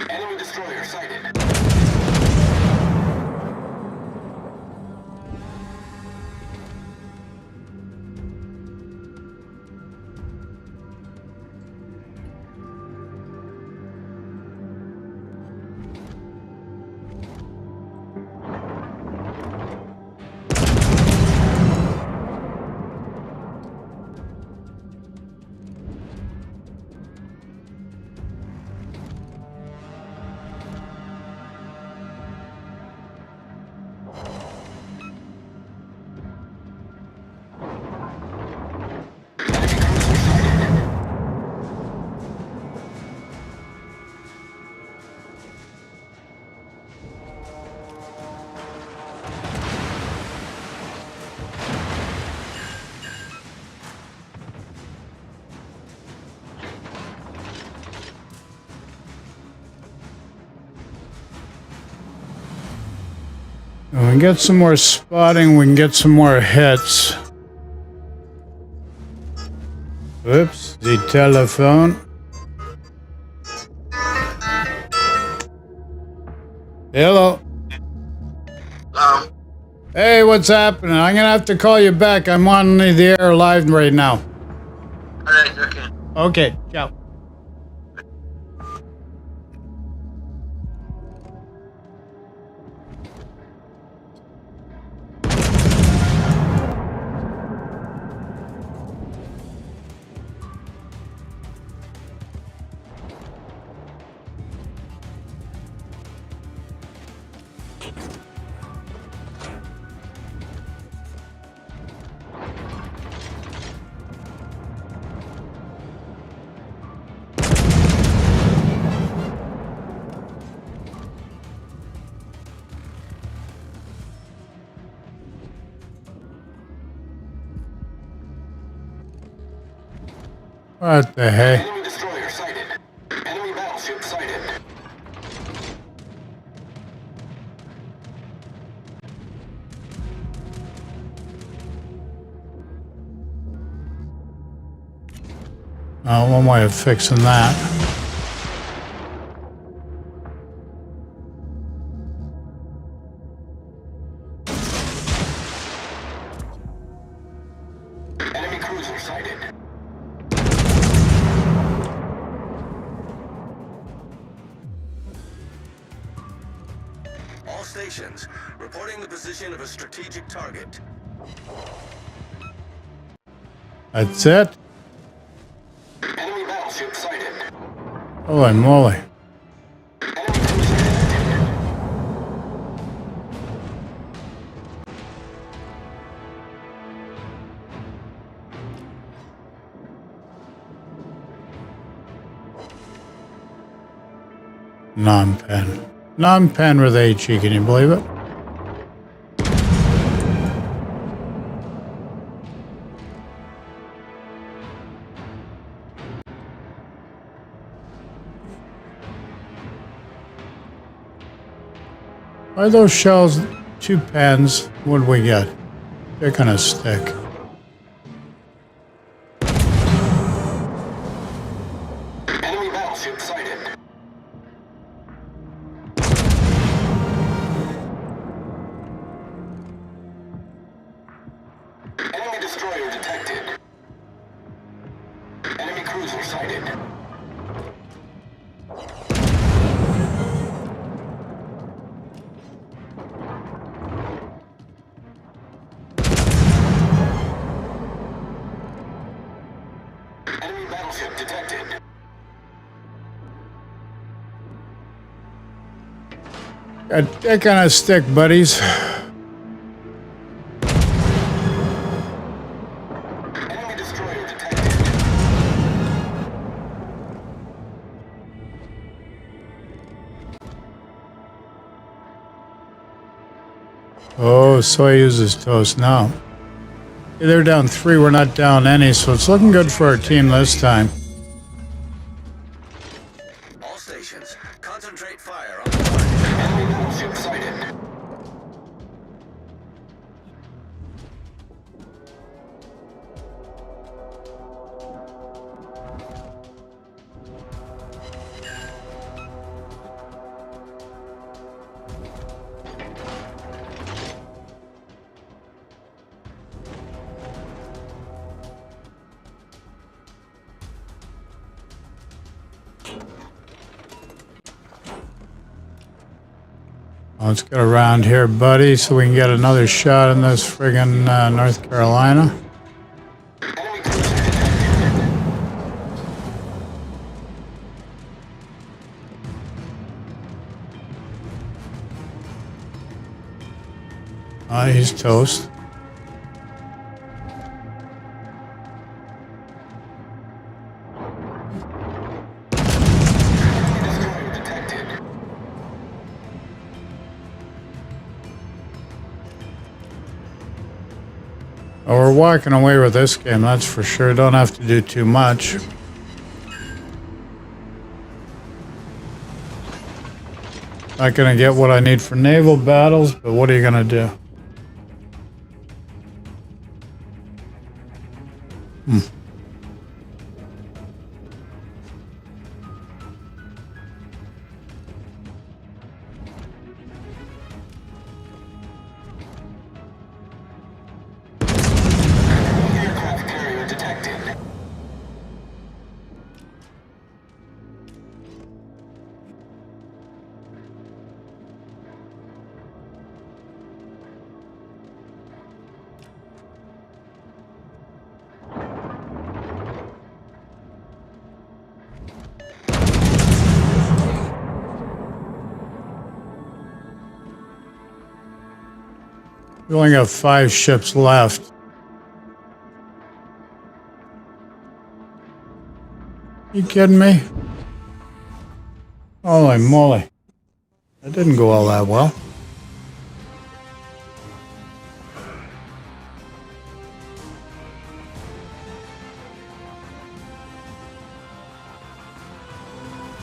Enemy destroyer sighted. We can get some more spotting, we can get some more hits. Oops, the telephone. Hello. Hello. Hey, what's happening? I'm gonna have to call you back. I'm on the air live right now. Alright, okay. Okay, ciao. What the heck? Enemy destroyer sighted. Enemy battleship sighted. Oh, one way of fixing that. Enemy cruiser sighted. All stations, reporting the position of a strategic target. That's it? Enemy battleship sighted. Holy moly. Enemy cruiser detected. Non-pen. Non-pen with HE, can you believe it? Why are those shells 2 pens? What do we get? They're gonna stick. Enemy battleship sighted. Enemy destroyer detected. Enemy cruiser sighted. Enemy battleship detected. They're gonna stick, buddies. Enemy destroyer detected. Oh, Soyuz is toast now. They're down 3, we're not down any, so it's looking good for our team this time. All stations, concentrate fire on the target. Enemy battleship sighted. Let's get around here, buddy, so we can get another shot in this friggin' North Carolina. Enemy cruiser detected. He's toast. Enemy destroyer detected. Oh, we're walking away with this game, that's for sure. Don't have to do too much. Not gonna get what I need for naval battles, but what are you gonna do? Aircraft carrier detected. We only got 5 ships left. You kidding me? Holy moly. That didn't go all that well.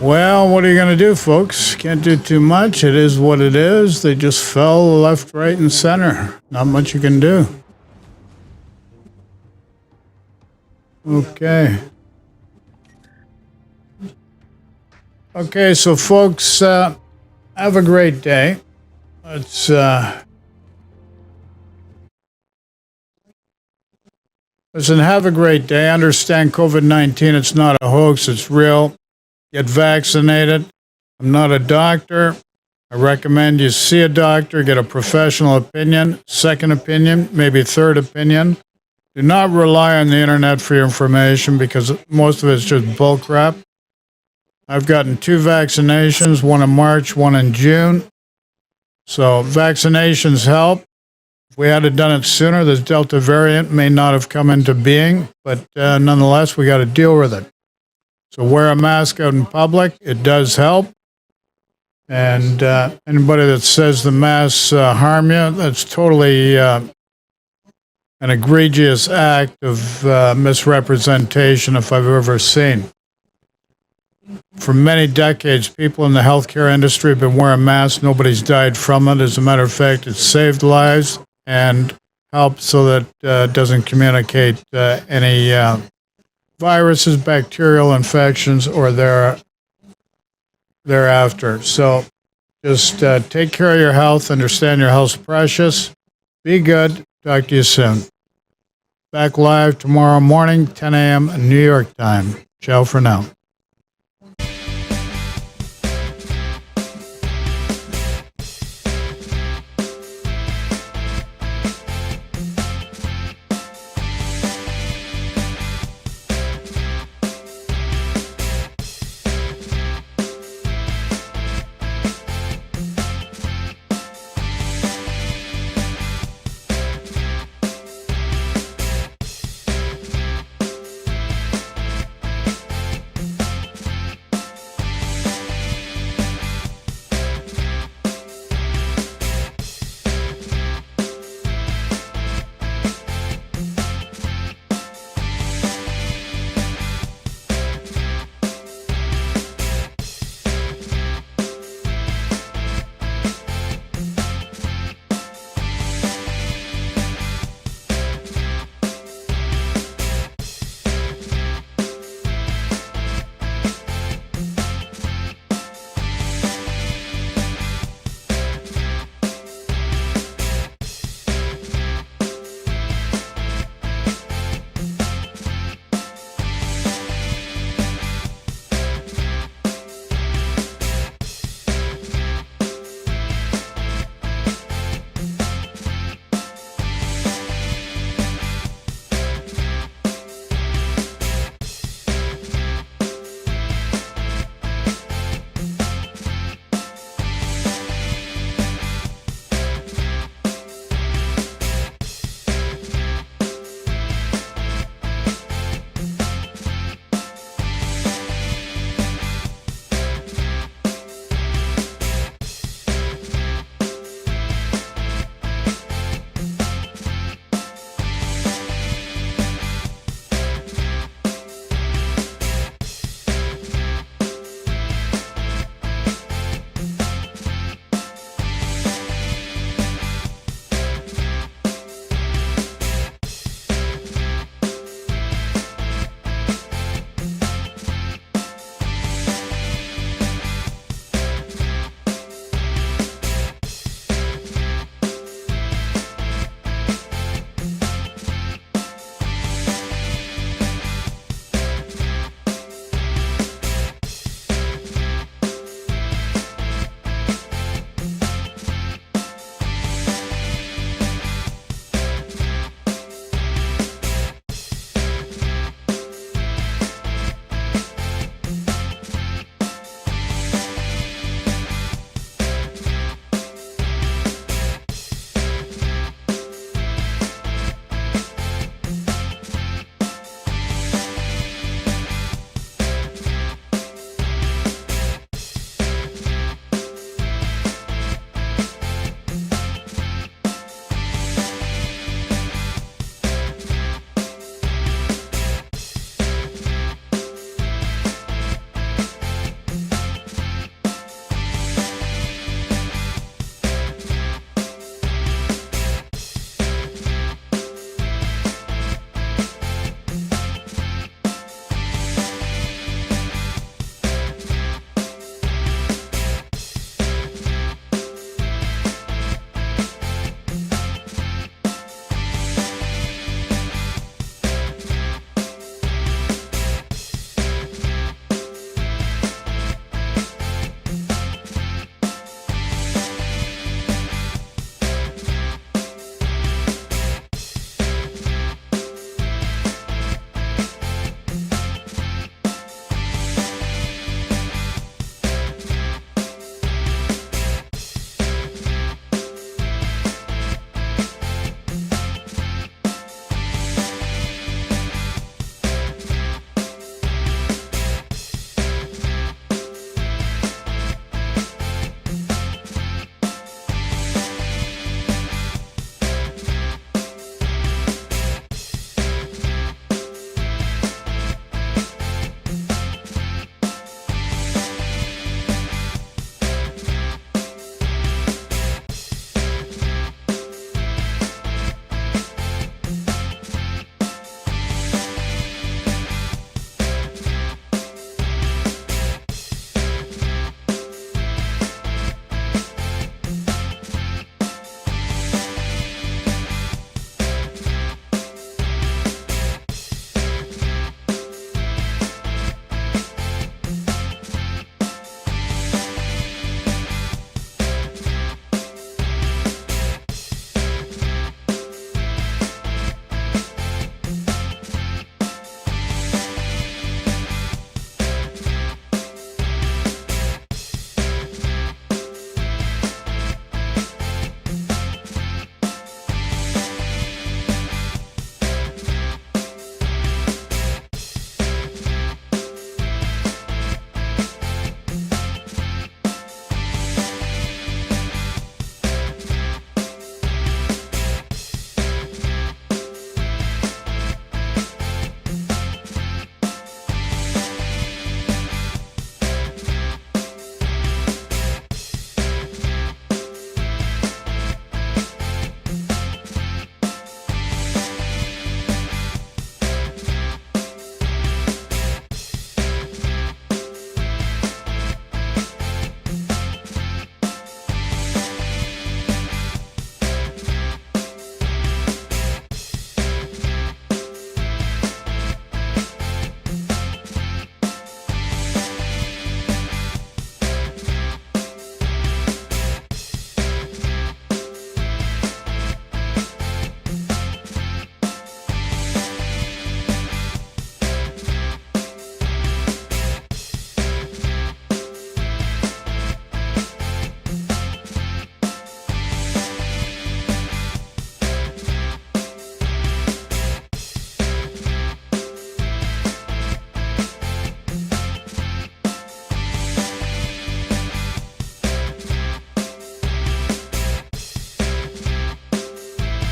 Well, what are you going to do, folks? Can't do too much. It is what it is. They just fell left, right, and center. Not much you can do. Okay. Okay, so folks, have a great day. Listen, have a great day. Understand COVID-19, it's not a hoax, it's real. Get vaccinated. I'm not a doctor. I recommend you see a doctor, get a professional opinion, second opinion, maybe third opinion. Do not rely on the internet for your information because most of it's just bullcrap. I've gotten 2 vaccinations, one in March, one in June. So vaccinations help. If we had done it sooner, this Delta variant may not have come into being, but nonetheless, we got to deal with it. So wear a mask out in public. It does help. And anybody that says the masks harm you, that's totally an egregious act of misrepresentation if I've ever seen. For many decades, people in the healthcare industry have been wearing masks. Nobody's died from it. As a matter of fact, it's saved lives and helped so that it doesn't communicate any viruses, bacterial infections, or thereafter. So just take care of your health. Understand your health's precious. Be good. Talk to you soon. Back live tomorrow morning, 10 a.m. New York time. Ciao for now.